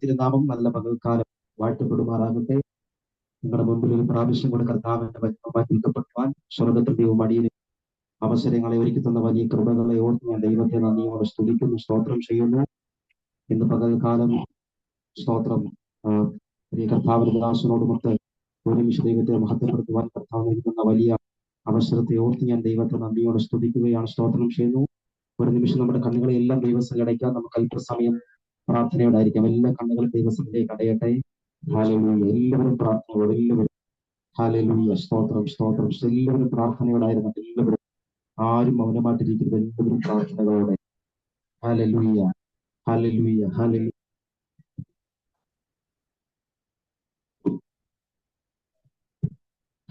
തിരുനാമം നല്ല പകൽക്കാലം വാഴ്ത്തപ്പെടുമാറാകട്ടെ. നിങ്ങളുടെ മുമ്പിൽ ഒരു പ്രാവശ്യം കൂടെ കർത്താവിന്റെ വചനവുമായി നിൽക്കപ്പെടുവാൻ സ്വർഗത്തിന്റെയും അടിയിൽ അവസരങ്ങളെ ഒരുക്കി തന്ന വലിയ കൃപകളെ ഓർത്ത് ഞാൻ ദൈവത്തെ നന്ദിയോടെ സ്തുതിക്കുന്നു, സ്തോത്രം ചെയ്യുന്നു. ഇന്ന് പകൽക്കാലം സ്തോത്രം പ്രിയ കർത്താവിന്റെ ദാസനോടുമൊത്ത് ഒരുമിച്ച് ദൈവത്തെ മഹത്വപ്പെടുത്തുവാൻ കർത്താവ് നൽകുന്ന വലിയ അവസരത്തെ ഓർത്ത് ഞാൻ ദൈവത്തെ നന്ദിയോടെ സ്തുതിക്കുകയാണ്, സ്തോത്രം ചെയ്യുന്നു. ഒരു നിമിഷം നമ്മുടെ കണ്ണുകളെ എല്ലാം ദൈവത്തിൽ അടയ്ക്കാം. നമുക്ക് അല്പസമയം പ്രാർത്ഥനയോടായിരിക്കാം. എല്ലാ കണ്ണുകളും ദൈവത്തിലേക്ക് അടയട്ടെ. ഹല്ലേലൂയ. എല്ലാവരും പ്രാർത്ഥനയോടെ, എല്ലാവരും ഹല്ലേലൂയ, സ്തോത്രം സ്തോത്രം. എല്ലാവരും പ്രാർത്ഥനയോടായിരുന്നു. എല്ലാവരും ആരും മൗനമായിട്ടിരിക്കരുത്. എല്ലാവരും പ്രാർത്ഥനകളോടെ. Hallelujah hallelujah hallelujah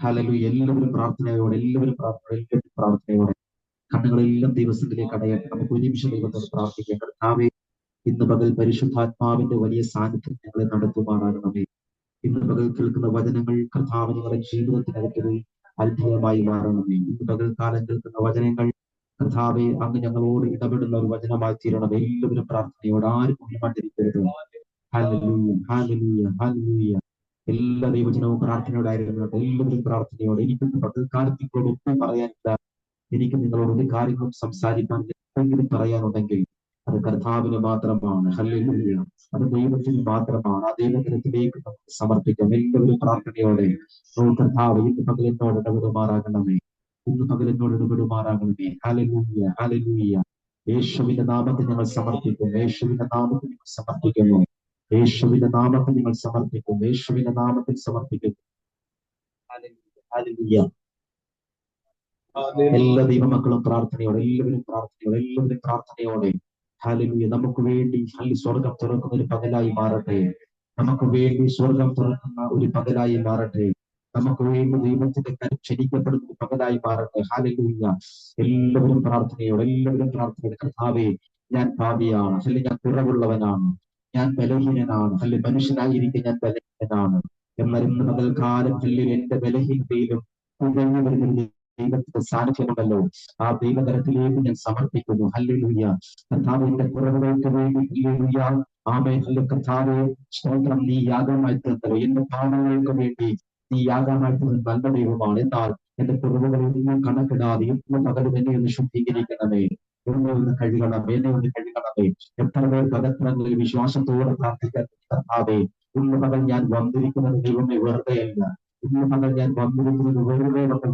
hallelujah. എല്ലാവരും പ്രാർത്ഥനയോടെ, എല്ലാവരും പ്രാർത്ഥനയോടെ കണ്ണുകളെല്ലാം ദൈവത്തിലേക്ക് അടയട്ടെ. നമുക്ക് ഒരു നിമിഷം ദൈവത്തോട് പ്രാർത്ഥിക്കാം. കർത്താവേ, ഇന്ന് പകൽ പരിശുദ്ധാത്മാവിന്റെ വലിയ സാന്നിധ്യം ഞങ്ങളെ നടത്തുമാറാകണമേ. ഇന്ന് പകൽ കേൾക്കുന്ന വചനങ്ങൾ കർത്താവ് ഞങ്ങളുടെ ജീവിതത്തിനകത്തൊരു അത്ഭുതമായി മാറണമേ. ഇന്ന് പകൽ കാലം കേൾക്കുന്ന വചനങ്ങൾ കർത്താവെ അങ്ങ് ഞങ്ങളോട് ഇടപെടുന്ന ഒരു വചനമായി തീരണമേ. എല്ലാവരും പ്രാർത്ഥനയോട്, ആരും ഒഴിമാണ്ടിരിക്കരുത്. Hallelujah hallelujah hallelujah. എല്ലാ ദൈവജനവും പ്രാർത്ഥനയോടായിരുന്നു. എല്ലാവരും പ്രാർത്ഥനയോടെ. എനിക്കൊന്ന് പകൽക്കാലത്ത് നിങ്ങളോട് ഒന്നും പറയാനില്ല. എനിക്ക് നിങ്ങളോട് ഒരു കാര്യങ്ങളും സംസാരിക്കാൻ എന്തെങ്കിലും പറയാനുണ്ടെങ്കിൽ അത് കർത്താവിന് മാത്രമാണ്. ഹല്ലേലൂയ. അത് ദൈവത്തിന് മാത്രമാണ്. ആ ദൈവത്തിലേക്ക് നമുക്ക് സമർപ്പിക്കാം. എല്ലാവരും പ്രാർത്ഥനയോടെ. ഓ കർത്താവ്, ഇന്ന് പകൽ എന്നോട് ഇടപെടുമാറാകണമേ. ഇന്ന് പകൽ എന്നോട് ഇടപെടുമാറാകണമേ. Hallelujah hallelujah. യേശുവിന്റെ നാമത്തിൽ ഞങ്ങൾ സമർപ്പിക്കുന്നു. യേശുവിന്റെ നാമത്തിൽ ഞങ്ങൾ സമർപ്പിക്കുന്നു. യേശുവിന്റെ നാമത്തിൽ നിങ്ങൾ സമർപ്പിക്കുന്നു. യേശുവിന്റെ നാമത്തിൽ സമർപ്പിക്കുന്നു. Hallelujah hallelujah. എല്ലാ ദൈവമക്കളും പ്രാർത്ഥനയോടെ, എല്ലാവരും പ്രാർത്ഥനയോടെ. ഹല്ലേലൂയ. നമുക്ക് വേണ്ടി സ്വർഗം തുറക്കുന്ന ഒരു പകലായി മാറട്ടെ. നമുക്ക് വേണ്ടി സ്വർഗം തുറക്കുന്ന ഒരു പകലായി മാറട്ടെ. നമുക്ക് വേണ്ടി ദൈവത്തിന്റെ കരം ക്ഷണിക്കപ്പെടുന്ന ഒരു പകലായി മാറട്ടെ. ഹല്ലേലൂയ. എല്ലാവരും പ്രാർത്ഥനയോടെ. കർത്താവേ, ഞാൻ പാപിയാണ്. ഞാൻ കുറവുള്ളവനാണ്. ഞാൻ ബലഹീനനാണ്. മനുഷ്യനായിരിക്കെ ഞാൻ ബലഹീനനാണ്. എന്നാൽ ഇന്ന് പകൽക്കാലം എന്റെ ബലഹീനതയിലും ദൈവത്തിന്റെ സാന്നിധ്യമുണ്ടല്ലോ. ആ ദൈവതലത്തിലേക്ക് ഞാൻ സമർപ്പിക്കുന്നു. ഹല്ലേലൂയ. കർത്താവിന്റെ കുറവുകൾക്ക് വേണ്ടി ഹല്ലേലൂയ. ആമേൻ. കർത്താവേ, സ്തോത്രം. നീ യാഗമായി തീർന്നല്ലോ. എന്റെ പാപങ്ങൾക്ക് വേണ്ടി നീ യാഗമായി തീർന്ന നല്ല ദൈവമാണ്. എന്നാൽ എന്റെ കുറവുകളൊന്നും കണക്കിടാതെ ഇന്ന് പകലും എന്നെ ഒന്ന് ശുദ്ധീകരിക്കണമേ. എന്നെ ഒന്ന് കഴുകണമേ. എത്ര പേർ പകത്രങ്ങളിൽ വിശ്വാസത്തോടെ പ്രാർത്ഥിക്കാൻ കർത്താവേ, ഇന്ന് പകൽ ഞാൻ വന്നിരിക്കുന്നത് ദൈവമേ വെറുതെയല്ല. ഇന്ന് പകൽ ഞാൻ വന്നിരിക്കുന്നത്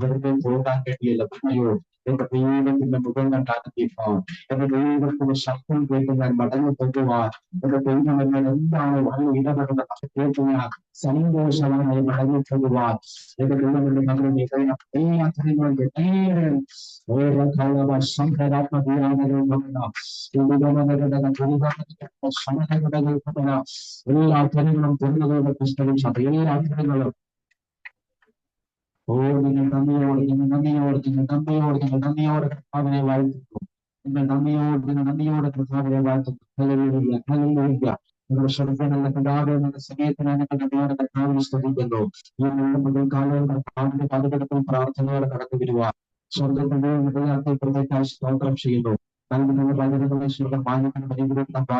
വെറുതെ പോകാൻ വേണ്ടിയല്ല. പിന്നെയോ എന്റെ ദൈവത്തിന്റെ മുഖം കണ്ടാക്കിപ്പാൻ, എന്റെ ദൈവത്തിന്റെ ശബ്ദം കേട്ട് ഞാൻ മടങ്ങി പോകുവാൻ, എന്റെ ദൈവം എന്നാൽ എന്താണോ വല്ല ഇടപെടുന്ന കേട്ട് ഞാൻ സന്തോഷമായി മടങ്ങി പോകുവാൻ എന്റെ ദൈവത്തിന്റെ മകളെ നികഴണം. എല്ലാ കാര്യങ്ങളും ഓരോ കാലവ സംഘരാത്മകയാണല്ലോ എല്ലാ കാര്യങ്ങളും തുറന്നതോടെ പുസ്തകം എല്ലാ കാര്യങ്ങളും നിങ്ങൾ നന്ദിയോടെ കർത്താവിനെ വാഴ്ത്തുന്നു. നിങ്ങൾ നന്ദിയോടെ കർത്താവിനെ വാഴ്ത്തുന്നു. നിങ്ങളുടെ ശ്രദ്ധയുള്ള പിതാവേ, നിങ്ങളുടെ സമയത്തിനാണ് ഞങ്ങൾ നന്ദിയോടെ കർത്താവിനെ സ്തുതിക്കുന്നു. ഈ മുഴുവൻ കാലവും കർത്താവിന്റെ പലയിടത്തും പ്രാർത്ഥനയോടെ കടന്നു വരുവാൻ സ്വർഗത്തിന്റെ ഹൃദയത്തെ സ്തോത്രം ചെയ്യുന്നു. നൽകുന്ന വചനങ്ങളെ സ്വർഗം മാനിക്കണം.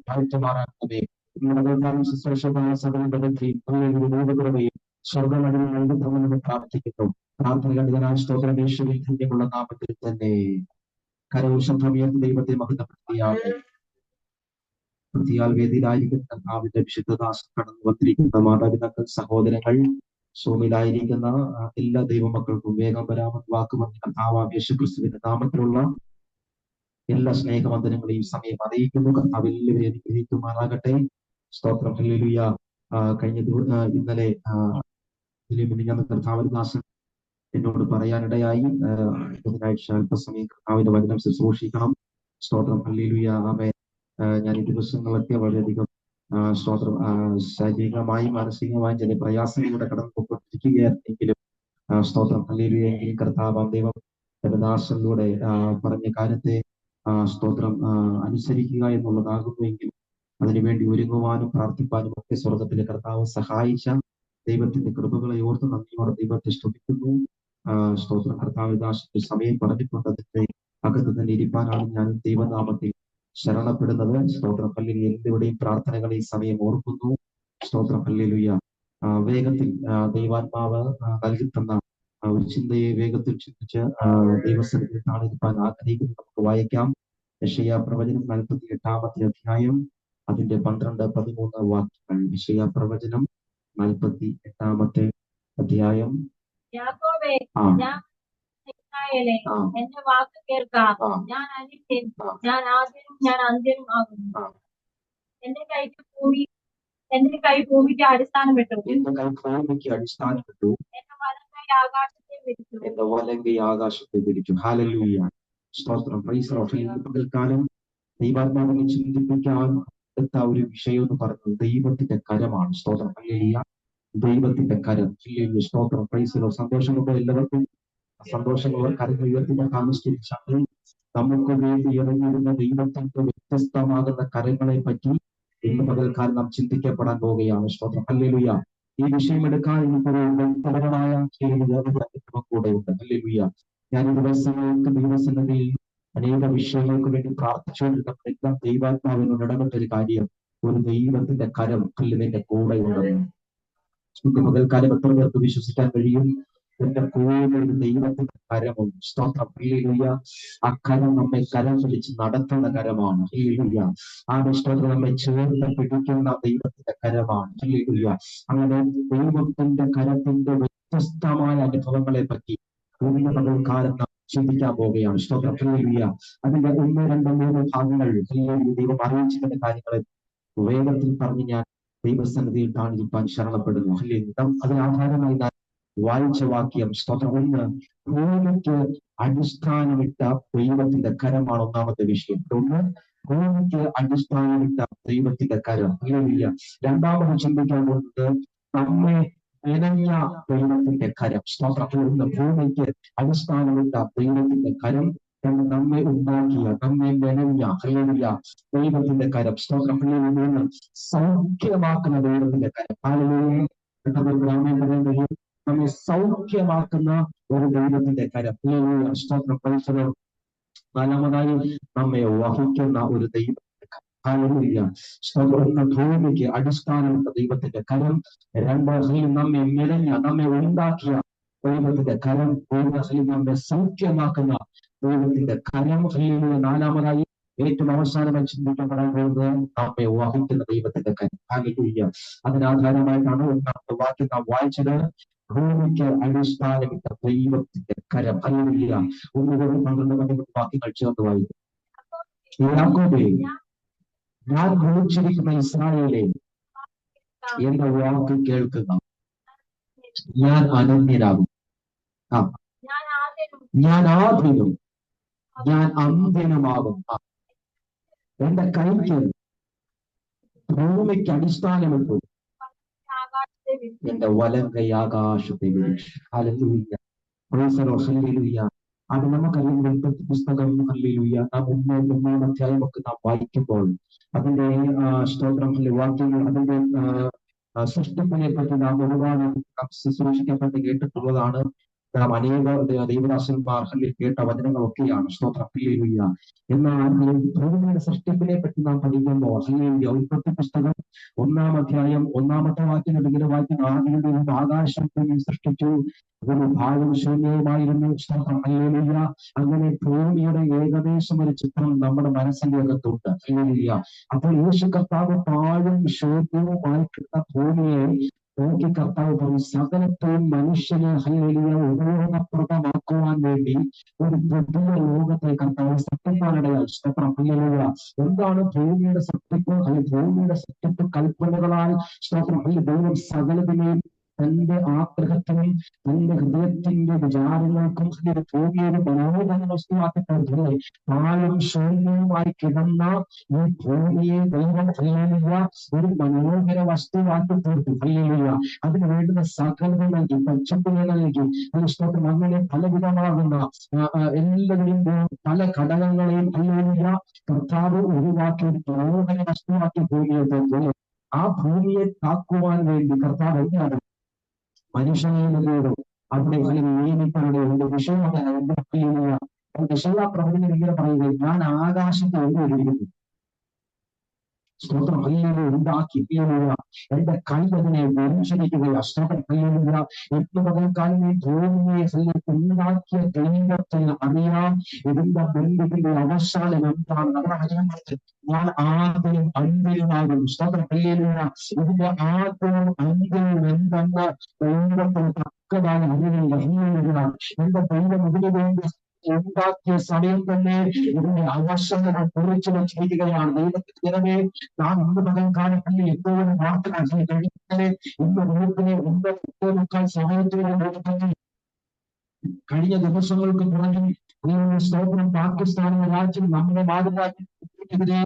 വാഴ്ത്തുമാറാകണമേ. നിങ്ങളുടെ ശുശ്രൂഷമായ സകലയും സ്വർഗം അതിന് നൽകുന്നവെന്ന് പ്രാർത്ഥിക്കുന്നു. പ്രാർത്ഥന കണ്ടതിനാൽ സ്തോത്രം. യേശുവിൻ ധന്യമുള്ള നാമത്തിൽ തന്നെ കരഘോഷഭൂമിയിൽ ദൈവത്തെ മഹത്വപ്പെടുത്തിയാൽ വേദിയിലായിരിക്കുന്ന കർത്താവിന്റെ വിശുദ്ധദാസൻ കടന്നു വന്നിരിക്കുന്ന മാതാപിതാക്കൾ, സഹോദരങ്ങൾ, സൂമിലായിരിക്കുന്ന എല്ലാ ദൈവമക്കൾക്കും വേഗം വരാമെന്ന് വാക്കുവന്ന കർത്താവ് യേശുക്രിസ്തുവിന്റെ നാമത്തിലുള്ള എല്ലാ സ്നേഹവന്ദനങ്ങളെയും സമയം അറിയിക്കുന്നു. കർത്താവ് എല്ലാവരെയും അനുഗ്രഹിക്കുമാറാകട്ടെ. സ്തോത്രം. ഹല്ലേലൂയ. ഇന്നലെ കർത്താവദാസൻ എന്നോട് പറയാനിടയായി, ബുധനാഴ്ച അല്പസമയം കർത്താവിന്റെ വചനം ശുശ്രൂഷിക്കണം. സ്തോത്രം. ഹല്ലേലൂയ. ആമേൻ. ഞാൻ ഈ ദിവസങ്ങളൊക്കെ വളരെയധികം സ്തോത്രം ശാരീരികമായും മാനസികമായും ചില പ്രയാസങ്ങളിലൂടെ കടന്നു പോയിക്കൊണ്ടിരിക്കുകയായിരുന്നെങ്കിലും സ്തോത്രം. ഹല്ലേലൂയ. എങ്കിലും കർത്താവ് ദൈവം ദാസനിലൂടെ പറഞ്ഞ കാര്യത്തെ സ്തോത്രം അനുസരിക്കുക എന്നുള്ളതാകുന്നുവെങ്കിലും അതിനുവേണ്ടി ഒരുങ്ങുവാനും പ്രാർത്ഥിപ്പാനും ഒക്കെ സ്വർഗത്തിലെ കർത്താവ് സഹായിച്ച ദൈവത്തിന്റെ കൃപകളെ ഓർത്ത് നന്ദിയോടെ ദൈവത്തെ സ്തുതിക്കുന്നു. സ്തോത്രം. കർത്താവിദാസന്റെ സമയം പറഞ്ഞിട്ടുണ്ട്. അതിന്റെ അകത്ത് തന്നെ ഇരിപ്പാനാണ് ഞാൻ ദൈവനാമത്തിൽ ശരണപ്പെടുന്നത്. സ്തോത്രം ഹല്ലേലൂയ. എല്ലാവരുടെയും പ്രാർത്ഥനകൾ ഈ സമയം ഓർക്കുന്നു. സ്തോത്രം ഹല്ലേലൂയ. വേഗത്തിൽ ദൈവാത്മാവ് നൽകി തന്ന ഒരു ചിന്തയെ വേഗത്തിൽ ചിന്തിച്ച് ദൈവസന്നിധിയിൽ താണിരിക്കാൻ ആഗ്രഹിക്കുന്നു. നമുക്ക് വായിക്കാം. യെശയ്യാ പ്രവചനം 48-ാമത്തെ അധ്യായം അതിന്റെ 12-13 വാക്യങ്ങൾ. യെശയ്യാ പ്രവചനം 48-ാമത്തെ അധ്യായം. യാക്കോബേ, ഇസ്രായേലേ, എന്റെ വാക്ക് കേൾക്ക. ഞാൻ അനിത്യൻ, ഞാൻ ആദ്യനും ഞാൻ അന്ത്യനും ആകുന്നു. എന്റെ കൈ ഭൂമിക്ക് അടിസ്ഥാനമിട്ടു. എന്റെ കൈ ഭൂമിക്ക് അടിസ്ഥാനമിട്ടു. എന്റെ വലങ്കൈ ആകാശത്തെ വിരിച്ചു. എന്റെ വലങ്കൈ ആകാശത്തെ വിരിച്ചു. ഹല്ലേലൂയ. സ്തോത്രം. Price the Lord. പകൽക്കാലം ദൈവാത്മാവിനെ ചിന്തിപ്പിക്കാൻ എടുത്ത ഒരു വിഷയം എന്ന് പറയുന്നത് ദൈവത്തിന്റെ കരമാണ്. സ്തോത്രം. ഹല്ലേലൂയ. ദൈവത്തിന്റെ കരം. ഹല്ലേലൂയ. സ്തോത്രം. Price the Lord. സന്തോഷമുള്ള എല്ലാവർക്കും സന്തോഷമുള്ള കരങ്ങൾ ഉയർത്തുന്ന താമസിച്ചാൽ നമുക്ക് വേണ്ടി ഇറങ്ങിയിരുന്ന ദൈവത്തിന്റെ വ്യത്യസ്തമാകുന്ന കരങ്ങളെ പറ്റി ഇന്ന് പകൽക്കാലം നാം ചിന്തിക്കപ്പെടാൻ പോവുകയാണ്. സ്തോത്രം. ഹല്ലേലൂയ. ഈ വിഷയം എടുക്കാൻ എനിക്കൊരു വ്യക്തിപരമായ അനുഭവം കൂടെ ഉണ്ട്. ഹല്ലേലൂയ. ഞാൻ ഈ ദിവസങ്ങൾക്ക് ദൈവസന്നിധിയിൽ അനേക വിഷയങ്ങൾക്ക് വേണ്ടി പ്രാർത്ഥിച്ചുകൊണ്ടിരുന്നപ്പോഴെല്ലാം ദൈവാത്മാവിനോട് ഇടപെട്ട ഒരു കാര്യം, ഒരു ദൈവത്തിന്റെ കരം നിന്റെ കൂടെ ഉണ്ടെന്ന്. പകൽക്കാലം എത്ര പേർക്ക് വിശ്വസിക്കാൻ കഴിയും? എന്റെ കൂടെ ഒരു ദൈവത്തിന്റെ കരമുണ്ട്. സ്തോത്രം. ഹല്ലേലൂയ. ആ കരം നമ്മെ കരം പിടിച്ച് നടത്തുന്ന കരമാണ്. ഹല്ലേലൂയ. ആ സ്തോത്രം നമ്മെ ചേർന്ന് പിടിക്കുന്ന ദൈവത്തിന്റെ കരമാണ്. ഹല്ലേലൂയ. അങ്ങനെ ദൈവത്തിന്റെ കരത്തിന്റെ വ്യത്യസ്തമായ അനുഭവങ്ങളെ പറ്റി ഇന്ന് പകൽക്കാലം നാം ചിന്തിക്കാൻ പോവുകയാണ്. സ്തോത്രം. ഹല്ലേലൂയ. അതിന്റെ 1, 2, 3 ഭാഗങ്ങൾ ദൈവം അറിയിച്ചിരുന്ന കാര്യങ്ങളെ വേഗത്തിൽ പറഞ്ഞ് ഞാൻ ദൈവസന്നിധിയിൽ താണിരിക്കാൻ ശരണപ്പെടുന്നു. ഹല്ലേലൂയ. അതിനാധാരമായി ഞാൻ വായിച്ച വാക്യം, സ്തോത്രം, 1, ഭൂമിക്ക് അടിസ്ഥാനമിട്ട ദൈവത്തിന്റെ കരമാണ് ഒന്നാമത്തെ വിഷയം. 1, ഭൂമിക്ക് അടിസ്ഥാനമിട്ട ദൈവത്തിന്റെ കരം. ഹല്ലേലൂയ. രണ്ടാമത് ചിന്തിക്കാൻ പോകുന്നത് നമ്മെ മെനഞ്ഞ ദൈവത്തിന്റെ കരം. സ്തോത്രം. ഭൂമിക്ക് അടിസ്ഥാനമിട്ട ദൈവത്തിന്റെ കരം. നമ്മെ ഉണ്ടാക്കിയ, നമ്മെ മെനഞ്ഞ, ഹല്ലേലൂയ, ദൈവത്തിന്റെ കരം. സ്തോത്രം. ഹല്ലേലൂയ. സൗഖ്യമാക്കുന്ന ദൈവത്തിന്റെ കരം. ഹല്ലേലൂയ. നമ്മെ സൗഖ്യമാക്കുന്ന ഒരു ദൈവത്തിന്റെ കരം. ഹല്ലേലൂയ. സ്തോത്രം. പരിശുദ്ധം. നാലാമതായി നമ്മെ വഹിക്കുന്ന ഒരു ദൈവത്തിന്റെ കരം. ഹല്ലേലൂയ. സ്തോത്രം. ഭൂമിക്ക് അടിസ്ഥാനമിട്ട ദൈവത്തിന്റെ കരം. 2, നമ്മെ മെനഞ്ഞ, നമ്മെ ഉണ്ടാക്കിയ ദൈവത്തിന്റെ കരം. 3, നമ്മെ സൗഖ്യമാക്കുന്ന ദൈവത്തിന്റെ കരം. ഹല്ലേലൂയ. നാലാമതായി ഏറ്റവും അവസാനമായി ചിന്തിക്കപ്പെടാൻ പോകുന്നത് നമ്മെ വഹിക്കുന്ന ദൈവത്തിന്റെ കരം. ഹല്ലേലൂയ. അതിനാധാരമായിട്ടാണ് ഒന്നാമത്തെ വാക്യം നാം വായിച്ചത്. ഭൂമിക്ക് അടിസ്ഥാനമിട്ട ദൈവത്തിന്റെ കരം. ഹല്ലേലൂയ. 1-12 വാക്യങ്ങൾ ചേർന്ന് വായിക്കും. യാക്കോബേ, ഞാൻ വിളിച്ചിരിക്കുന്ന ഇസ്രായേലേ, എന്റെ വാക്ക് കേൾക്കുക. ഞാൻ അനന്യനാകും. ഞാൻ ആദ്യനും ഞാൻ അന്ത്യനുമാകും. എന്റെ കൈക്ക് ഭൂമിക്ക് അടിസ്ഥാനമിട്ടു, എന്റെ വലങ്കൈ ആകാശത്തെ വിരിച്ചു. Hallelujah. Praise the lord. Hallelujah. അത് നമുക്കറിയാം. ഉൽപ്പത്തി പുസ്തകം, ഹല്ലേലൂയ, നാം 1-3 അധ്യായമൊക്കെ നാം വായിക്കുമ്പോൾ അതിന്റെ സ്തോത്രം വാക്യങ്ങൾ, അതിന്റെ സൃഷ്ടിപ്പിനെ പറ്റി നാം ഒരുപാട് ശുശ്രൂഷിക്കപ്പെട്ട് കേട്ടിട്ടുള്ളതാണ്. നാം അനേക ദൈവദാസന്മാർ കേട്ട വചനങ്ങളൊക്കെയാണ്. സ്തോത്രം. ഹല്ലേലൂയ. എന്നാൽ ഭൂമിയുടെ സൃഷ്ടിപ്പിനെ പറ്റി നാം പഠിക്കുമ്പോൾ, ഹല്ലേലൂയ, ഉൽപ്പത്തി പുസ്തകം 1-ാം അധ്യായം 1-ാമത്തെ വാക്യം ഇങ്ങനെ വായിക്കുന്ന, ആദ്യം ആകാശം സൃഷ്ടിച്ചു, ഒരു ഭാഗം ശൂന്യമായിരുന്നു. സ്തോത്രം. ഹല്ലേലൂയ. അങ്ങനെ ഭൂമിയുടെ ഏകദേശം ഒരു ചിത്രം നമ്മുടെ മനസ്സിന്റെ അകത്തുണ്ട്. ഹല്ലേലൂയ. അപ്പോൾ യേശു കർത്താവ് പാഴും ശൂന്യവുമായിട്ടുള്ള ഭൂമിയെ നോക്കി കർത്താവ് പറഞ്ഞു, സകലത്തെയും മനുഷ്യനെ, ഹല്ലേലൂയ, ഉപയോഗപ്രദമാക്കുവാൻ വേണ്ടി ഒരു പുതിയ ലോകത്തെ കർത്താവ് സൃഷ്ടിക്കാനിടയായി. സ്തോത്രം. ഹല്ലേലൂയ. എന്താണ് ഭൂമിയുടെ സൃഷ്ടിപ്പ്? ഭൂമിയുടെ സൃഷ്ടിപ്പ് കൽപ്പനകളാൽ, സ്തോത്രം, ദൈവം സകലതിനെയും തന്റെ ആഗ്രഹത്തിനും തന്റെ ഹൃദയത്തിന്റെ വിചാരങ്ങൾക്കും ഭൂമിയെ മനോഹര വസ്തുവാക്കി തീർത്തത്. പാഴും ശൂന്യവുമായി കിടന്ന ഈ ഭൂമിയെ ദൈവം, ഹല്ലേലൂയ, ഒരു മനോഹര വസ്തുവാക്കി തീർത്തു. ഹല്ലേലൂയ. അതിന് വേണ്ടുന്ന സകലം നൽകി, പച്ചപ്പിനെ നൽകി. സ്തോത്രം. അങ്ങനെ പലവിധമാകുന്ന എല്ലാവരെയും പല ഘടകങ്ങളെയും, ഹല്ലേലൂയ, കർത്താവ് ഒഴിവാക്കി ഒരു മനോഹര വസ്തുവാക്കി ഭൂമിയെ തീർത്തു. ആ ഭൂമിയെ കാക്കുവാൻ വേണ്ടി കർത്താവ് എന്താണ് മനുഷ്യനോട് അവിടെ നിയമിക്കാനുള്ള വിഷയമാണ്. പ്രവചനം ഇങ്ങനെ പറയുന്നത്, ഞാൻ ആകാശത്ത് എഴുതിയിരിക്കുന്നു. സ്തോത്രം. ഹല്ലേലൂയ. ഉണ്ടാക്കി എന്റെ കൈ അതിനെ വഞ്ചരിക്കുകയാ. സ്തോത്രം. ഹല്ലേലൂയ. എട്ട് പകൽക്കാലമേ ഭൂമിയെ ഉണ്ടാക്കിയ ദൈവത്തിന് അറിയാം ഇതിന്റെ ബന്ധത്തിന്റെ അവസാനം എന്താണ്. ഞാൻ ആദ്യം അന്ത്യനാകും. സ്തോത്രം. ഹല്ലേലൂയ. ഇതിന്റെ ആദ്യവും അന്ത്യവും എന്തെന്ന് ദൈവത്തിന് തക്കതായ അറിവില്ല. ഹല്ലേലൂയ. എന്റെ ദൈവം ഇതിനു വേണ്ടി ഉണ്ടാക്കിയ സമയം തന്നെ ഇതിന്റെ അവസാനം കുറിച്ചു വെച്ചിരിക്കുകയാണ്. ദൈവത്തിന്റെ ജനമേ, നാം ഇന്ന് പകൽക്കാലത്തിൽ എപ്പോഴും പ്രാർത്ഥന കഴിയുന്നത് ഇന്ന് വീട്ടിനെ മുക്കാൽ സഹായത്തോടെ കഴിഞ്ഞ ദിവസങ്ങൾക്ക് പുറകിൽ സ്തോത്രം പാകിസ്ഥാൻ എന്ന രാജ്യം നമ്മുടെ മാതൃരാജ്യത്തിനെതിരെ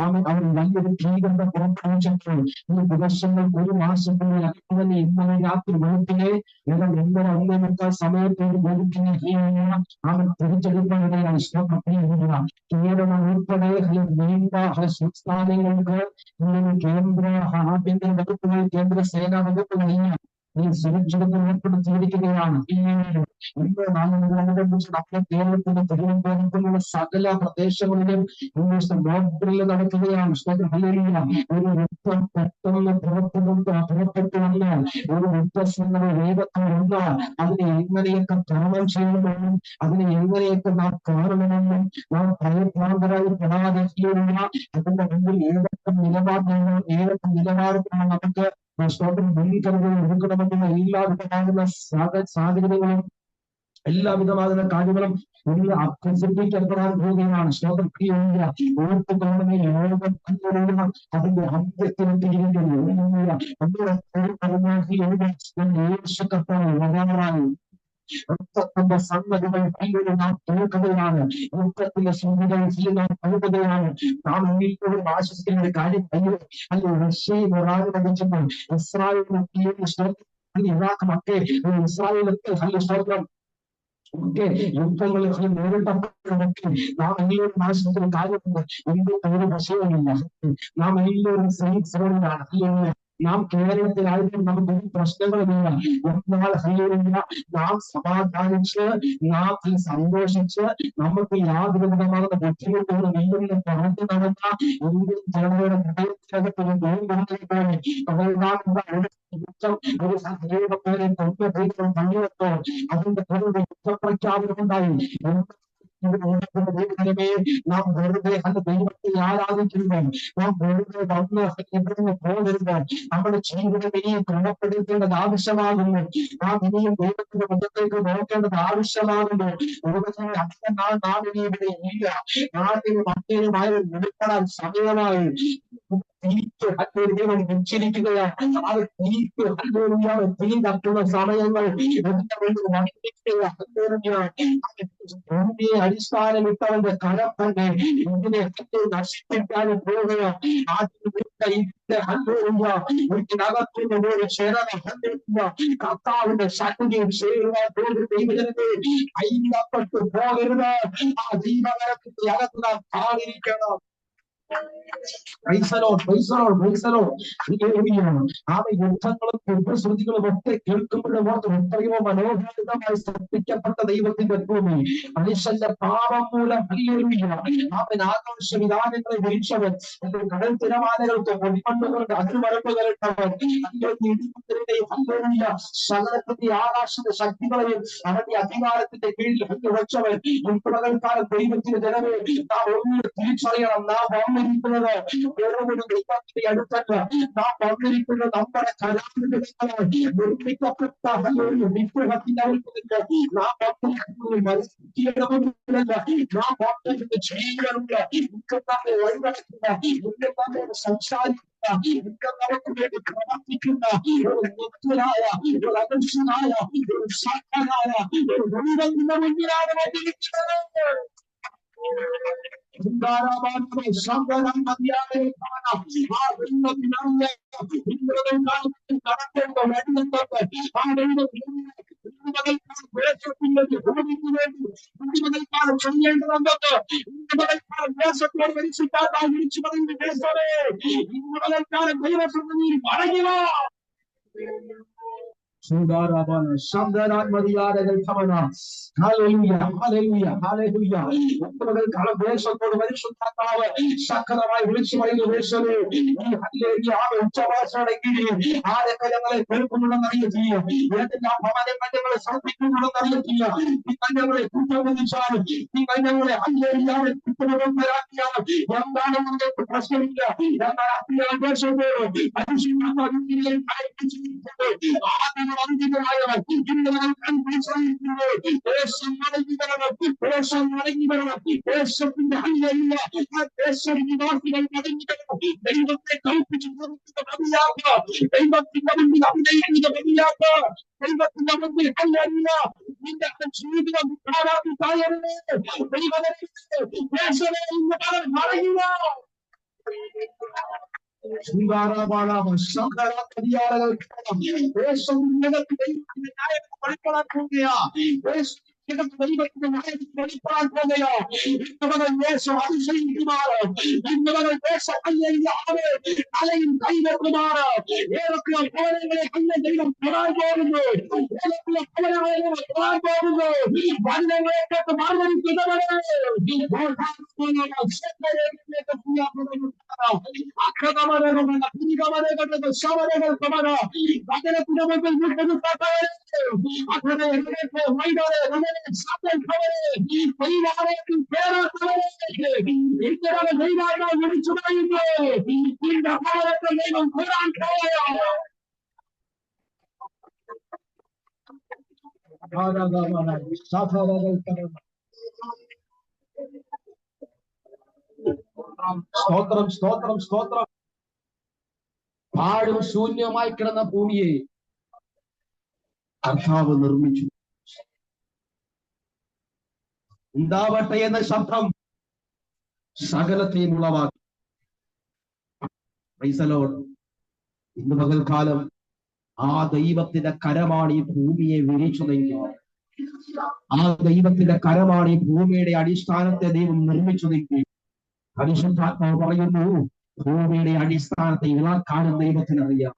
അവർ വലിയൊരു ഭീകരത പുറപ്പെടുവിച്ചപ്പോൾ ഈ ദിവസങ്ങൾക്ക് ഒരു മാസത്തിനുള്ളിൽ അതുപോലെ ഇന്നലെ രാത്രി വെളുപ്പിനെ 2:30 സമയത്തോട് വെളുപ്പിനെ അവൻ തിരിച്ചെടുക്കാനിടയാണ്. കേരളം ഉൾപ്പെടെ നീണ്ട സംസ്ഥാനങ്ങൾക്ക് കേന്ദ്ര ആഭ്യന്തര വകുപ്പുകൾ, കേന്ദ്ര സേനാ വകുപ്പുകൾ ഈ സുരക്ഷിതത്വം ഏർപ്പെടുത്തിയിരിക്കുകയാണ്. ഇന്ന് നമ്മുടെ കേരളത്തിന്റെ തിരുവനന്തപുരത്തുള്ള സകല പ്രദേശങ്ങളിലും ബോർഡറിൽ നടക്കുകയാണ്. ഒരു യുദ്ധം പെട്ടെന്ന് പുറപ്പെട്ടു വന്ന് ഒരു യുദ്ധസംഘടന വേഗത്തിലുണ്ട്. അതിനെ എങ്ങനെയൊക്കെ തരണം ചെയ്യണമെന്നും അതിനെ എങ്ങനെയൊക്കെ നാം കാണണമെന്നും നാം ഭയപ്രാന്തരായി പെടാതെ അതിന്റെ മുമ്പിൽ ഏതൊക്കെ നിലവാരത്തിലാണ് നമുക്ക് മുൻകരുതൽ എടുക്കണമെന്നുള്ള എല്ലാവിധമാകുന്ന സാഹചര്യങ്ങളും എല്ലാവിധമാകുന്ന കാര്യങ്ങളും അഭ്യസിപ്പിക്കപ്പെടാൻ പോവുകയാണ്. അതിന്റെ അന്ത്യത്തിലെത്തിയിരിക്കുന്നു. യുദ്ധത്തിന്റെ സംഗതികൾ നാം തോൽക്കുകയാണ്. യുദ്ധത്തിന്റെ സംഗതികൾ നാം തോൽക്കുകയാണ്. നാം ഇപ്പോഴും ആശ്വസിക്കുന്ന ഒരു കാര്യം അല്ലെ, റഷ്യയും ഇറാനും ലഭിച്ചപ്പോൾ ഇസ്രായേലിന് ഇറാഖ് മറ്റേ ഇസ്രായേലൊക്കെ നല്ല സ്തോത്രം ഒക്കെ യുദ്ധങ്ങൾ നേരിട്ടപ്പോഴൊക്കെ നാം എല്ലാവരും ആശ്രയിക്കുന്ന കാര്യമുണ്ട്. എന്തും ഒരു വിഷയമില്ല. നാം എല്ലാവരും സൈനികരാണ്. അല്ലെങ്കിൽ നാം കേരളത്തിലായിട്ടും നമുക്ക് ഒരു പ്രശ്നങ്ങളുമില്ല. എന്നാൽ നാം സമാധാനിച്ച് നാം സന്തോഷിച്ച് നമുക്ക് യാതൊരു വിധമാകുന്ന ബുദ്ധിമുട്ടുകളും ഇല്ലെന്ന് പറഞ്ഞു നടന്ന ഇന്ത്യൻ ജനതയുടെ ഹൃദയത്തിനകത്ത് തള്ളിവെത്തോ അതിന്റെ പേരുടെ യുദ്ധപ്രഖ്യാപനമുണ്ടായി. നാം വെറുതെ ദൈവത്തെ ആരാധിക്കുന്നു. നാം വെറുതെ വന്ന് പോകരുത്. നമ്മുടെ ജീവിതം ഇനിയും ക്രമപ്പെടുത്തേണ്ടത് ആവശ്യമാകുന്നു. നാം ഇനിയും ദൈവത്തിന്റെ മുഖത്തേക്ക് നോക്കേണ്ടത് ആവശ്യമാകുന്നു. ലോകത്തിന്റെ അധികം നാം ഇനി ഇവിടെ ഇല്ല. നാട്ടിന് മറ്റേതുമായ വെളിപ്പെടാൻ സമയമായി. ദൈവം വെച്ചിരിക്കുകയാണ്. അത് തീ തട്ടുന്ന സമയങ്ങൾ ഭൂമിയെ അടിസ്ഥാനമിട്ടവന്റെ കരം തന്നെ ഇതിനെ നശിപ്പിക്കാനും പോവുകയാണ്. ഇതിനകത്തുനിന്ന് ഒരു കർത്താവിന്റെ ശക്തിയും അയ്യപ്പെട്ടു പോകരുത്. ആ ദൈവകരത്തിന്റെ അകത്ത് നാം കാണിരിക്കണം. യുദ്ധങ്ങളും യുദ്ധശ്രുതികളും ഒക്കെ കേൾക്കുമ്പോഴും എത്രയോ മനോഹരമായി സൃഷ്ടിക്കപ്പെട്ട ദൈവത്തിന്റെ ഭൂമി മനുഷ്യന്റെ പാപം മൂലം അവൻ ആകാശ വിധാനങ്ങളെ വിരിച്ചവൻ, കടൽ തിരമാലകൾക്ക് പൊടിമണ്ണുകളുടെ അതിർവരമ്പുകളിട്ടവൻ, സകലത്തിന്റെ ആകാശത്തിന്റെ ശക്തികളെയും അവന്റെ അധികാരത്തിന്റെ കീഴിൽ വെച്ചവൻ. ഇപ്പോഴക്കാലം ദൈവത്തിന്റെ ജനമേ, നാം ഒന്ന് തിരിച്ചറിയണം. നാം വന്നിരിക്കുന്നത് വേറൊരു ദൈവത്തിന്റെ അടുത്തല്ല. നാം വന്നിരിക്കുന്നത് നമ്മുടെ കലാവിധങ്ങളാൽ നിർമ്മിക്കപ്പെട്ട വിഗ്രഹത്തിന്റെ അടുത്തല്ല. നാം വന്നിരിക്കുന്നത് മത്സരിക്കണമെന്നില്ല. നാം വന്നിരിക്കുന്നത് ജീവനുള്ള ഇന്നത്തെ വഴിനടക്കുന്ന ഇന്നത്തെ സംസാരിക്കുന്ന നമുക്ക് വേണ്ടി പ്രവർത്തിക്കുന്ന ഒരു മുക്തനായ ഒരു അദർശനായ ഒരു സാക്ഷനായ ഒരു ദൈവത്തിന്റെ മുന്നിലാണ് വന്നിരിക്കുന്നത്. Sundarabana, Shandaran Mariara Kamana, Hallelujah, Hallelujah, Hallelujah. Shakarai, which way the vessel, Hallelujah, Chavasaraki, Arakala, Pelpuna, yet not something I never put on the child, I never Hallelujah, സ്തോത്രം സ്തോത്രം സ്തോത്രം. പാടും ശൂന്യമായി കിടന്ന ഭൂമിയെ കർത്താവ് നിർമ്മിച്ചു. ഉണ്ടാവട്ടെ എന്ന ശബ്ദം സകലത്തെയും ഉളവാക്കി. Price the Lord. ഇന്ന് പകൽക്കാലം ആ ദൈവത്തിന്റെ കരമാണ് ഈ ഭൂമിയെ വിരിച്ചതെങ്കിൽ, ആ ദൈവത്തിന്റെ കരമാണ് ഈ ഭൂമിയുടെ അടിസ്ഥാനത്തെ ദൈവം നിർമ്മിച്ചതെങ്കിൽ, പരിശുദ്ധാത്മാവ് പറയുന്നു ഭൂമിയുടെ അടിസ്ഥാനത്തെ ഇളക്കാനും ദൈവത്തിനറിയാം.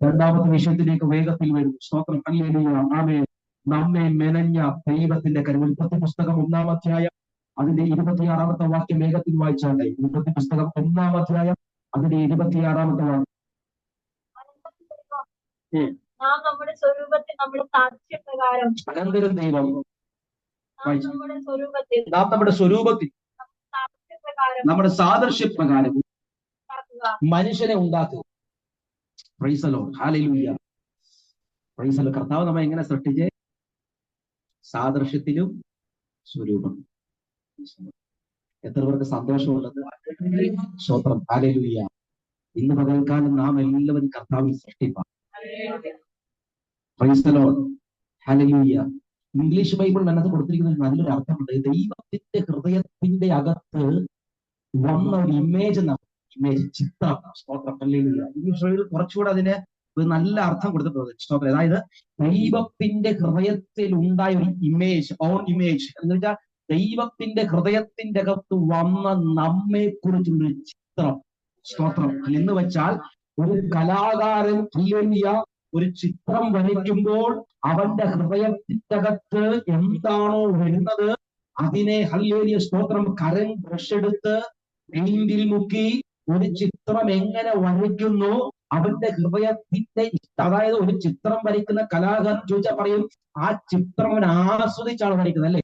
രണ്ടാമത്തെ വിഷയത്തിലേക്ക് വേഗത്തിൽ വരും. സ്തോത്രം. ഹല്ലേലൂയ. ആമേൻ. നമ്മെ മെനഞ്ഞ ദൈവത്തിന്റെ കരം. ഉൽപ്പത്തി പുസ്തകം 1-ാം അധ്യായം അതിന്റെ 26-ാമത്തെ വാക്യം വേഗത്തിൽ വായിച്ചാലേ. ഉൽപ്പത്തി പുസ്തകം 1-ാം അധ്യായം അതിന്റെ 26-ാമത്തെ വാക്യം. നമ്മുടെ സ്വരൂപത്തിൽ നമ്മുടെ സാക്ഷ്യപ്രകാരം അനന്തരം ദൈവം നമ്മുടെ സ്വരൂപത്തിൽ നമ്മുടെ സാദൃശ്യപ്രകാരം മനുഷ്യനെ ഉണ്ടാക്കുക. Price the lord. Hallelujah. Praise the Lord. കർത്താവ് നമ്മെ എങ്ങനെ സൃഷ്ടിച്ചേ? സാദൃശ്യത്തിലും സ്വരൂപം. എത്ര പേർക്ക് സന്തോഷമുള്ളത്? സ്തോത്രം. ഹല്ലേലൂയ. ഇന്ന് പകൽക്കാലം നാം എല്ലാവരും കർത്താവിൽ സൃഷ്ടിപ്പാണ്. Praise the lord. Hallelujah. English bible അതിനകത്ത് കൊടുത്തിരിക്കുന്ന നല്ലൊരു അർത്ഥമുണ്ട്. ദൈവത്തിന്റെ ഹൃദയത്തിന്റെ അകത്ത് വന്ന ഒരു ഇമേജ്, ചിത്രം. സ്തോത്രം. ഹല്ലേലൂയ. ഇംഗ്ലീഷ് ബൈബിൾ കുറച്ചുകൂടെ അതിന് ഒരു നല്ല അർത്ഥം കൊടുത്തിട്ടുണ്ട്. സ്തോത്രം. അതായത് ദൈവത്തിന്റെ ഹൃദയത്തിൽ ഉണ്ടായ ഒരു ഇമേജ്, ഓൺ ഇമേജ് എന്ന് വെച്ചാൽ ദൈവത്തിന്റെ ഹൃദയത്തിന്റെ അകത്ത് വന്ന നമ്മെ കുറിച്ചുള്ളൊരു ചിത്രം. സ്തോത്രം. എന്ന് വെച്ചാൽ ഒരു കലാകാരൻ ഒരു ചിത്രം വരയ്ക്കുമ്പോൾ അവന്റെ ഹൃദയത്തിന്റെ അകത്ത് എന്താണോ വരുന്നത് അതിനെ ഹല്ലേലൂയ സ്തോത്രം കരൻ ബ്രഷ് എടുത്ത് പെയിന്റിൽ മുക്കി ഒരു ചിത്രം എങ്ങനെ വരയ്ക്കുന്നു അവന്റെ ഹൃദയത്തിന്റെ, അതായത് ഒരു ചിത്രം വരയ്ക്കുന്ന കലാകാരൻ ചോദിച്ചാൽ പറയും ആ ചിത്രം അവൻ ആസ്വദിച്ചാണ് വരയ്ക്കുന്നത്, അല്ലെ?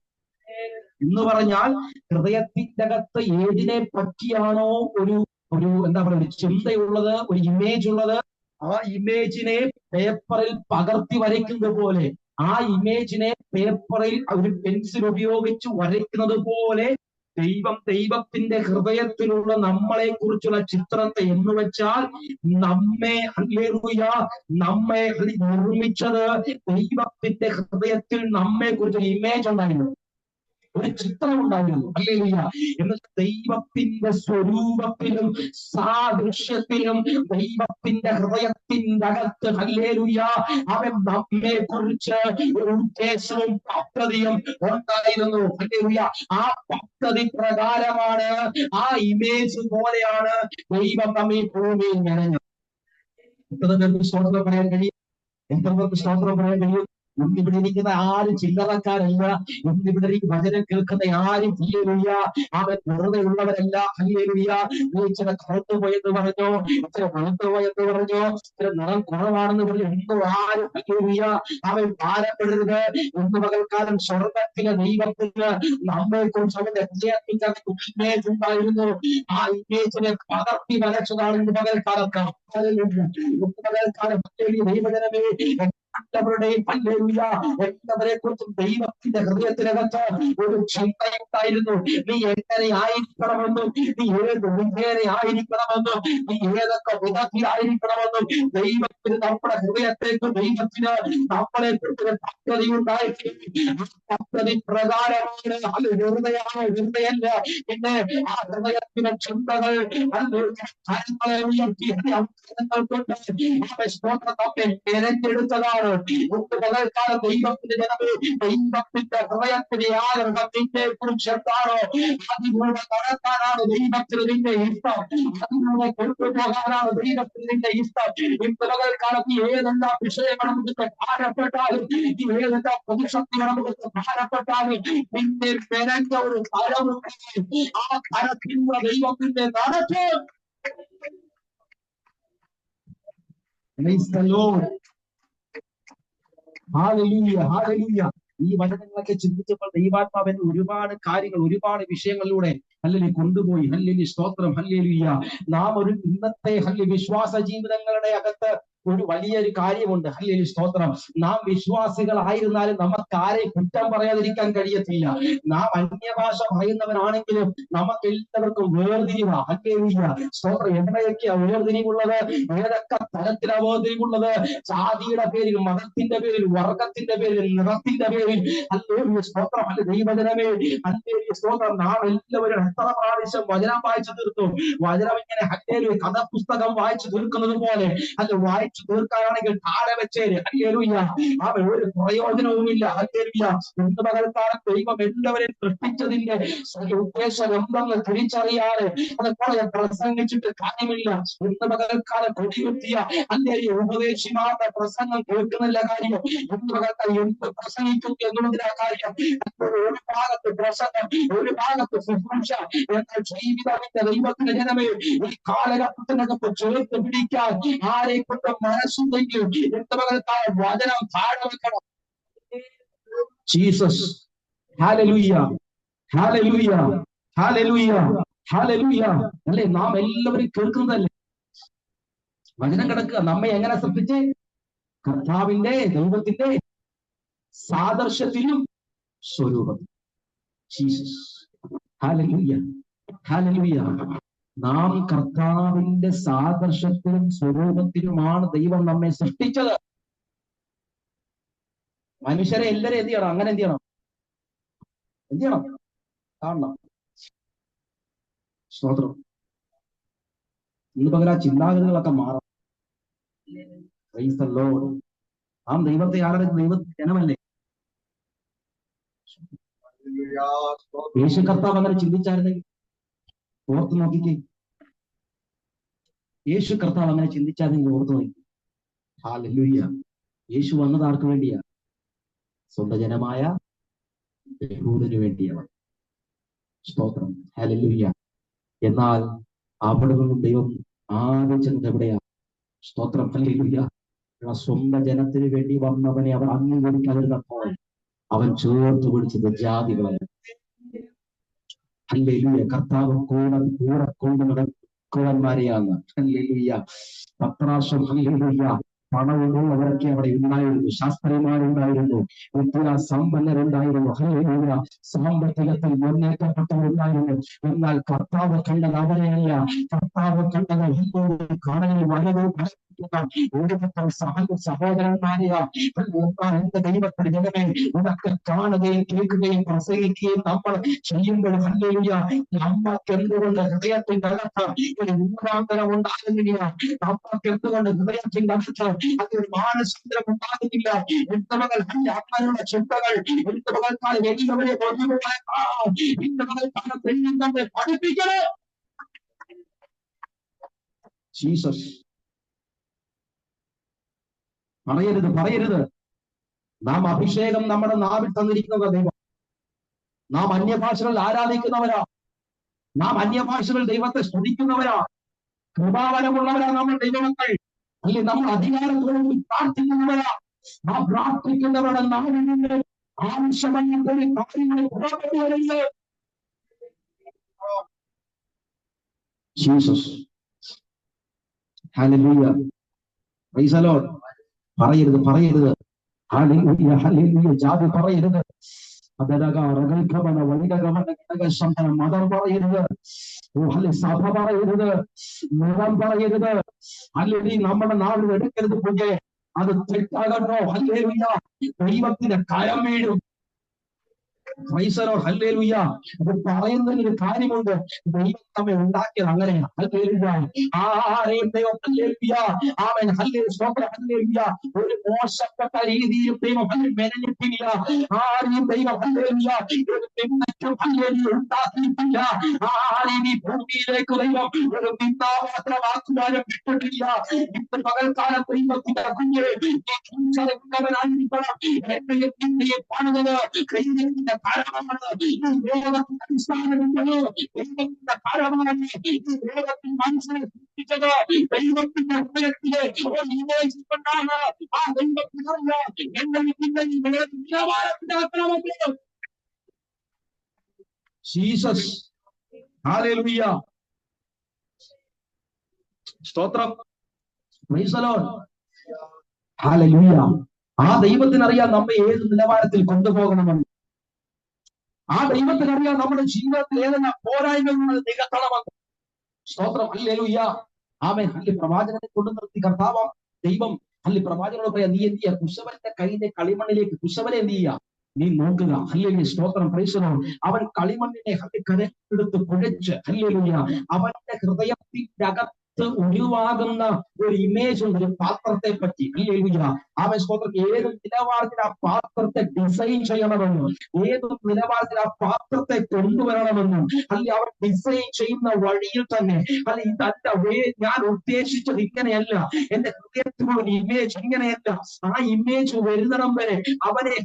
എന്ന് പറഞ്ഞാൽ ഹൃദയത്തിന്റെ അകത്ത് ഏതിനെ പറ്റിയാണോ ഒരു എന്താ പറയുക ഒരു ചിന്തയുള്ളത്, ഒരു ഇമേജ് ഉള്ളത്, ആ ഇമേജിനെ പേപ്പറിൽ പകർത്തി വരയ്ക്കുന്നത് പോലെ, ആ ഇമേജിനെ പേപ്പറിൽ ഒരു പെൻസിൽ ഉപയോഗിച്ച് വരയ്ക്കുന്നത് പോലെ ദൈവത്തിന്റെ ഹൃദയത്തിലുള്ള നമ്മളെ കുറിച്ചുള്ള ചിത്രത്തെ എന്ന് വെച്ചാൽ നമ്മെ നിർമ്മിച്ചത് ദൈവത്തിന്റെ ഹൃദയത്തിൽ നമ്മെ കുറിച്ചൊരു ഇമേജ് ഉണ്ടായിരുന്നു. ഒരു ചിത്രം ഉണ്ടായിരുന്നു. ഹല്ലേലൂയ. എന്നിട്ട് ദൈവത്തിന്റെ സ്വരൂപത്തിലും സാദൃശ്യത്തിലും ദൈവത്തിന്റെ ഹൃദയത്തിന്റെ അകത്ത് ഹല്ലേലൂയ അവൻ നമ്മെ കുറിച്ച് ഒരു ഉദ്ദേശവും പദ്ധതിയും ഉണ്ടായിരുന്നു. ഹല്ലേലൂയ. ആ പദ്ധതി പ്രകാരമാണ്, ആ ഇമേജ് പോലെയാണ് ദൈവം നമ്മെ ഭൂമിയിൽ മെനഞ്ഞത്. സ്തോത്രം പറയാൻ കഴിയും. എത്രപേർക്ക് സ്തോത്രം പറയാൻ കഴിയും? ഇന്നിവിടെ ഇരിക്കുന്ന ആരും ചില്ലറക്കാരല്ല. ഇന്നിവിടെ ഈ വചനം കേൾക്കുന്ന ആരും ഹല്ലേലൂയ അവൻ വെറുതെ ഉള്ളവരല്ല. ഹല്ലേലൂയ. നീ ഇച്ചിരി കറുത്തുപോയെന്ന് പറഞ്ഞോ, ഇച്ചിരി വെളുത്തുപോയെന്ന് പറഞ്ഞോ, ഇച്ചിരി നിറം കുറവാണെന്ന് പറഞ്ഞു എന്തോ ആരും ഹല്ലേലൂയ അവൻ ഭാരപ്പെടരുത്. ഇന്ന് പകൽക്കാലം സ്വർഗത്തിലെ ദൈവത്തിന് നമ്മെ കുറിച്ച് അവന്റെ ഹൃദയത്തിന്റെ ഇമേജ് ഉണ്ടായിരുന്നു. ആ ഇമേജിനെ പകർത്തി വരച്ചതാണ് ഇന്ന് പകൽക്കാലത്ത്. ഇന്ന് പകൽക്കാലം ദൈവജനമേ എല്ലാവരുടെയും ഹല്ലേലൂയ എല്ലാവരെ കുറിച്ചും ദൈവത്തിന്റെ ഹൃദയത്തിനകത്ത് ഒരു ചിന്തയുണ്ടായിരുന്നു. നീ എങ്ങനെ ആയിരിക്കണമെന്നും, നീ ഏത് വിധേയനെ ആയിരിക്കണമെന്നും, നീ ഏതൊക്കെ വിധത്തിലായിരിക്കണമെന്നും ദൈവത്തിന് നമ്മുടെ ഹൃദയത്തേക്ക് ദൈവത്തിന് നമ്മളെ കുറിച്ച് പദ്ധതി ഉണ്ടായിരുന്നു. ആ പദ്ധതി പ്രകാരമാണ്. അത് വെറുതെയല്ല. പിന്നെ ആ ഹൃദയത്തിന് ചിന്തകൾ കാര്യങ്ങളെ ഉയർത്തി കൊണ്ട് സ്തോത്രം നമ്മെ തിരഞ്ഞെടുത്തതാണ്. പകൽക്കാലം ദൈവത്തിന്റെ ജനമേ, ദൈവത്തിന്റെ ഹൃദയത്തിന്റെ ആഗ്രഹം നിന്നെ കുറിച്ച് എന്താണോ അതിലൂടെ നടത്താനാണ് ദൈവത്തിന് നിന്നെ ഇഷ്ടം. അതിലൂടെ കൊണ്ടുപോകാനാണ് ദൈവത്തിന് നിന്നെ ഇഷ്ടം. ഇന്ന് പകൽക്കാലത്ത് ഏതെല്ലാം വിഷയങ്ങൾ നമുക്ക് ഭാരപ്പെട്ടാലും, ഏതെല്ലാം പ്രതിസന്ധികൾ നമുക്ക് ഭാരപ്പെട്ടാലും നിന്നെ മെനഞ്ഞ ഒരു ഫലമുണ്ട്. ആ ഫലത്തിലൂടെ ദൈവത്തിന്റെ നടത്തും. Praise the Lord. Hallelujah, hallelujah. ഈ വചനങ്ങളൊക്കെ ചിന്തിച്ചപ്പോൾ ദൈവാത്മാവൻ ഒരുപാട് കാര്യങ്ങൾ, ഒരുപാട് വിഷയങ്ങളിലൂടെ ഹല്ലേലൂയ കൊണ്ടുപോയി. ഹല്ലേലൂയ സ്തോത്രം. ഹല്ലേലൂയ. നാം ഒരു ഇന്നത്തെ വിശ്വാസ ജീവിതങ്ങളുടെ അകത്ത് ഒരു വലിയൊരു കാര്യമുണ്ട്. ഹല്ലേലൂയ സ്തോത്രം. നാം വിശ്വാസികളായിരുന്നാലും നമുക്ക് ആരെയും കുറ്റം പറയാതിരിക്കാൻ കഴിയത്തില്ല. നാം അന്യഭാഷ പറയുന്നവരാണെങ്കിലും നമുക്ക് എല്ലാവർക്കും വേർതിരിവാ. ഹല്ലേലൂയ സ്തോത്രം. എവിടെയൊക്കെയാ വേർതിരിവുള്ളത്? ഏതൊക്കെ തരത്തിലാ വേർതിരിവുള്ളത്? ജാതിയുടെ പേരിൽ, മതത്തിന്റെ പേരിൽ, വർഗത്തിന്റെ പേരിൽ, നിറത്തിന്റെ പേരിൽ. ഹല്ലേലൂയ സ്തോത്രം. ദൈവജനമേ, ഹല്ലേലൂയ സ്തോത്രം. നാം എല്ലാവരും എത്ര പ്രാവശ്യം വചനം വായിച്ചു തീർത്തു? വചനം ഇങ്ങനെ ഹല്ലേലൂയ കഥപുസ്തകം വായിച്ചു തീർക്കുന്നത് പോലെ അത് വായിച്ചു തീർക്കാനാണെങ്കിൽ താഴെ വെച്ചേര്. ഹല്ലേലൂയ. അവൻ ഒരു പ്രയോജനവുമില്ല. ഹല്ലേലൂയ. ഇന്ന് പകൽക്കാലം ദൈവം എല്ലാവരെയും സൃഷ്ടിച്ചതിന്റെ ഉദ്ദേശം എന്തെന്ന് തിരിച്ചറിയാതെ അതൊക്കെ പ്രസംഗിച്ചിട്ട് കാര്യമില്ല. ഇന്ന് പകൽക്കാലം കൊടികുത്തിയ ഹല്ലേലൂയ ഉപദേശിമാരുടെ പ്രസംഗം കേൾക്കുന്നില്ല കാര്യം. ഇന്ന് പകൽക്കാലം എന്ത് പ്രസംഗിക്കും എന്നുള്ളതിനാ കാര്യം. ഒരു ഭാഗത്ത് പ്രസംഗം, ഒരു ഭാഗത്ത് ശുശ്രൂഷ. എന്നാൽ ജീവിതത്തിന്റെ ദൈവത്തിന്റെ ജനമേ, ഈ കാലഘട്ടത്തിനകത്ത് ചേർത്ത് പിടിക്കാൻ ആരെ കൊണ്ട് മനസ്സുണ്ടെങ്കിൽ എന്ത് പകൽക്കാലം വചനം താഴെ വെക്കണം. Jesus. Hallelujah, hallelujah, hallelujah, hallelujah. അല്ലേ, നാം എല്ലാവരും കേൾക്കുന്നതല്ലേ വചനം കിടക്കുക. നമ്മെ എങ്ങനെ സൃഷ്ടിച്ച്? കർത്താവിന്റെ ദൈവത്തിന്റെ സാദൃശ്യത്തിലും സ്വരൂപത്തിലും. ജീസസ്. Hallelujah, hallelujah. നാം കർത്താവിന്റെ സാദൃശ്യത്തിലും സ്വരൂപത്തിലുമാണ് ദൈവം നമ്മെ സൃഷ്ടിച്ചത്. മനുഷ്യരെ എല്ലാവരും എന്ത് ചെയ്യണം? അങ്ങനെ എന്ത് ചെയ്യണം? എന്ത് ചെയ്യണം? കാണണം. സ്തോത്രം. ഇന്ന് പകരം ആ ചിന്താഗതികളൊക്കെ മാറാം. Price the Lord. നാം ദൈവത്തെ ആരാധിക്കുന്ന ദൈവത്തിന്റെ ജനമല്ലേ? യേശു കർത്താവ് അങ്ങനെ ചിന്തിച്ചായിരുന്നെങ്കിൽ ഓർത്ത് നോക്കിക്കേ. യേശു കർത്താവ് അങ്ങനെ ചിന്തിച്ചായിരുന്നെങ്കിൽ ഓർത്ത് നോക്കി. ഹല്ലേലൂയ. യേശു വന്നത് ആർക്ക് വേണ്ടിയാ? സ്വന്തം ജനമായ യഹൂദന് വേണ്ടിയാണ്. സ്തോത്രം. ഹല്ലേലൂയ. എന്നാൽ അവിടെ നിന്നും ദൈവം ആദ്യം ചെന്നത് എവിടെയാ? സ്തോത്രം. ഹല്ലേലൂയ. സ്വന്തം ജനത്തിന് വേണ്ടി വന്നവനെ അവർ അംഗീകരിക്കാതിരുന്നപ്പോൾ അവൻ ചേർത്ത് പിടിച്ചത് ജാതികളെ. ഹല്ലേലൂയ. കർത്താവ് കൂടെ കൊണ്ട് നടക്കുവാന്മാരെയാണ്. ഹല്ലേലൂയ. പത്രാശം. ഹല്ലേലൂയ. പണമുള്ളവരൊക്കെ അവിടെ ഉണ്ടായിരുന്നു, ശാസ്ത്രിമാരുണ്ടായിരുന്നു, സമ്പന്നരുണ്ടായിരുന്നു, ഹല്ലേലൂയ, സാമ്പത്തികത്തിൽ മുന്നേറ്റപ്പെട്ടവരുണ്ടായിരുന്നു. എന്നാൽ കർത്താവ് കണ്ടത് അവരെയല്ല. കർത്താവ് കണ്ടത് കടലിൽ വലതും സഹോദരന്മാരെയാ എന്റെ ദൈവത്തിന്റെ ജനമേ, ഇതൊക്കെ കാണുകയും കേൾക്കുകയും പ്രസംഗിക്കുകയും നമ്മൾ ചെയ്യുമ്പോൾ ഹല്ലേലൂയ, നമ്മൾക്ക് എന്തുകൊണ്ട് ഹൃദയത്തിന്റെ അകത്ത് ഒരു രൂപാന്തരം ഉണ്ടാകുന്നില്ല? നമ്മൾക്ക് എന്തുകൊണ്ട് ഹൃദയത്തിന്റെ അകത്ത് അതൊരു മാനസാന്തരം ഉണ്ടാകുന്നില്ല? എന്റെ മകൾ അങ്ങനെയുള്ള ചിന്തകൾ എന്റെ മകൾക്കാൾ വലിയവരെ എന്റെ മകൾക്കാണ് ദൈവം നമ്മെ പഠിപ്പിക്കണം. ജീസസ്, പറയരുത്. നാം അഭിഷേകം നമ്മുടെ നാവിൽ തന്നിരിക്കുന്ന ദൈവം. നാം അന്യഭാഷകൾ ആരാധിക്കുന്നവരാ, നാം അന്യഭാഷകൾ ദൈവത്തെ സ്തുതിക്കുന്നവരാ, കൃപാവരമുള്ളവരാ നമ്മൾ ദൈവമക്കൾ. അല്ലെ, നമ്മൾ അധികാരത്തോടുകൂടി പ്രാർത്ഥിക്കുന്നവരാ. നാം പ്രാർത്ഥിക്കുന്നവരുടെ നാവിൽ ആവശ്യമായ കാര്യങ്ങൾ പുറപ്പെട്ടു വരുന്നത്. Jesus, hallelujah, praise the Lord. പറയരുത്, ഹല്ലേലൂയ, ജാതി പറയരുത്, മതം പറയരുത്, സഭ പറയരുത്, നിറം പറയരുത്. അല്ലെങ്കിൽ നമ്മുടെ നാവിൽ എടുക്കരുത് പുതിയ, അത് തെറ്റാകട്ടോ. ഹല്ലേലൂയ, ദൈവത്തിന്റെ കരം വീഴും. Price the lord, hallelujah. അത് പറയുന്നതിനൊരു കാര്യമുണ്ട്. ദൈവം നമ്മെ ഉണ്ടാക്കിയത് അങ്ങനെയാണ്. ഹല്ലേലൂയ, ആരെയും ദൈവം ഹല്ലേലൂയ, ആമേൻ, ഹല്ലേലൂയ, സ്തോത്രം, ഹല്ലേലൂയ, ഒരു മോശപ്പെട്ട രീതിയിൽ ദൈവം മെനഞ്ഞിട്ടില്ല. ആരെയും ദൈവം ഹല്ലേലൂയ ഒരു നിന്ദയ്ക്കും ഹല്ലേലൂയ ഉണ്ടാക്കിയിട്ടില്ല. ആരെയും ഈ ഭൂമിയിലേക്ക് ദൈവം ഒരു നിന്ദാപാത്രമാക്കുവാനും വിട്ടിട്ടില്ല. ഇന്ന് പകൽക്കാലം ദൈവത്തിന്റെ കുഞ്ഞ് ഉള്ളവനായിരിക്കണം. എന്നെ പണിതത് ദൈവത്തിന്റെ കരമാണ്. ഈ ലോകത്തിന്റെ അടിസ്ഥാനമുണ്ടോ ദൈവത്തിന്റെ കരമാണ്. ഈ ലോകത്തിൽ മനുഷ്യനെ സൃഷ്ടിച്ചത് ദൈവത്തിന്റെ ഹൃദയത്തിലെ ഒരു ഇമേജ് കൊണ്ടാണ്. ആ ദൈവത്തിനല്ല എന്നെ നിലവാരത്തിലാക്കണമെന്ന്. ജീസസ്, ഹല്ലേലൂയ, സ്തോത്രം, പ്രൈസ് ദി ലോർഡ്, ഹല്ലേലൂയ. ആ ദൈവത്തിനറിയാം നമ്മെ ഏത് നിലവാരത്തിൽ കൊണ്ടുപോകണമെന്ന്. ആ ദൈവത്തിനറിയാം നമ്മുടെ ജീവിതത്തിൽ ഏതെല്ലാം പോരായ്മകൾ നികത്തണമെന്ന്. സ്തോത്രം, ഹല്ലേലൂയ, ആമേൻ. പ്രവാചകനെ കൊണ്ടു നിർത്തി കർത്താവാം ദൈവം പ്രവാചകനോട് പറയാ, നീ എന്ത് ചെയ്യാ? കുശവന്റെ കൈയിലെ കളിമണ്ണിലേക്ക് കുശവനെ എന്ത് ചെയ്യാ? നീ നോക്കുക. ഹല്ലേലൂയ, സ്തോത്രം, പ്രൈസ് ദി ലോർഡ്. അവൻ കളിമണ്ണിനെ കരയെടുത്ത് കുഴച്ച് ഹല്ലേലൂയ അവന്റെ ഹൃദയത്തിന്റെ അകത്ത് ഒഴിവാകുന്ന ഒരു ഇമേജ് ഉണ്ട്, ഒരു പാത്രത്തെ പറ്റി. ഹല്ലേലൂയ, ആമേൻ, സ്തോത്രം. ഏത് നിലവാരത്തിൽ ആ പാത്രത്തെ ഡിസൈൻ ചെയ്യണമെന്നും ഏത് നിലവാരത്തിൽ ആ പാത്രത്തെ കൊണ്ടുവരണമെന്നും അല്ലെ അവൻ ഡിസൈൻ ചെയ്യുന്ന വഴിയിൽ തന്നെ അല്ലെ ഇതല്ല ഞാൻ ഉദ്ദേശിച്ചത് ഇങ്ങനെയല്ല, എന്റെ ഹൃദയത്തിലുള്ള ഒരു ഇമേജ് ഇങ്ങനെയല്ല. ആ ഇമേജ് വരുന്നിടം വരെ അവനെ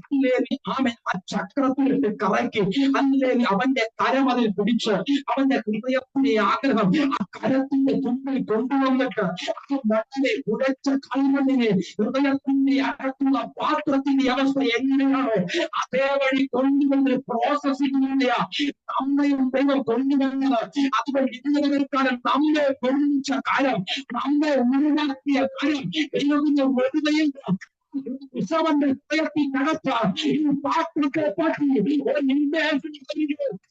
ആമേൻ ആ ചക്രത്തിലിട്ട് കറക്കി അല്ലെങ്കിൽ അവന്റെ കരം അതിൽ പിടിച്ച് അവന്റെ ഹൃദയത്തിന്റെ ആഗ്രഹം ആ കരത്തിന്റെ തുമ്പിൽ കൊണ്ടുവന്നിട്ട് ആ മണ്ണിനെ ഉടച്ച കളിമണ്ണിനെ ഹൃദയത്തിന്റെ അകത്തുള്ള പാത്രത്തിന്റെ അവസ്ഥ എങ്ങനെയാണോ അതേ വഴി കൊണ്ടുവന്ന് പ്രോസസ്സിംഗ് നമ്മയും ദൈവം കൊണ്ടുവന്നത്. അതുകൊണ്ട് ഇതിനേക്കാളും നമ്മെ പൊളിച്ച കാലം, നമ്മെ ഉരുവാക്കിയ കാലം ദൈവത്തിന്റെ വെറുതെയും ഉത്സവന്റെ ഹൃദയത്തിനകത്ത് ഈ പാത്രത്തെ പറ്റി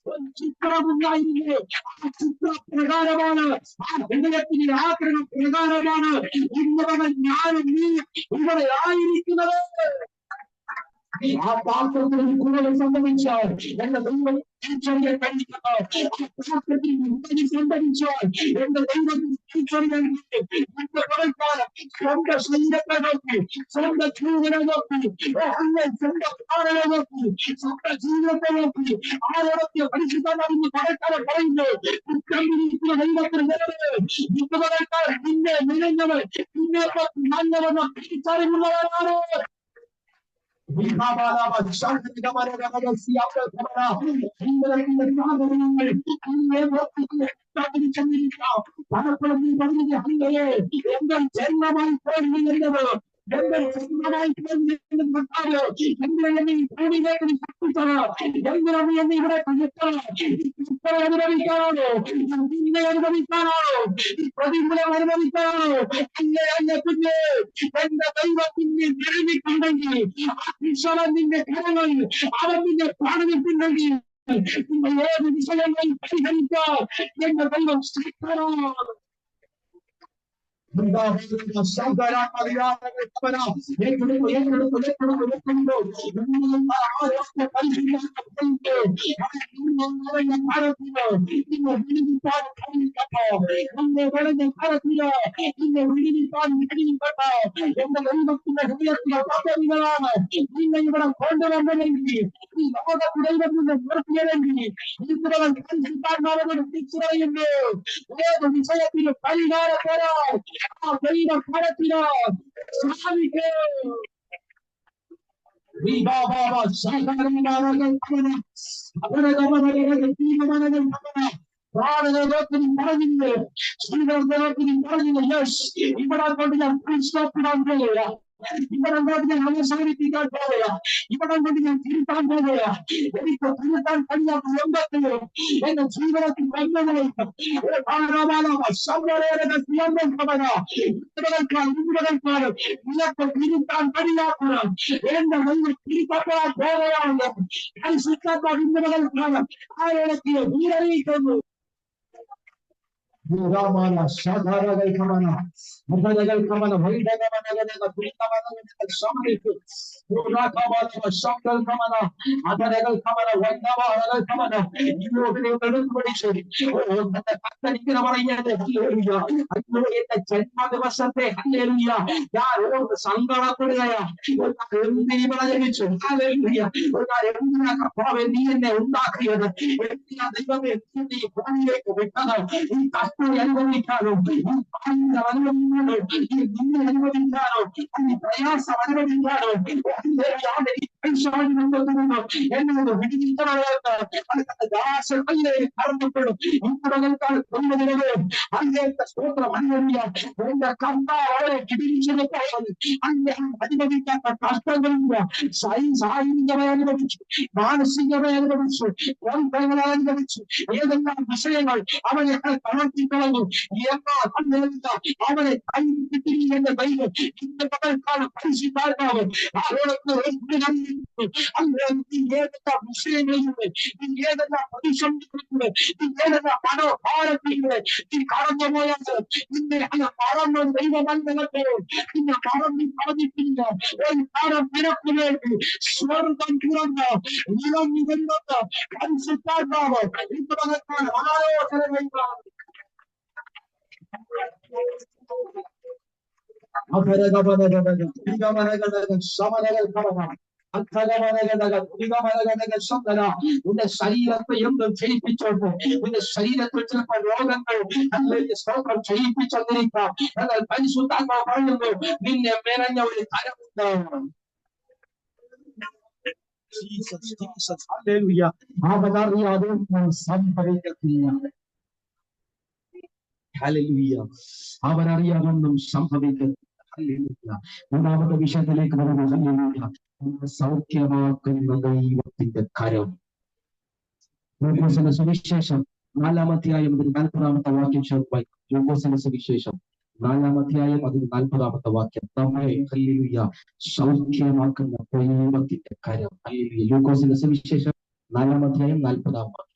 ഒരു ചിത്രമുണ്ടായിരുന്നു. ആ ചിത്രപ്രകാരമാണ്, ആ ഹൃദയത്തിന്റെ ആഗ്രഹം പ്രകാരമാണ് ഇന്നവൻ ഞാനും നീ ഇവിടെ ആയിരിക്കുന്നത്. ആ പാത്രത്തിൽ കൂടുതൽ സംഭവിച്ചാൽ എന്റെ ദൈവം തിരിച്ചറിയാൻ കഴിയുന്നത്. സംഭവിച്ചാൽ എന്റെ ദൈവം തിരിച്ചറിയാൻ സ്വന്തം ശരീരത്തെ നോക്കി, സ്വന്തം ജീവിതത്തെ നോക്കി, സ്വന്തം പ്രാണനെ നോക്കി, സ്വന്തം ജീവിതത്തെ നോക്കി ആരോഗ്യ പരിശുദ്ധമെന്ന് പടക്കാലം പറയുന്നു. കുറ്റമിരിക്കുന്ന ദൈവത്തിന് നിന്നെ നിറഞ്ഞവൻ നിന്നെ നല്ലവെന്ന് തിരിച്ചറിയുന്നവരാണ്. പലപ്പോഴും നീ പറഞ്ഞത് അല്ലേ എന്റെ ജന്മമായി പോയിരുന്നത്, എന്റെ ജന്മമായി പോയിരുന്നോ, എന്തിനാണ് നീ ഭൂമിയിലേക്ക് ശക്തിച്ചത്, എന്തിനാണ് നീ ഇവിടെ അനുഭവിക്കാനാണോ, നിന്നെ അനുഭവിക്കാനാണോ, പ്രതികൂലം അനുഭവിക്കാനാണോ? അല്ലേ അല്ല, പിന്നെ എന്റെ ദൈവം നിന്നെ നിറഞ്ഞിട്ടുണ്ടെങ്കിൽ ഈശ്വരൻ നിന്റെ കരങ്ങളിൽ അവൻ നിന്നെ പാടുന്നിട്ടുണ്ടെങ്കിൽ നിങ്ങൾ ഏത് വിഷയങ്ങളിൽ പരിഹരിക്കാൻ എന്റെ ദൈവം ശ്രദ്ധമാണ്. വിഷയത്തിന് പരിഹാരം തരാൻ ആ ദൈവ ഫലത്തിനോ സാധിക്കേ പറഞ്ഞില്ലേ ഇവിടെ കൊണ്ട് ഞാൻ ഫുൾ സ്റ്റോപ്പ് ഇടാൻ പോവുക, ഇവിടെ കൊണ്ട് ഞാൻ അവസാനിപ്പിക്കാൻ പോവുക, ഇവിടെ കൊണ്ട് ഞാൻ തിരുത്താൻ പോവുക. എനിക്ക് തിരുത്താൻ കഴിയാത്ത എന്തൊക്കെയോ എന്റെ ജീവിതത്തിൽ വന്നതായിരിക്കും. നിനക്ക് തിരുത്താൻ കഴിയാത്തത് എന്റെ വഴി തിരിക്കപ്പെടാൻ പോവുകയാണ്. ഇന്നതകൾക്കാണ് ആരോടൊക്കെ നീരറിയിക്കുന്നു. Ramana, Shadara, Kamana, Managal Kamana, Vaidana, Samaritu, Rakabana, Shakal Kamana, Adanagal Kamana, Vandava, Kamana, you know everybody said, Hallelujah, I know it the Chetma Vasate, Hallelujah, Yaro, the Sangara Korea, Hallelujah, అనుభవించారు, ఈ బాధను అనుభవించారు, ఈ దుఃఖం అనుభవించారు, ఈ ప్రయాసం అనుభవించారు. ఎన్నో విడిగించబడతారు కారణప్పుడు ఇంకొకరు పొందగలరు. అంత స్తోత్రం అన్నయ్య కంపాలే గిడించలేకపోవాలి అన్ని అనుభవించాక కష్టంగా శారీరకమైన అనుభవించు, మానసికమైన అనుభవించు, గ్రంథంగా అనుభవించు, ఏదన్నా విషయങ്ങൾ അവനെ തളർത്തി കളഞ്ഞു. അവനെ കൈവിട്ടി എന്ന ദൈവം ഇന്ന് പകൽക്കാലം പരിശുദ്ധാത്മാവ് അവരോടൊക്കെ ഏതെല്ലാം വിഷയങ്ങളിലൂടെ, ഏതെല്ലാം പ്രതിസന്ധികളിലൂടെ, ഏതെല്ലാം മനോഭാരത്തിലൂടെ ഈ കടന്നു പോയാൽ നിന്നെ മറന്നു ദൈവമന്ദനത്തെ നിന്നെ മറന്നു പറഞ്ഞിട്ടില്ല. ഒരു കാലം നിനക്ക് വേണ്ടി സ്വർഗം തുറന്ന് നിറഞ്ഞു വരുന്നത് പരിശുദ്ധാത്മാവ് ഇന്ന് പകൽക്കാലം ആലോചന നിന്റെ ശരീരത്തെ എന്തും ചെയ്യിപ്പിച്ചോട്ടെ, നിന്റെ ശരീരത്തിൽ ചിലപ്പോൾ രോഗങ്ങൾ അല്ലെങ്കിൽ സ്തോത്രം ചെയ്യിപ്പിച്ചെന്നിരിക്കാം. എന്നാൽ പരിശുദ്ധാത്മാവ് പറയുന്നു നിന്നെ മെനഞ്ഞ ഒരു കരമുണ്ടാവണം. അവനറിയാതെ സംഭവിക്കത്തില്ല. അവനറിയാതൊന്നും സംഭവിക്കത്തില്ല. മൂന്നാമത്തെ വിഷയത്തിലേക്ക് വരുന്ന സൗഖ്യമാക്കുന്ന ദൈവത്തിന്റെ കരം. സുവിശേഷം 4-ാം അധ്യായം 40-ാമത്തെ വാക്യം ചേർത്ത് യോഹന്നാന്റെ സുവിശേഷം 4-ാം അധ്യായം 40-ാമത്തെ വാക്യം നമ്മെ സൗഖ്യമാക്കുന്ന ദൈവത്തിന്റെ കരം. യോഹന്നാന്റെ സുവിശേഷം 4-ാം അധ്യായം 40-ാം വാക്യം.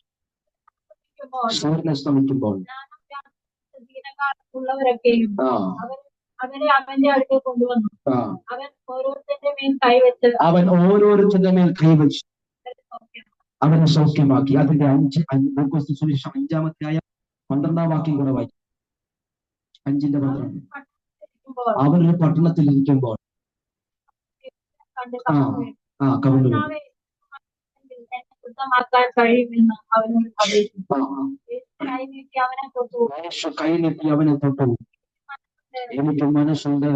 സൂര്യൻ അസ്തമിക്കുമ്പോൾ അവനെ അവന്റെ അടുത്ത് കൊണ്ടുവന്നു. അവൻ ഓരോരുത്തരുടെ മേൽ കൈവച്ച് അവനെ സൗഖ്യമാക്കി. അതിന്റെ 5-ാം അധ്യായം 12-ാം വാക്യം കൂടെ വായിക്കും. 5:12. അവനൊരു പട്ടണത്തിൽ ഇരിക്കുമ്പോൾ കവിഞ്ഞു ശുദ്ധമാക്കാൻ കഴിയുമെന്ന് അവനോട് അപേക്ഷിച്ചു. കൈ നീട്ടി അവനെ തൊട്ടു. എനിക്ക് മനസ്സുണ്ട്,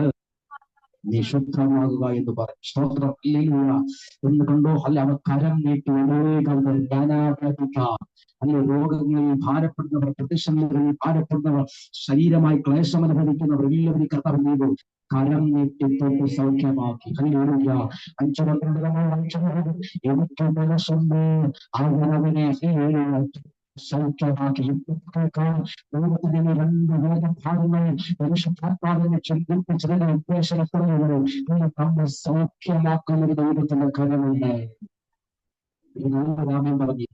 നീ ശുദ്ധമാകുക എന്ന് പറഞ്ഞു. സ്തോത്രം എന്ന് കണ്ടോ? അല്ല, അവൻ കരം നീട്ടി അല്ലെ രോഗങ്ങളിൽ ഭാരപ്പെടുന്നവർ, പ്രതിസന്ധികളിൽ ഭാരപ്പെടുന്നവർ, ശരീരമായി ക്ലേശം അനുഭവിക്കുന്നവർ എല്ലാവരും കർത്താവ് ചെയ്തു കരം നീട്ടി തൊട്ട് സൗഖ്യമാക്കി. ഹല്ലേലൂയ. 5:12 എനിക്ക് മനസ്സുണ്ട്, അവനവനെ സൗഖ്യമാക്കി. ലോകത്തിന്റെ 2 വേദഭാഗങ്ങൾ മനുഷ്യഭാഗങ്ങളെ ചിന്തിപ്പിച്ചതിന്റെ ഉദ്ദേശം എത്രയുള്ളൂ? നമ്മൾ സൗഖ്യമാക്കുന്ന ഒരു ദൈവത്തിന്റെ കരമുണ്ട്. രാമൻ പറഞ്ഞു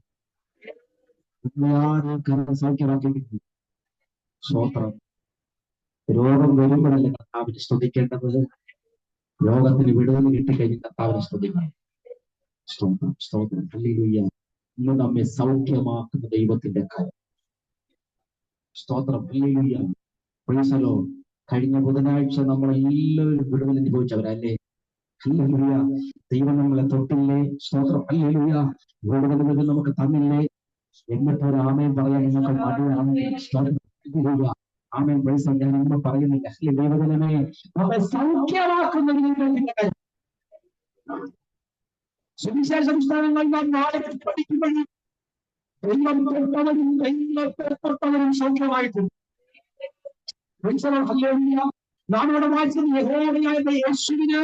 കരം സൗഖ്യമാക്കി. സ്വോത്രം. രോഗം വരുമ്പോഴല്ലേ കർത്താവിനെ സ്തുതിക്കേണ്ടത്. രോഗത്തിന് വിടുതൽ കിട്ടിക്കഴിഞ്ഞ് കർത്താവിനെ സ്തുതിക്കണം. സ്തോത്രം, സ്തോത്രം, ഹല്ലേലൂയ. ഇന്ന് നമ്മെ സൗഖ്യമാക്കുന്ന ദൈവത്തിന്റെ കാര്യം. സ്തോത്രം, ഹല്ലേലൂയ. Praise the Lord. കഴിഞ്ഞ ബുധനാഴ്ച നമ്മളെല്ലാവരും വിടുതൽ അനുഭവിച്ചവരല്ലേ? ഹല്ലേലൂയ. ദൈവം നമ്മളെ തൊട്ടില്ലേ? സ്തോത്രം, ഹല്ലേലൂയ. വിടുതൽ നമുക്ക് തന്നില്ലേ? എന്നിട്ട് ഒരു ആമേൻ പറയാൻ നിങ്ങൾക്ക് മടിയാണ്. സ്തോത്രം, hallelujah. Amen, price the Lord. ഞാൻ ഒന്നും പറയുന്നില്ല. ദൈവജനമേ, നമ്മെ സൗഖ്യമാക്കുന്ന ദൈവത്തിന്റെ കാര്യം. സുവിശേഷ പുസ്തകങ്ങൾ നാം നാളുകൾ പഠിക്കുമ്പോഴും ദൈവം തൊട്ടവരും ദൈവത്തെ തൊട്ടവരും സൗഖ്യമായിട്ടുണ്ട്. നാം ഇവിടെ വായിച്ചത് യഹോവയായ യേശുവിന്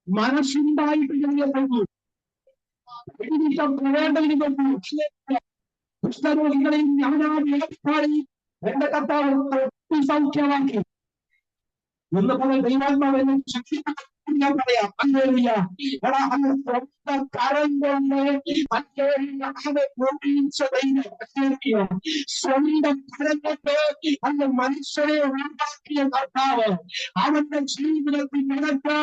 മനസ്സുണ്ടായിട്ട് കഴിഞ്ഞു. വേണ്ടതിന് കൊണ്ടു കുഷ്ഠരോഗികളെയും ജ്ഞാനാദികളെയും എന്റെ കർത്താവ് സൗഖ്യമാക്കി. ഇന്ന് പോലെ ദൈവാത്മാവെന്ന് ഞാൻ പറയാം. ഹല്ലേലൂയ. എടാ, സ്വന്തം കരം കൊണ്ട് സ്വന്തം കരം കൊണ്ട് അന്ന് മനുഷ്യരെ ഉണ്ടാക്കിയ കർത്താവ് അവന്റെ ജീവിതത്തിൽ നടക്ക്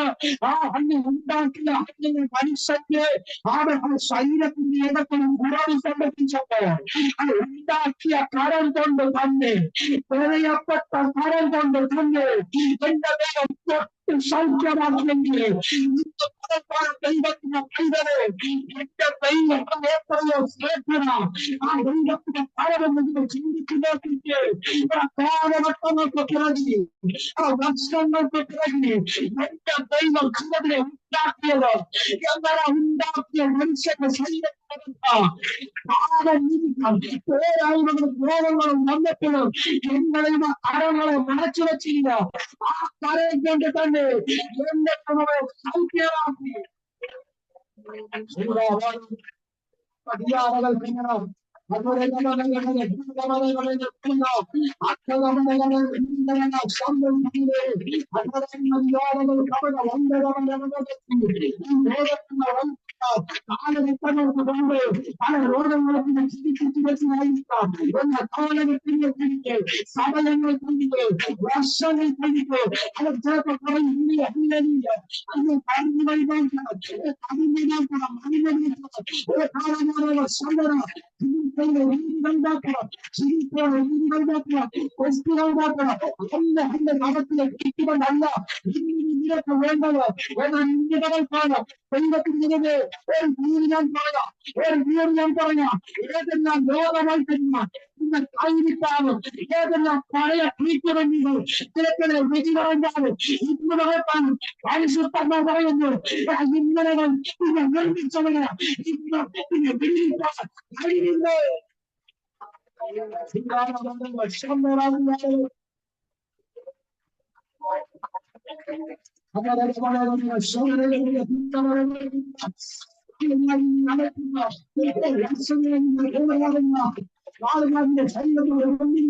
അന്ന് ഉണ്ടാക്കിയ അന്ന് മനുഷ്യന്റെ അവരുടെ ശരീരത്തിന്റെ ഇടത്തിലും ഗുണം സംബന്ധിച്ചപ്പോൾ അത് ഉണ്ടാക്കിയ കരം കൊണ്ട് തന്നെ പ്രളയപ്പെട്ട കരം കൊണ്ട് തന്നെ എന്റെ ദൈവം സൗഖ്യമാണെങ്കിൽ ദൈവത്തിന്റെ പൈതല് എന്റെ ദൈവം എത്രയോ ശ്രേഷ്ഠന. ആ ദൈവത്തിന്റെ പരമെന്ന് നിങ്ങൾ ചിന്തിക്കുന്നതിന്റെ കാലഘട്ടങ്ങൾക്ക് പിറകി ആ വർഷങ്ങൾക്ക് പിറകി എന്റെ ദൈവം അതിനെ ഉണ്ടാക്കിയത് എന്നാൽ ഉണ്ടാക്കിയ മനുഷ്യന്റെ ശരീരത്തിൽ രോഗങ്ങളും വന്നപ്പോഴും എങ്ങനെ കരങ്ങളെ മറച്ചു വെച്ചില്ല. ആ കരം കൊണ്ട് തന്നെ എന്റെ സൗഖ്യമാക്കി. പതിയാറകൾ പിന്നണം അതുപോലെ കാലഘട്ടങ്ങൾക്ക് മുമ്പ് പല രോഗങ്ങൾക്ക് ചികിത്സിച്ചിരിക്കാം എന്ന കാലഘട്ടങ്ങൾക്ക് സമയങ്ങൾ കഴിഞ്ഞിട്ട് വർഷങ്ങൾ കഴിഞ്ഞിട്ട് അവർ ചിലപ്പോൾ പറയുന്നില്ല അത് പറഞ്ഞു നടത്തില്ല നിനക്ക് വേണ്ടത് എന്നാൽ ഇങ്ങനെക്കാണ് ദൈവത്തിന് ഒരു വീട് ഞാൻ പറയാം. ഒരു വീട് ഞാൻ പറയാം. ഏതെല്ലാം ലോകമായി തരുന്ന ഇന്ന് കൈവിട്ടാണ് ഏതെല്ലാം പഴയ ട്രീറ്റ്മെന്റുകൾ ചിലക്കളെ വെജികളാണ് ഇന്ന് പറയത്താനും പരിശുദ്ധ പറയുന്നു. ഇന്നലെ പിന്നെ നിർമ്മിച്ചവന് ഇന്ന് പിന്നെ വെളിയിട്ടാണ് കഴിയുന്നത്. ആളുകളുടെ ശരീരത്തിലെ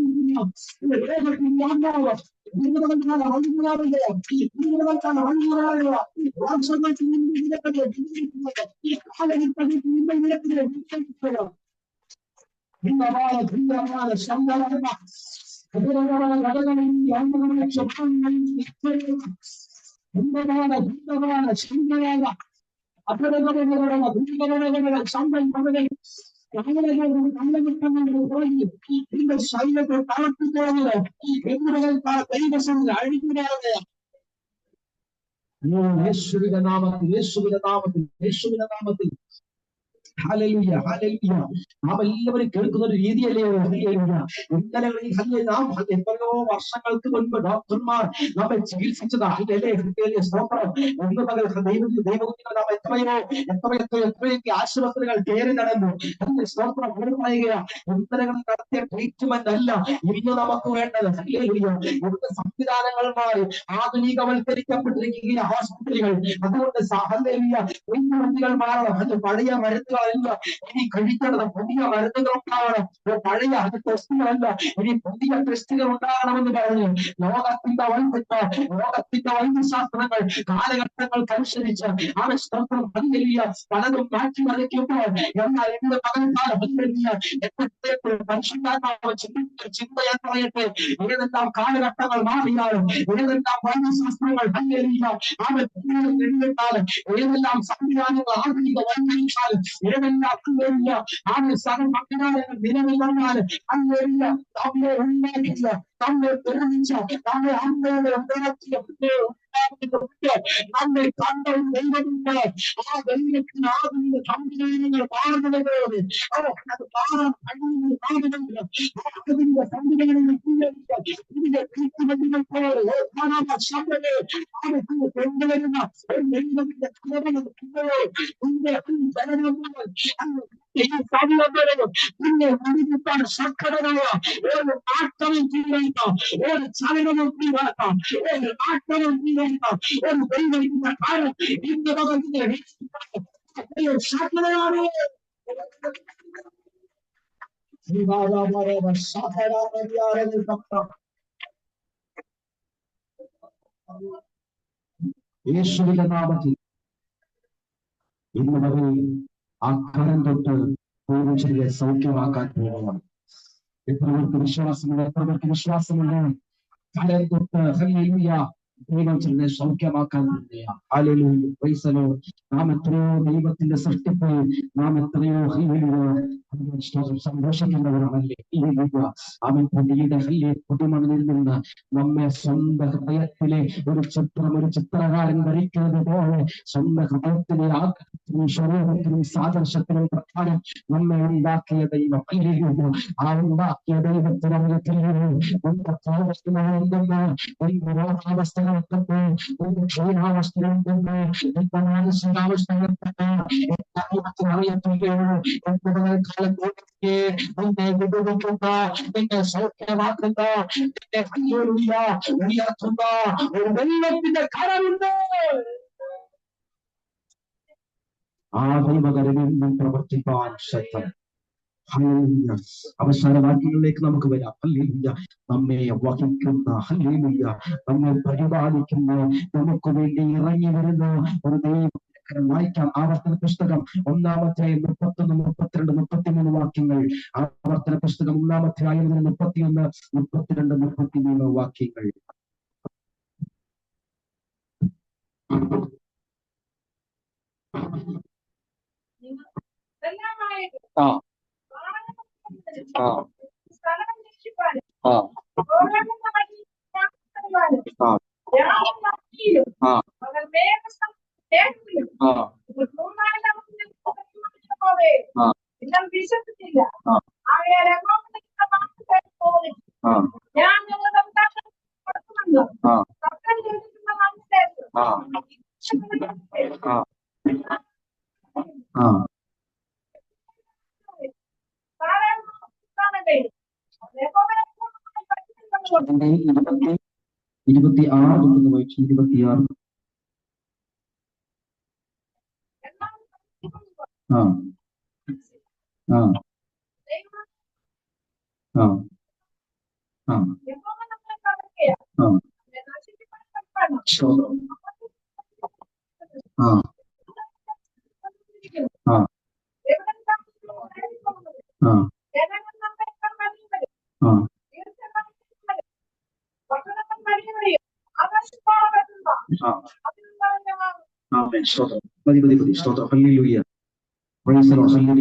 ശരീരത്തെ തളർത്തിപ്പോകുന്നത് ദൈവസംഘ അഴിഞ്ഞാണ്. യേശുവിന്റെ നാമത്തിൽ യേശുവിന്റെ നാമത്തിൽ യേശുവിന്റെ നാമത്തിൽ ഹല്ലേലൂയ ഹല്ലേലൂയ. നാം എല്ലാവരും കേൾക്കുന്ന ഒരു രീതിയല്ലേ? ഇന്നലെ നാം എത്രയോ വർഷങ്ങൾക്ക് മുൻപ് ഡോക്ടർമാർ നമ്മെ ചികിത്സിച്ചതാ. സ്തോത്രം. ഒന്ന് പകൽ ദൈവകുഞ്ഞികൾ നാം എത്രയൊക്കെ ആശുപത്രികൾ കയറി നടന്നു. സ്തോത്രം പറയുക. ഇന്നലകൾ നടത്തിയ ട്രീറ്റ്മെന്റ് അല്ല ഇന്ന് നമുക്ക് വേണ്ടത്. ഹല്ലേലൂയ. ഇവിടുത്തെ സംവിധാനങ്ങളുമായി ആധുനികവൽക്കരിക്കപ്പെട്ടിരിക്കുന്ന ഹോസ്പിറ്റലുകൾ. അതുകൊണ്ട് ഹല്ലേലൂയ ട്രീറ്റ്മെന്റുകൾ മാറണം. അത് പഴയ മരുന്നുകൾ ടെസ്റ്റുകളല്ല, ഇനി കഴിക്കേണ്ടത് പുതിയ മരുന്നുകൾ ഉണ്ടാവണം. പഴയ ടെസ്റ്റുകളല്ല, ഇനി പുതിയ ടെസ്റ്റുകൾ ഉണ്ടാകണമെന്ന് പറഞ്ഞു ലോകത്തിന്റെ വൈദ്യശാസ്ത്രങ്ങൾ കാലഘട്ടങ്ങൾക്കനുസരിച്ച് ആവശ്യം പലതും മാറ്റി മറിക്കുമ്പോൾ, എന്നാൽ എന്റെ മകൻകാലം മനുഷ്യന്മാരാവ് ചിന്തയെ പറയട്ടെ, ഏതെല്ലാം കാലഘട്ടങ്ങൾ മാറിയാലും, ഏതെല്ലാം വൈദ്യശാസ്ത്രങ്ങൾ എഴുതിട്ടാലും, ഏതെല്ലാം സംവിധാനങ്ങൾ ആധുനിക വൈദ്യശാലും, ഏതെല്ലാം സംവിധാനങ്ങൾ നിലവിൽ അങ്ങനെയില്ല. നമ്മെ ഉണ്ടാക്കിയ, നമ്മെ നിർമ്മിച്ച, നമ്മെ അമ്മയുടെ ഉണ്ടാക്കിയ നമ്മെ കണ്ട ദൈവമുണ്ട്. ആ ദൈവത്തിന് ആധുനിക സംവിധാനങ്ങൾ മാറുന്നതോടെ അത് മാറാൻ കഴിയുന്ന ആധുനിക സംവിധാനങ്ങൾ കൊണ്ടുവരുന്ന ഒരു ദൈവത്തിന്റെ പിന്നെ മുടിഞ്ഞിട്ടാണ് ശക്തമായ ഒരു മാറ്റവും ചെയ്യാത്ത, ഒരു ചലനവും ചെയ്യാത്ത, ഒരു മാറ്റവും ചെയ്യാത്ത ഒരു ദൈവത്തിന്റെ കാലം ഇന്ന് പകർന്ന് ശക്തയാണ്. യേശുവിന്റെ നാമത്തിൽ ഇന്ന് വരെ ആ കരം തൊട്ട് പൂർവ്വശരീരെ സൗഖ്യമാക്കാൻ പോവുകയാണ്. എത്ര പേർക്ക് വിശ്വാസമുണ്ട്? എത്ര പേർക്ക് വിശ്വാസമുണ്ട്? കരം തൊട്ട് ഹല്ലേലൂയ ദൈവത്തിനെ സൗഖ്യമാക്കാൻ നാം എത്രയോ ദൈവത്തിന്റെ സൃഷ്ടിപ്പ്, നാം എത്രയോ സന്തോഷിക്കുന്നവരാണല്ലേ. അവൻ പൊടിയുടെ പുതുമണിൽ നിന്ന് നമ്മെ സ്വന്തം ഹൃദയത്തിലെ ഒരു ചിത്രകാരൻ വരയ്ക്കുന്നത് പോലെ സ്വന്തം ഹൃദയത്തിലെ ആഗ്രഹത്തിനും സ്വരൂപത്തിനും സാദൃശ്യത്തിനും പ്രധാനം നമ്മെ ഉണ്ടാക്കിയ ദൈവം. ആ ഉണ്ടാക്കിയ ദൈവത്തിന് ക്ഷീണാവസ്ഥയുണ്ടെന്ന് മാനസികാവസ്ഥയുണ്ടെന്ന് അറിയത്തുകയുള്ളൂ. നിന്നെ വിടുവിക്കുന്ന, നിന്നെ സൗഖ്യമാക്കുന്ന, നിന്നെ ഉയർത്തുന്ന ഒരു ദൈവത്തിന്റെ കരമുണ്ട്. ആ ദൈവകരവിൽ നിന്നും പ്രവർത്തിക്കാൻ ശക്തൻ. അവസാന വാക്യങ്ങളിലേക്ക് നമുക്ക് വരാം. ഹല്ലേലൂയ. നമ്മെ വഹിക്കുന്ന, ഹല്ലേലൂയ, നമ്മെ പരിപാലിക്കുന്ന, നമുക്ക് വേണ്ടി ഇറങ്ങി വരുന്ന ഒരു ദൈവം വായിക്കാം. ആവർത്തന പുസ്തകം 1-ാം അധ്യായം 31, 32, 33 വാക്യങ്ങൾ. ആവർത്തന പുസ്തകം 1-ാം അധ്യായം 31, 32, 33 വാക്യങ്ങൾ.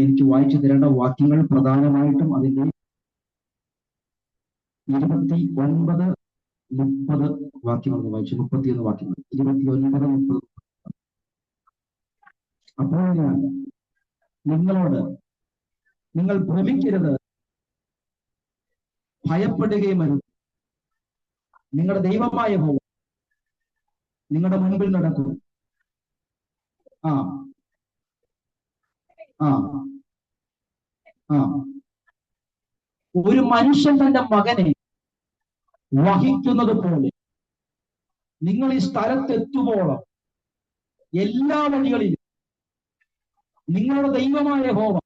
എനിക്ക് വായിച്ചു തരേണ്ട വാക്യങ്ങൾ പ്രധാനമായിട്ടും അതിന്റെ 29, 30 വാക്യങ്ങൾ വായിച്ചു. 31 വാക്യങ്ങൾ, 29, 30. അപ്പോൾ നിങ്ങളോട്, നിങ്ങൾ ഭ്രമിക്കരുത്, ഭയപ്പെടുകയും അരുത്. നിങ്ങളുടെ ദൈവമായ യഹോവ നിങ്ങളുടെ മുൻപിൽ നടക്കും. ഒരു മനുഷ്യൻ തന്റെ മകനെ വഹിക്കുന്നത് പോലെ നിങ്ങൾ ഈ സ്ഥലത്തെത്തുമ്പോളം എല്ലാ വഴികളിലും നിങ്ങളുടെ ദൈവമായ യഹോവ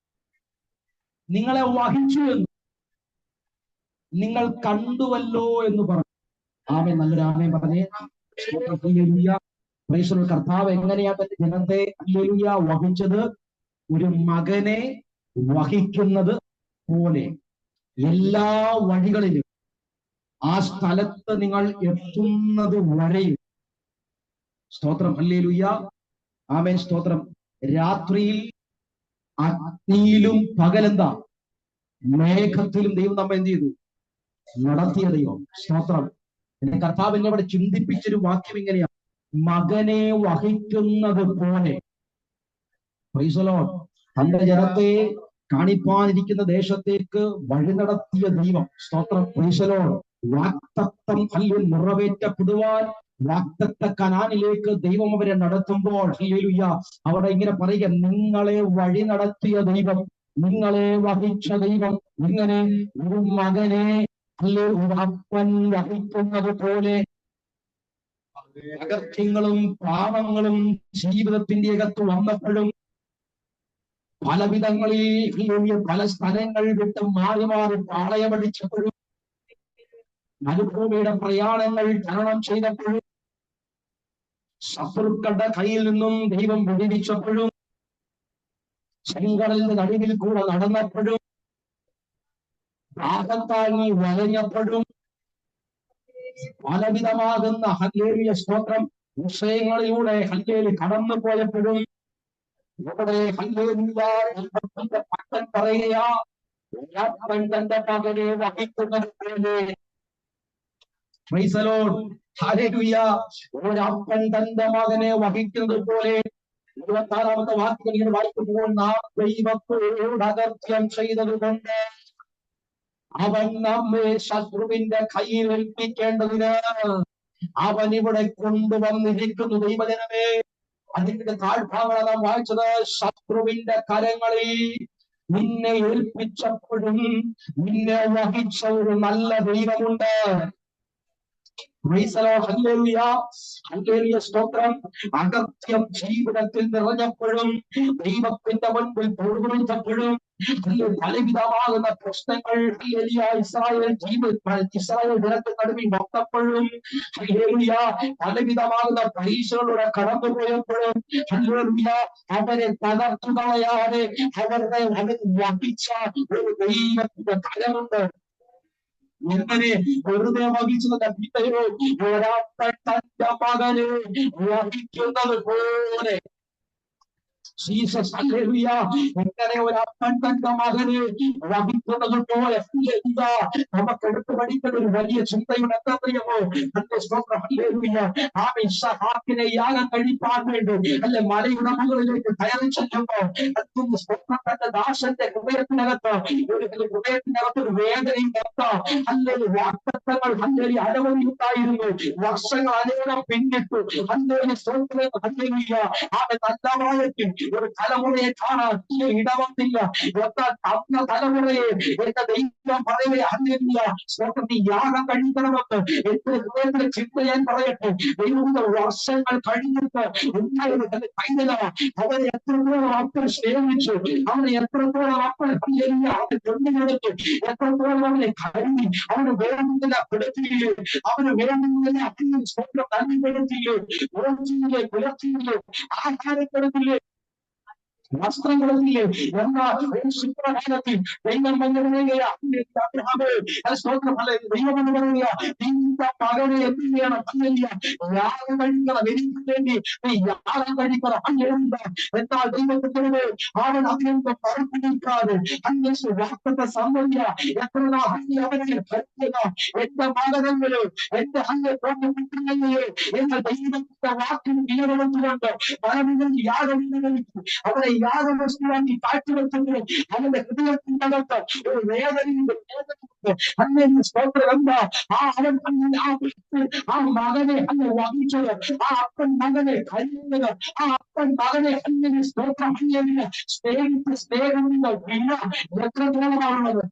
നിങ്ങളെ വഹിച്ചു എന്ന് നിങ്ങൾ കണ്ടുവല്ലോ എന്ന് പറഞ്ഞു. ആമേൻ. നല്ലൊരു ആമേൻ പറഞ്ഞേ. ഹല്ലേലൂയ. Praise the Lord. കർത്താവ് എങ്ങനെയാ തന്റെ ജനത്തെ ഹല്ലേലൂയ വഹിച്ചത്? ഒരു മകനെ വഹിക്കുന്നത് പോലെ എല്ലാ വഴികളിലും ആ സ്ഥലത്ത് നിങ്ങൾ എത്തുന്നത് വരെയും. സ്തോത്രം. ഹല്ലേലൂയ. ആമേൻ. സ്തോത്രം. രാത്രിയിൽ അഗ്നിയിലും പകലെന്താ മേഘത്തിലും ദൈവം നമ്മെ എന്ത് ചെയ്തു? നടത്തിയ ദൈവം. സ്തോത്രം. എന്റെ കർത്താവ് എന്നെ ഇവിടെ ചിന്തിപ്പിച്ചൊരു വാക്യം ഇങ്ങനെയാണ്, മകനെ വഹിക്കുന്നത് പോലെ. Price the Lord. തന്റെ ജനത്തെ കാണിപ്പാനിരിക്കുന്ന ദേശത്തേക്ക് വഴി നടത്തിയ ദൈവം. സ്തോത്രം. Price the Lord. വാഗ്ദത്തം അല്ലെങ്കിൽ നിറവേറ്റപ്പെടുവാൻ വാഗ്ദത്ത കനാനിലേക്ക് ദൈവം അവരെ നടത്തുമ്പോൾ ഹല്ലേലൂയ അവിടെ ഇങ്ങനെ പറയുക, നിങ്ങളെ വഴി നടത്തിയ ദൈവം, നിങ്ങളെ വഹിച്ച ദൈവം, ഇങ്ങനെ ഒരു മകനെ അല്ലെ ഒരു അപ്പൻ വഹിക്കുന്നത് പോലെ അകത്യങ്ങളും പാപങ്ങളും ജീവിതത്തിന്റെ അകത്ത് വന്നപ്പോഴും പലവിധങ്ങളിൽ പല സ്ഥലങ്ങൾ വിട്ട് മാറി മാറി പാളയമടിച്ചപ്പോഴും മരുഭൂമിയുടെ പ്രയാണങ്ങൾ തരണം ചെയ്തപ്പോഴും ശത്രുക്കളുടെ കയ്യിൽ നിന്നും ദൈവം വിടുവിച്ചപ്പോഴും ചെങ്കടലിന്റെ നടുവിൽ കൂടെ നടന്നപ്പോഴും ദാഹത്താങ്ങി വലഞ്ഞപ്പോഴും പലവിധമാകുന്ന ഹല്ലേലൂയ സ്തോത്രം വിഷയങ്ങളിലൂടെ ഹല്ലേലൂയ കടന്നു പോയപ്പോഴും ഇവിടെ ഹല്ലേലൂയ ഭക്തൻ പറയുകയാ, ഒരപ്പൻ തന്റെ മകനെ വഹിക്കുന്നത് പോലെ. Price the lord. ഹല്ലേലൂയ. ഒരപ്പൻ തന്റെ മകനെ വഹിക്കുന്നത് പോലെ. 26ാമത്തെ വാക്യം ഇങ്ങനെ വായിക്കുമ്പോൾ, നാം ദൈവത്തോട് അകൃത്യം ചെയ്തത് കൊണ്ട് അവൻ നമ്മെ ശത്രുവിന്റെ കയ്യിൽ ഏൽപ്പിക്കേണ്ടതിന് അവൻ ഇവിടെ കൊണ്ടുവന്നിരിക്കുന്നു. ദൈവജനമേ, അതിന്റെ താഴ്ഭാഗങ്ങൾ നാം വായിച്ചത്, ശത്രുവിന്റെ കരങ്ങളിൽ നിന്നെ ഏൽപ്പിച്ചപ്പോഴും നിന്നെ വഹിച്ച ഒരു നല്ല ദൈവമുണ്ട്. ഹല്ലേലൂയ. ഹല്ലേലൂയ സ്തോത്രം. അകത്യം ജീവിതത്തിൽ നിറഞ്ഞപ്പോഴും ദൈവത്തിന്റെ മുൻപിൽ പൊറുപിടിച്ചപ്പോഴും പലവിധമാകുന്ന പ്രശ്നങ്ങൾ ഇസ്രായേൽ ജനത്തിന് നടുവിൽ വന്നപ്പോഴും ഹല്ലേലൂയ പലവിധമാകുന്ന പരീക്ഷകളുടെ കടന്നുപോയപ്പോഴും ഹല്ലേലൂയ അവരെ തകർത്തു കളയാതെ അവരെ വഹിച്ച ഒരു ദൈവത്തിന്റെ കരമുണ്ട്. എങ്ങനെ വെറുതെ വഹിച്ചത് പിന്നെയോ ഒരപ്പൻ തന്റെ മകനെ വഹിക്കുന്നത് പോലെ. ജീസസ്. ഹല്ലേലൂയ. എങ്ങനെ ഒരപ്പൻ തന്റെ മകനെ വഹിക്കുന്നത് പോലെ. ഹല്ലേലൂയ. നമുക്ക് എടുത്തു പഠിക്കുന്ന ഒരു വലിയ ചിന്തയുടെ എന്തറിയുമോ? ഹല്ലേലൂയ. ആ ഇസ്ഹാക്കിനെ യാഗം കഴിപ്പാൻ വേണ്ടി അല്ലെ മലയുടെ മുകളിലേക്ക് കയറി ചെല്ലുമ്പോ തന്റെ ദാസന്റെ ഹൃദയത്തിനകത്ത് ഒരു വേദനയും അല്ലെങ്കിൽ വാക്തത്വങ്ങൾ ഹല്ലേലൂയ അനവധി ഉണ്ടായിരുന്നു. വർഷങ്ങൾ അനേകം പിന്നിട്ടു. ഹല്ലേലൂയ. അവൻ നല്ലവായത്തിൽ ഒരു തലമുറയെ കാണാൻ ഇടവന്നില്ല. എന്നാൽ അന്ന തലമുറയെ എന്റെ ദൈവം പറയുക ഹല്ലേലൂയ സ്വർഗ്ഗത്തിൽ യാഗം കഴിക്കണമെന്ന് എന്റെ ഹൃദയത്തിലെ ചിന്ത ഞാൻ പറയട്ടെ. ദൈവത്തിന്റെ വർഷങ്ങൾ കഴിഞ്ഞിട്ട് ഉണ്ടായത് പൈതലാണ്. അവനെ എത്രത്തോളം അപ്പൻ സ്നേഹിച്ചു, അവനെ എത്രത്തോളം അപ്പൻ ഹല്ലേലൂയ അവനെ കൊണ്ടുകൊടുത്തു, എത്രത്തോളം അവനെ കരുതി, അവന് വേണ്ടുന്നില്ല പെടുത്തിയില്ലേ, അവന് വേണ്ടുന്നില്ല അപ്പനും സ്വന്തം നന്ദിപ്പെടുത്തിയില്ലേ, ഉറച്ചിയില്ലേ, പുലർത്തിയില്ലേ, ആഹാരം കൊടുത്തില്ലേ, വസ്ത്രം കൊടുത്തില്ലേ. എന്നാൽ സുപ്രഭാതത്തിൽ ദൈവം ദൈവം എന്ന് പറയുക, നിന്റെ മകനെ എന്ത് ചെയ്യണം? യാഗം കഴിക്കണം, എനിക്ക് വേണ്ടി നീ യാഗം കഴിക്കണം. അങ്ങനെയുണ്ട്. എന്നാൽ ദൈവത്തിനോട് അവൻ അതിനെന്ത് പറപ്പിടിക്കാതെ വാക്കത്തെ സംബന്ധിയ എത്ര അവനെ ഭരിക്കുക. എന്റെ മകനങ്ങള് എന്റെ കുട്ടികളെ എന്ന ദൈവത്തിന്റെ വാക്കിന് നിലനിർത്തുകൊണ്ട് പലവിധ യാഗം അവനെ യാഗവസ്തുവാക്കി കാഴ്ചവെച്ചെങ്കിലും അവന്റെ ഹൃദയത്തിന്റെ അകത്ത് ഒരു വേദനയുണ്ട്. അങ്ങനെ സ്തോത്രം എന്താ? അവൻ ആ മകനെ അങ്ങ് വഹിച്ചത്, ആ അപ്പൻ മകനെ കരുതുന്നത്, ആ അപ്പൻ മകനെ അങ്ങനെ സ്തോത്രം അങ്ങനെ സ്നേഹത്തിന്റെ സ്നേഹത്തിന്റെ വില എത്രത്തോളമാണുള്ളത്.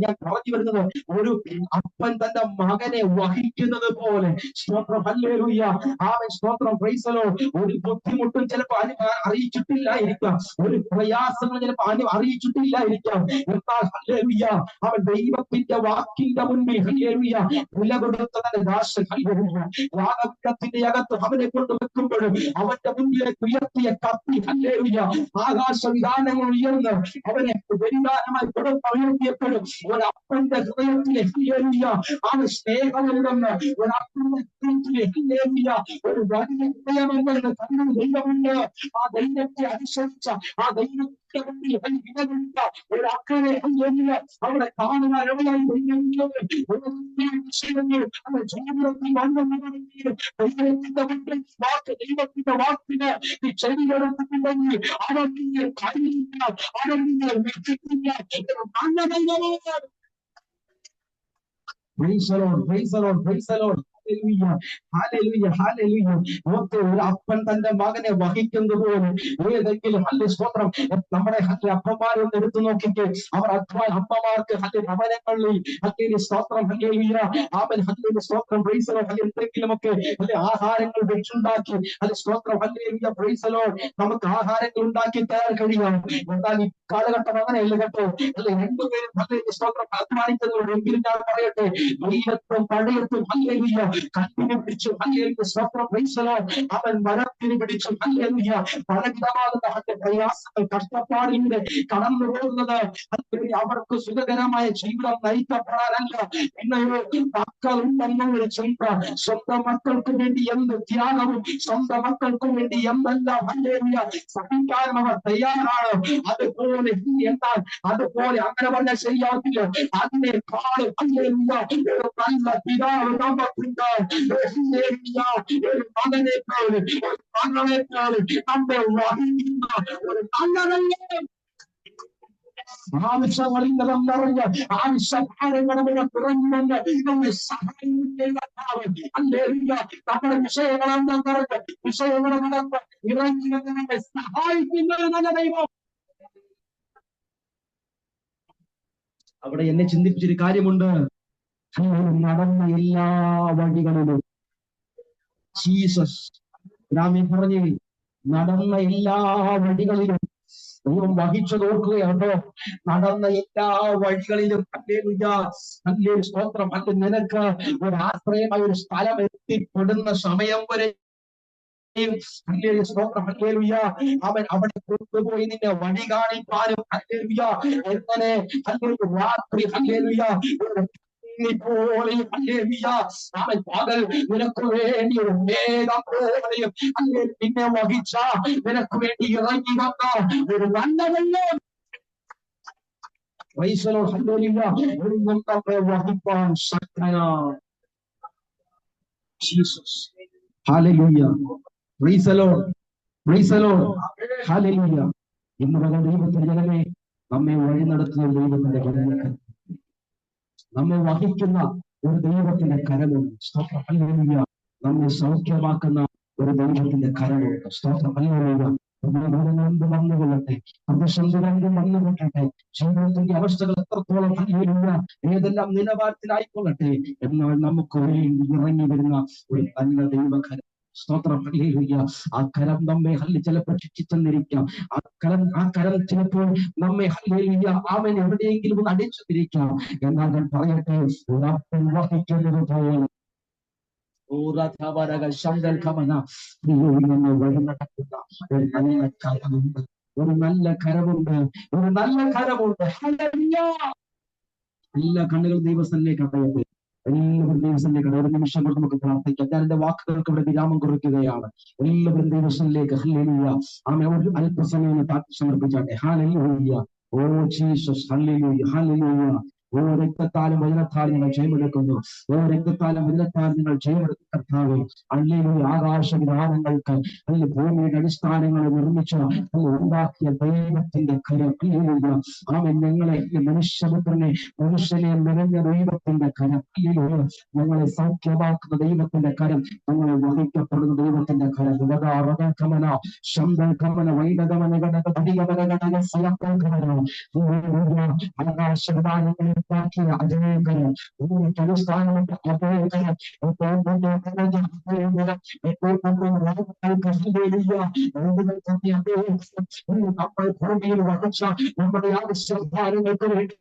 ഞാൻ പറഞ്ഞു വരുന്നത്, ഒരു അപ്പൻ തന്റെ മകനെ വഹിക്കുന്നത് പോലെ. സ്തോത്രം, ഹല്ലേലൂയ, ആമേൻ, സ്തോത്രം, പ്രൈസ് ദി ലോർഡ്. ഒരു ബുദ്ധിമുട്ടും ചിലപ്പോൾ അറിയിച്ചിട്ടില്ലായിരിക്കാം, ഒരു പ്രയാസങ്ങൾ ചിലപ്പോൾ അറിയിച്ചിട്ടില്ലായിരിക്കാം. എന്നാൽ ഹല്ലേലൂയ, അവൻ ദൈവത്തിന്റെ വാക്കിന്റെ മുൻപിൽ ഹല്ലേലൂയ വില കൊടുത്ത തന്റെ ദാസൻ ഹല്ലേലൂയ യാഗപീഠത്തിന്റെ അകത്ത് അവനെ കൊണ്ട് വെക്കുമ്പോഴും അവന്റെ മുന്നിലേക്ക് ഉയർത്തിയ കത്തി ഹല്ലേലൂയ ആകാശവിധാനങ്ങൾ ഉയർന്ന് അവനെ ബലിദാനമായി ഉയർത്തിയപ്പോഴും ഒരപ്പന്റെ ഹൃദയത്തിലെ ഹല്ലേലൂയ അവൻ സ്നേഹമുണ്ടെന്ന്, ഒരപ്പന്റെ ഹൃദയത്തിലെ ഹല്ലേലൂയ ഒരു വലിയ ഹൃദയമെന്ന് കണ്ണു ദൈവമുണ്ട്. ആ ദൈവത്തെ അനുസരിച്ച ആ ദൈവത്തിന്റെ മുന്നിൽ വിലകൊടുത്ത ഒരു അക്കരെ ഹല്ലേലൂയ അവിടെ കാണുവാൻ എവിടെയായി വിഷയങ്ങൾ അവൻ ജീവിതത്തിൽ വന്നെങ്കിൽ ദൈവത്തിന്റെ മുന്നിൽ ദൈവത്തിന്റെ വാക്കിന് ഈ ചെവിയെടുത്തിട്ടുണ്ടെങ്കിൽ അവൻ നിങ്ങൾ കഴിയില്ല, അവൻ നിങ്ങൾ വെച്ചിട്ടില്ല. നല്ല ദൈവമാണ്. Praise the Lord, praise the Lord, praise the Lord. ഒരു അപ്പൻ തന്റെ മകനെ വഹിക്കുന്നത് പോലെ ഏതെങ്കിലും സ്തോത്രം നമ്മുടെ അപ്പന്മാരൊന്ന് എടുത്തു നോക്കിയിട്ട് അവർ അമ്മമാർക്ക് ഭവനങ്ങളിൽ സ്തോത്രം സ്തോത്രം എന്തെങ്കിലുമൊക്കെ ആഹാരങ്ങൾ വെച്ചുണ്ടാക്കി സ്തോത്രം നമുക്ക് ആഹാരങ്ങൾ ഉണ്ടാക്കി തരാൻ കഴിയാം. എന്നാൽ ഈ കാലഘട്ടം അങ്ങനെയല്ല കേട്ടോ. രണ്ടുപേരും സ്തോത്രം അധ്വാനിക്കുന്നവരോട് എങ്കിലും ഞാൻ പറയട്ടെ, വെയിലത്തും പഴയത്തും ഹല്ലേലൂയ കണ്ണിനെ പിടിച്ചും ഹല്ലേലൂയ സ്തോത്രം അവൻ മരത്തിന് പിടിച്ചും ഹല്ലേലൂയ പലവിധമാകുന്ന പ്രയാസങ്ങൾ കഷ്ടപ്പാടിലൂടെ കടന്നു പോകുന്നത് അവർക്ക് സുഖകരമായ ജീവിതം നയിക്കപ്പെടാനല്ല. മക്കളുണ്ടെന്നുള്ള ചിന്ത, സ്വന്തം മക്കൾക്ക് വേണ്ടി എന്ത് ത്യാഗവും സ്വന്തം മക്കൾക്ക് വേണ്ടി എന്തെല്ലാം ഹല്ലേലൂയ സഹിക്കാനും അവർ തയ്യാറാണ്. അതുപോലെ എന്നാൽ അതുപോലെ അങ്ങനെ പറഞ്ഞാൽ ശരിയാവില്ല. അതിനേക്കാളും ഹല്ലേലൂയ ഒരു നല്ല പിതാവ് നമുക്കുണ്ട്. ഒരു മകനേക്കാളും ഒരു മകളെക്കാളും നമ്മെ വഹിക്കുന്ന ഒരു നല്ലതല്ലേ. ആവശ്യങ്ങളില്ലെന്നറിഞ്ഞ് ആവശ്യഭാരങ്ങളുടെ കുറഞ്ഞുകൊണ്ട് നമ്മെ സഹായിക്കുന്ന നമ്മുടെ വിഷയങ്ങളെന്നറിഞ്ഞ് വിഷയങ്ങളെ നടന്ന് ഇറങ്ങി നമ്മെ സഹായിക്കുന്ന ഒരു നല്ല ദൈവം. അവിടെ എന്നെ ചിന്തിപ്പിച്ചൊരു കാര്യമുണ്ട്. നടന്ന എല്ലാ വഴികളിലും ജീസസ് രാമൻ പറഞ്ഞു, നടന്ന എല്ലാ വഴികളിലും ദൈവം വഹിച്ചത് ഓർക്കുകയാണോ? നടന്ന എല്ലാ വഴികളിലും സ്തോത്രം അത് നിനക്ക് ഒരു ആശ്രയമായ ഒരു സ്ഥലം എത്തിപ്പെടുന്ന സമയം വരെ അവൻ അവിടെ കൊണ്ടുപോയി നിന്നെ വഴി കാണിക്കാനും എങ്ങനെ രാത്രി അവൻ പകൽ നിനക്ക് വേണ്ടി ഒരു മേഘം പോലെയും നിന്നെ വഹിച്ച നിനക്ക് വേണ്ടി ഇറങ്ങി വന്ന ഒരു നല്ലതല്ലേ. വഹിപ്പാൻ ശക്തനാണ് Jesus. Hallelujah, praise the lord, praise the lord, hallelujah. ഇന്ന് വരെ ദൈവത്തിന്റെ ജനമേ, നമ്മെ വഴി നടത്തുന്ന ദൈവത്തിന്റെ കരം, നമ്മെ വഹിക്കുന്ന ഒരു ദൈവത്തിന്റെ കരമുണ്ട്. സ്തോത്രം, ഹല്ലേലൂയ. നമ്മെ സൗഖ്യമാക്കുന്ന ഒരു ദൈവത്തിന്റെ കരമുണ്ട്. സ്തോത്രം, ഹല്ലേലൂയ. വന്നുകൊള്ളട്ടെ, പ്രതിസന്ധികളും വന്നുകൊള്ളട്ടെ, ജീവിതത്തിന്റെ അവസ്ഥകൾ എത്രത്തോളം ഹല്ലേലൂയ ഏതെല്ലാം നിലവാരത്തിലായിക്കൊള്ളട്ടെ, എന്നാൽ നമുക്ക് വേണ്ടി ഇറങ്ങി വരുന്ന ഒരു നല്ല ദൈവകരം. സ്തോത്രം, ഹല്ലേലൂയ. ആ കരം നമ്മെ ചിലപ്പോൾ ശിക്ഷിച്ചെന്നിരിക്കാം. ആ കരം ചിലപ്പോൾ നമ്മെ ഹല്ലേലൂയ അവൻ എവിടെയെങ്കിലും ഒന്ന് അടിച്ചെന്നിരിക്കാം. എന്നാൽ ഞാൻ പറയട്ടെ, വഹിക്കുന്നത് പോലെ വഴി നടക്കുന്ന ഒരു നല്ല കരമുണ്ട്, ഒരു നല്ല കരമുണ്ട്, ഒരു നല്ല കരമുണ്ട്. എല്ലാ കണ്ണുകൾ ദൈവസ്ഥനിലേക്ക് അടയട്ടെ, എല്ലാവരും ദൈവസ്ഥനിലേക്ക്. ഒരു നിമിഷം കൊണ്ട് നമുക്ക് പ്രാർത്ഥിക്കാം. ഞാൻ എന്റെ വാക്കുകൾക്ക് ഇവിടെ വിരാമം കുറിക്കുകയാണ്. എല്ലാവരും ദൈവസ്ഥനിലേക്ക് ഹല്ലേലൂയ. ആമേൻ. ഒരു അല്പസമയം താഴ്ത്തി സമർപ്പിച്ചാട്ടെ. Hallelujah. Oh Jesus, hallelujah, hallelujah. ഓ രക്തത്താലും വചനത്താലും ഞങ്ങൾ ജയമെടുക്കുന്നു. ഓ രക്തത്താലും വചനത്താലും നിങ്ങൾ ജയമെടുക്കുന്ന കർത്താവ്. അല്ലെങ്കിൽ ആകാശവിധാനങ്ങൾക്ക് അല്ലെങ്കിൽ ഭൂമിയുടെ അടിസ്ഥാനങ്ങൾ നിർമ്മിച്ച ഉണ്ടാക്കിയ ദൈവത്തിന്റെ കരം. അവൻ ഞങ്ങളെ മനുഷ്യനെ നിറഞ്ഞ ദൈവത്തിന്റെ കരം. ഞങ്ങളെ സൗഖ്യമാക്കുന്ന ദൈവത്തിന്റെ കരം, ഞങ്ങളെ വഹിക്കപ്പെടുന്ന ദൈവത്തിന്റെ കരം. ഗമന ശബ്ദഗമന വൈദഗമന ഘടകമന സ്വയംഗമന ആകാശവിധാനങ്ങളെ ഉണ്ടാക്കിയ അതേകരം, ഭൂമിക്ക് അടിസ്ഥാനമുണ്ട് അതേകരം, നമ്മൾ ഭൂമിയിൽ വഹിച്ച നമ്മുടെ ആവശ്യഭാരങ്ങൾക്ക് വേണ്ടി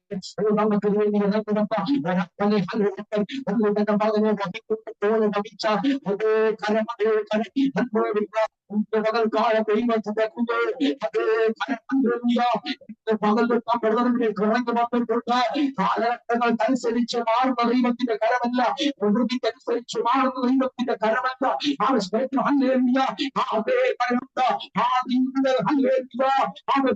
നമുക്ക് വേണ്ടി മകനെ വഹിക്കുന്നതുപോലെ വഹിച്ച അതേ കരം, അതേ പകൽക്കാല ദൈവത്തിന്റെ അതേ പകലിനെ കുറഞ്ഞു വന്നിട്ടുണ്ട്. കാലഘട്ടങ്ങൾക്കനുസരിച്ച് മാറുന്ന ദൈവത്തിന്റെ കരമല്ല, പ്രകൃതിക്കനുസരിച്ച് മാറുന്ന ദൈവത്തിന്റെ കരമല്ല. അതേ കരമുണ്ട്. ആ ഭൂമിയുടെ അവന്റെ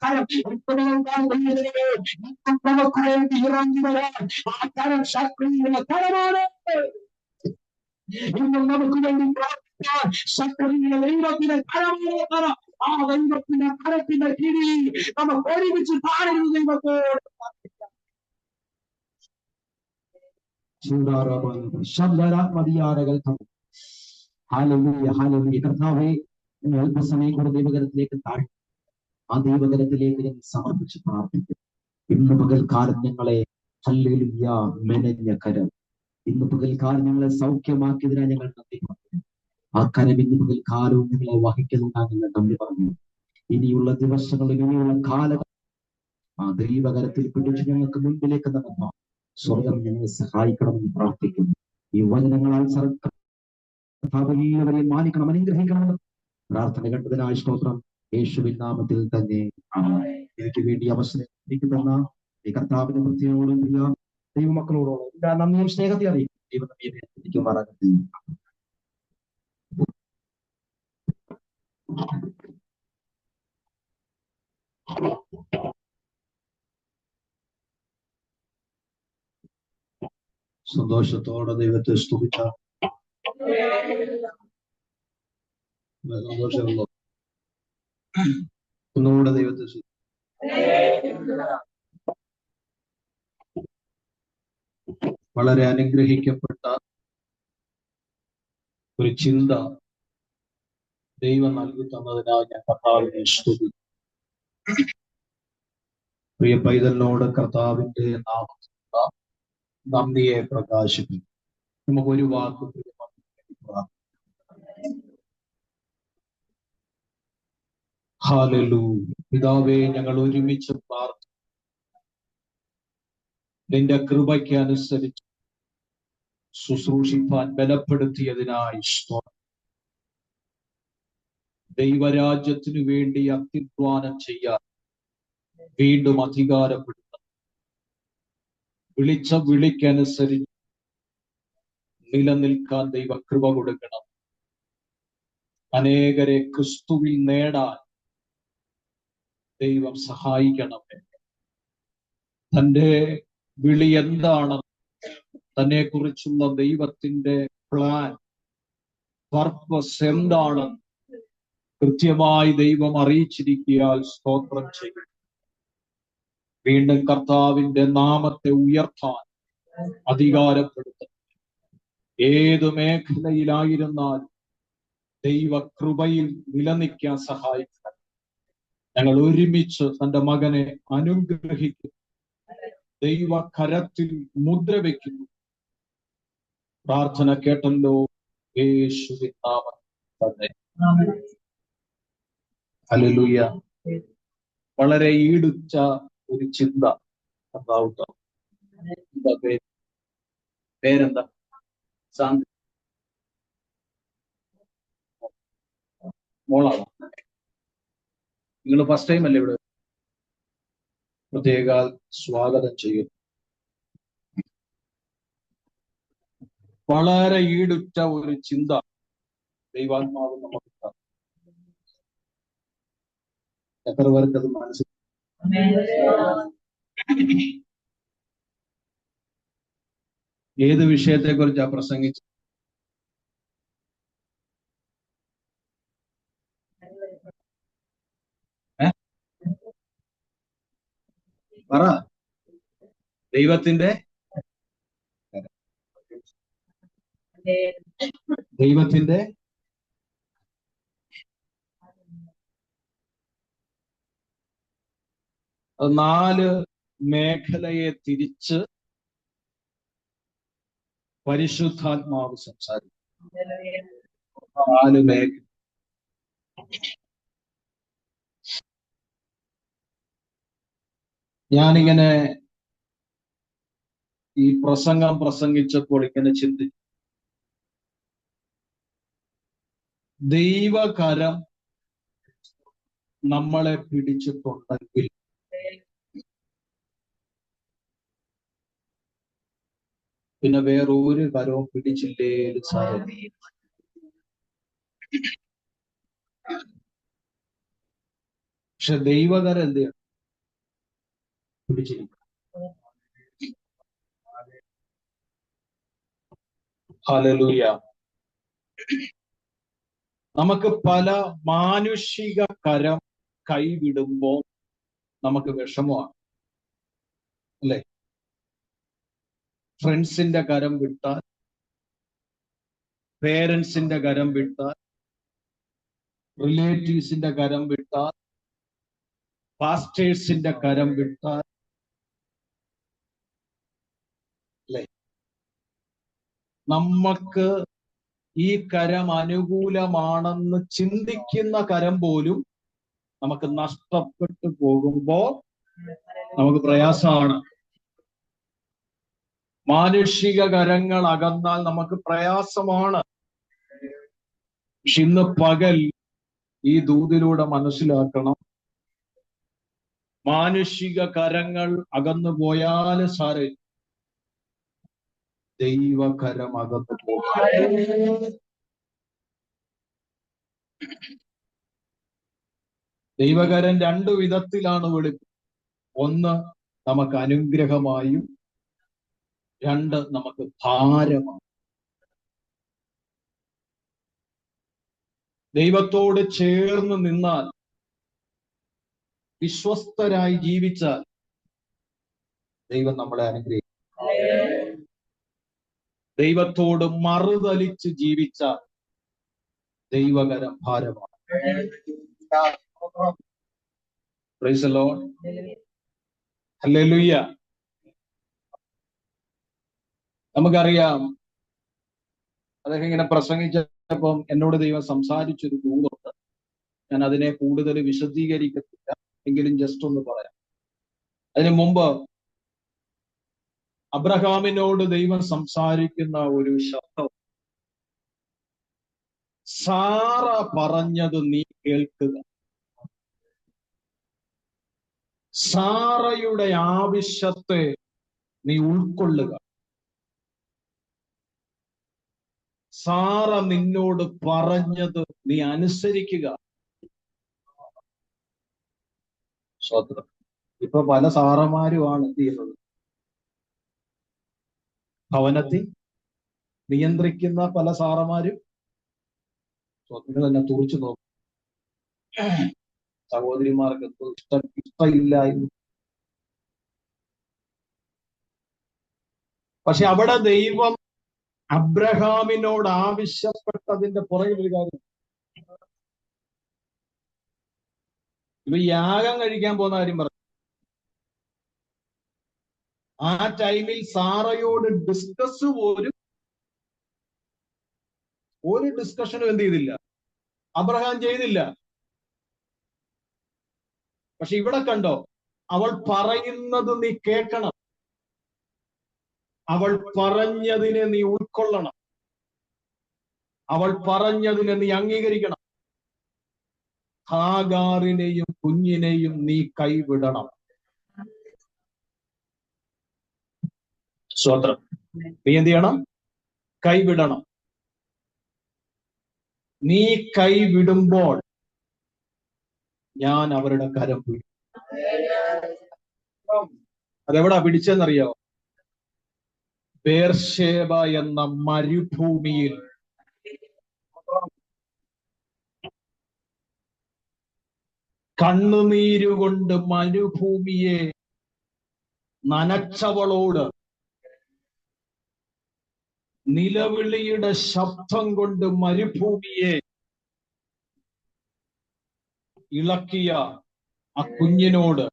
കരം നമുക്ക് വേണ്ടി ഇറങ്ങി വരാൻ ആ കരം ശക്തിയുടെ കരമാണ്. ഇന്നും നമുക്ക് വേണ്ടി പ്രാർത്ഥിക്കാൻ ശക്തിയുടെ ദൈവത്തിന്റെ കരമാണ് കരം. ആ ദൈവത്തിന്റെ കരത്തിന്റെ കീഴിൽ നമുക്ക് ഒരുമിച്ച് താഴുന്ന ദൈവത്തോട് കർത്താവേ, അല്പസമയം കൂടെ ദൈവകരത്തിലേക്ക് താഴ്ത്തി ആ ദൈവകരത്തിലേക്ക് ഞങ്ങൾ സമർപ്പിച്ച് പ്രാർത്ഥിക്കും. ഇന്ന് പകൽക്കാലം ഞങ്ങളെ ഹല്ലേലൂയ മെനഞ്ഞ കരം, ഇന്ന് പകൽക്കാലം ഞങ്ങളെ സൗഖ്യമാക്കിയതിനാ ഞങ്ങൾ നന്ദി പറഞ്ഞു. ആ കരം ഇന്ന് പകൽക്കാലവും ഞങ്ങളെ വഹിക്കുന്നുണ്ടാ ഞങ്ങൾ നന്ദി പറഞ്ഞു. ഇനിയുള്ള ദിവസങ്ങളിൽ ഇനിയുള്ള കാലം ആ ദൈവകരത്തിൽ പിടിച്ച് ഞങ്ങൾക്ക് മുൻപിലേക്ക് നടന്ന സ്വർഗം ഞങ്ങളെ സഹായിക്കണമെന്ന് പ്രാർത്ഥിക്കുന്നു. ഈ വചനങ്ങളാൽ എല്ലാവരെയും മാനിക്കണം, അനുഗ്രഹിക്കണമെന്ന് പ്രാർത്ഥന കണ്ടതിനായ സ്തോത്രം. യേശുവിൻ നാമത്തിൽ തന്നെ എനിക്ക് വേണ്ടി അവസരം എനിക്ക് തന്ന ഈ കർത്താവിന്റെ പ്രത്യേകത്തോടും പ്രിയ ദൈവമക്കളോടോളം എല്ലാ നന്ദിയും സ്നേഹത്തെ അറിയിക്കും. ദൈവം എനിക്ക് മറക്കട്ടെ. സന്തോഷത്തോടെ ദൈവത്തെ സ്തുതിച്ച സന്തോഷമുള്ളൂ. ഒന്നുകൂടെ ദൈവത്തെ വളരെ അനുഗ്രഹിക്കപ്പെട്ട ഒരു ചിന്ത ദൈവം നൽകി തന്നതിനാൽ ഞാൻ കർത്താവിനെ സ്തുതിക്കുന്നു. പ്രിയ പൈതലിനോട് കർത്താവിന്റെ നാമത്തിൽ നന്ദിയെ പ്രകാശിപ്പിക്കും. നമുക്കൊരു വാക്ക് ഹല്ലേലൂയ. പിതാവേ, ഞങ്ങൾ ഒരുമിച്ച് പ്രാർത്ഥിക്കുന്നു. നിന്റെ കൃപയ്ക്ക് അനുസരിച്ച് ശുശ്രൂഷിപ്പാൻ ബലപ്പെടുത്തിയതിനായി സ്തോത്രം. ദൈവരാജ്യത്തിനു വേണ്ടി അത്യുദ്ധാനം ചെയ്യാൻ വീണ്ടും അധികാരപ്പെടുത്തണം. വിളിച്ച വിളിക്കനുസരിച്ച് നിലനിൽക്കാൻ ദൈവ കൃപ കൊടുക്കണം. അനേകരെ ക്രിസ്തുവിൽ നേടാൻ ദൈവം സഹായിക്കണമേ. തന്റെ വിളി എന്താണ്, തന്നെ കുറിച്ചുള്ള ദൈവത്തിന്റെ പ്ലാൻ, പർപ്പസ് എന്താണ് കൃത്യമായി ദൈവം അറിയിച്ചിരിക്കാൻ സ്തോത്രം ചെയ്യും. വീണ്ടും കർത്താവിന്റെ നാമത്തെ ഉയർത്താൻ അധികാരപ്പെടുത്തും. ഏതു മേഖലയിലായിരുന്നാലും ദൈവകൃപയിൽ നിലനിൽക്കാൻ സഹായിക്കണം. ഞങ്ങൾ ഒരുമിച്ച് തന്റെ മകനെ അനുഗ്രഹിക്കുന്നു. ദൈവ കരത്തിൽ മുദ്ര വയ്ക്കുന്നു. പ്രാർത്ഥന കേട്ടല്ലോ, യേശുവിൻ നാമത്തിൽ തന്നെ. ഹല്ലേലൂയ. വളരെ ഈടുച്ച ഒരു ചിന്ത ഉണ്ടാവുക. പേരെന്താ? ശാന്തി മോളാണ്. നിങ്ങൾ ഫസ്റ്റ് ടൈം അല്ലേ ഇവിടെ? പ്രത്യേക സ്വാഗതം ചെയ്യുന്നു. വളരെ ഈടുറ്റ ഒരു ചിന്ത ദൈവാത്മാവ് നമുക്ക് എത്ര പേർക്ക് അത് മനസ്സിലായി? ഏത് വിഷയത്തെ കുറിച്ചാ പ്രസംഗിച്ചത്? പറ. ദൈവത്തിന്റെ ദൈവത്തിന്റെ നാല് മേഖലയെ തിരിച്ച് പരിശുദ്ധാത്മാവ് സംസാരിക്കും. നാല് മേഖല. ഞാനിങ്ങനെ ഈ പ്രസംഗം പ്രസംഗിച്ചപ്പോൾ ഇങ്ങനെ ചിന്തിച്ചു, ദൈവകരം നമ്മളെ പിടിച്ചിട്ടുണ്ടെങ്കിൽ പിന്നെ വേറൊരു കരവും പിടിച്ചില്ലേ സാധനം. പക്ഷെ ദൈവകരം എന്ത് ചെയ്യണം? പിടിച്ചിരിക്കും. ഹല്ലേലൂയ. നമുക്ക് പല മാനുഷിക കരം കൈവിടുമ്പോ നമുക്ക് വിഷമമാണ്, അല്ലെ? ഫ്രണ്ട്സിന്റെ കരം വിട്ടാൽ, പേരൻസിന്റെ കരം വിട്ടാൽ, റിലേറ്റീവ്സിന്റെ കരം വിട്ടാൽ, പാസ്റ്റേഴ്സിന്റെ കരം വിട്ടാൽ, അല്ലെ? നമുക്ക് ഈ കരം അനുകൂലമാണെന്ന് ചിന്തിക്കുന്ന കരം പോലും നമുക്ക് നഷ്ടപ്പെട്ടു പോകുമ്പോ നമുക്ക് പ്രയാസമാണ്. മാനുഷിക കരങ്ങൾ അകന്നാൽ നമുക്ക് പ്രയാസമാണ്. പക്ഷെ ഇന്ന് പകൽ ഈ ദൂതിലൂടെ മനസ്സിലാക്കണം, മാനുഷിക കരങ്ങൾ അകന്നു പോയാൽ സാരേ, ദൈവകരം അകന്നു പോകും. ദൈവകരം രണ്ടു വിധത്തിലാണ് വെളിപ്പെടുന്നത്. ഒന്ന് നമുക്ക് അനുഗ്രഹമായും, രണ്ട് നമുക്ക് ഭാരമാണ്. ദൈവത്തോട് ചേർന്ന് നിന്നാൽ, വിശ്വസ്തരായി ജീവിച്ചാൽ ദൈവം നമ്മളെ അനുഗ്രഹിക്കും. ദൈവത്തോട് മറുതലിച്ച് ജീവിച്ചാൽ ദൈവകരം ഭാരമാണ്. Praise the lord. ഹല്ലേലൂയ. നമുക്കറിയാം, അദ്ദേഹം ഇങ്ങനെ പ്രസംഗിച്ചപ്പം എന്നോട് ദൈവം സംസാരിച്ചൊരു ദൂതുണ്ട്. ഞാൻ അതിനെ കൂടുതൽ വിശദീകരിക്കത്തില്ല, എങ്കിലും ജസ്റ്റ് ഒന്ന് പറയാം. അതിനു മുമ്പ് അബ്രഹാമിനോട് ദൈവം സംസാരിക്കുന്ന ഒരു ശബ്ദം, സാറ പറഞ്ഞത് നീ കേൾക്കുക. സാറയുടെ ആവശ്യത്തെ നീ ഉൾക്കൊള്ളുക. സാറ നിന്നോട് പറഞ്ഞത് നീ അനുസരിക്കുക. സ്വതന്ത്രം. ഇപ്പൊ പല സാറമാരുമാണ് എന്ത് ചെയ്യുന്നത്? ഭവനത്തിൽ നിയന്ത്രിക്കുന്ന പല സാറമാരും സ്വതന്ത്രം തന്നെ തുറച്ചു നോക്കും. സഹോദരിമാർക്ക് ഇഷ്ടമില്ലായിരുന്നു. പക്ഷെ അവിടെ ദൈവം അബ്രഹാമിനോട് ആവശ്യപ്പെട്ടതിന്റെ പുറകിൽ ഒരു കാര്യം, ഇവ യാഗം കഴിക്കാൻ പോകുന്ന കാര്യം പറഞ്ഞു. ആ ടൈമിൽ സാറയോട് ഒരു ഡിസ്കഷനും എന്ത് ചെയ്തില്ല? അബ്രഹാം ചെയ്തില്ല. പക്ഷെ ഇവിടെ കണ്ടോ, അവൾ പറയുന്നത് നീ കേൾക്കണം, അവൾ പറഞ്ഞതിനെ നീ ഉൾക്കൊള്ളണം, അവൾ പറഞ്ഞതിനെ നീ അംഗീകരിക്കണം. ഹാഗാറിനെയും കുഞ്ഞിനെയും നീ കൈവിടണം. സ്വതന്ത്രം. നീ എന്ത് ചെയ്യണം? കൈവിടണം. നീ കൈവിടുമ്പോൾ ഞാൻ അവരുടെ കരം പിടിക്കും. അതെവിടാ പിടിച്ചെന്നറിയോ? ബേർഷേബ എന്ന മരുഭൂമിയിൽ. കണ്ണുനീരുകൊണ്ട് മരുഭൂമിയെ നനച്ചവളോട് നിലവിളിയുടെ ശബ്ദം കൊണ്ട് മരുഭൂമിയെ ഇളക്കിയ ആ കുഞ്ഞിനോട്,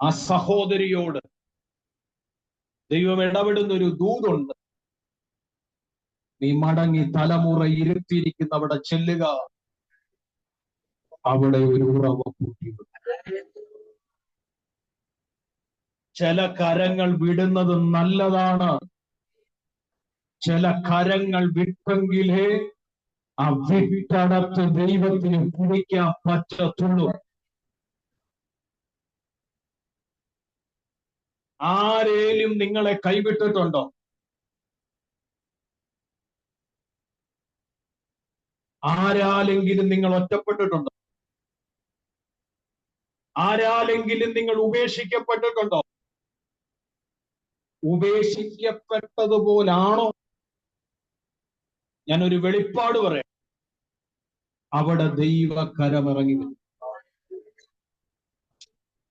ആ സഹോദരിയോട് ദൈവം ഇടപെടുന്ന ഒരു ദൂതുണ്ട്. നീ മടങ്ങി തലമുറ ഇരുത്തിയിരിക്കുന്ന അവിടെ ചെല്ലുക, അവിടെ ഒരു ഉറവ കൂട്ടിയിടും. ചില കരങ്ങൾ വിടുന്നത് നല്ലതാണ്. ചില കരങ്ങൾ വിട്ടെങ്കിലേ ആ വിട്ടടത്ത് ദൈവത്തിന് കുടിക്കാൻ പറ്റത്തുള്ളൂ. ആരേലും നിങ്ങളെ കൈവിട്ടിട്ടുണ്ടോ? ആരാലെങ്കിലും നിങ്ങൾ ഒറ്റപ്പെട്ടിട്ടുണ്ടോ? ആരാലെങ്കിലും നിങ്ങൾ ഉപേക്ഷിക്കപ്പെട്ടിട്ടുണ്ടോ? ഉപേക്ഷിക്കപ്പെട്ടതുപോലാണോ? ഞാനൊരു വെളിപ്പാട് പറയാം. അവിടെ ദൈവകരമിറങ്ങി വരും.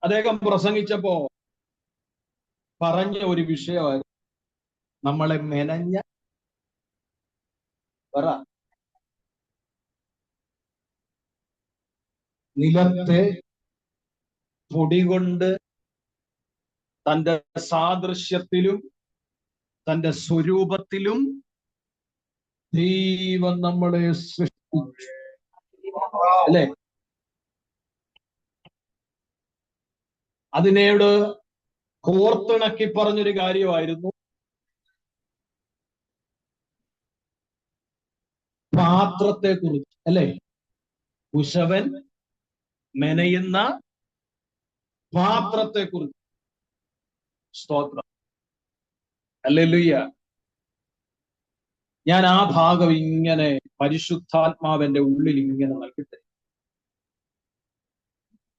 അദ്ദേഹം പ്രസംഗിച്ചപ്പോ പറഞ്ഞ ഒരു വിഷയമായിരുന്നു, നമ്മളെ മെനഞ്ഞ നിലത്തെ പൊടി കൊണ്ട് തന്റെ സാദൃശ്യത്തിലും തന്റെ സ്വരൂപത്തിലും ദൈവം നമ്മളെ സൃഷ്ടിച്ചു, അല്ലെ? അതിനോട് കോർത്തിണക്കി പറഞ്ഞൊരു കാര്യമായിരുന്നു പാത്രത്തെ കുറിച്ച്, അല്ലെ? കുശവൻ മെനയുന്ന പാത്രത്തെ കുറിച്ച്. സ്തോത്രം, ഹല്ലേലൂയ. ഞാൻ ആ ഭാഗം ഇങ്ങനെ പരിശുദ്ധാത്മാവിന്റെ ഉള്ളിൽ ഇങ്ങനെ നൽകിട്ടെ.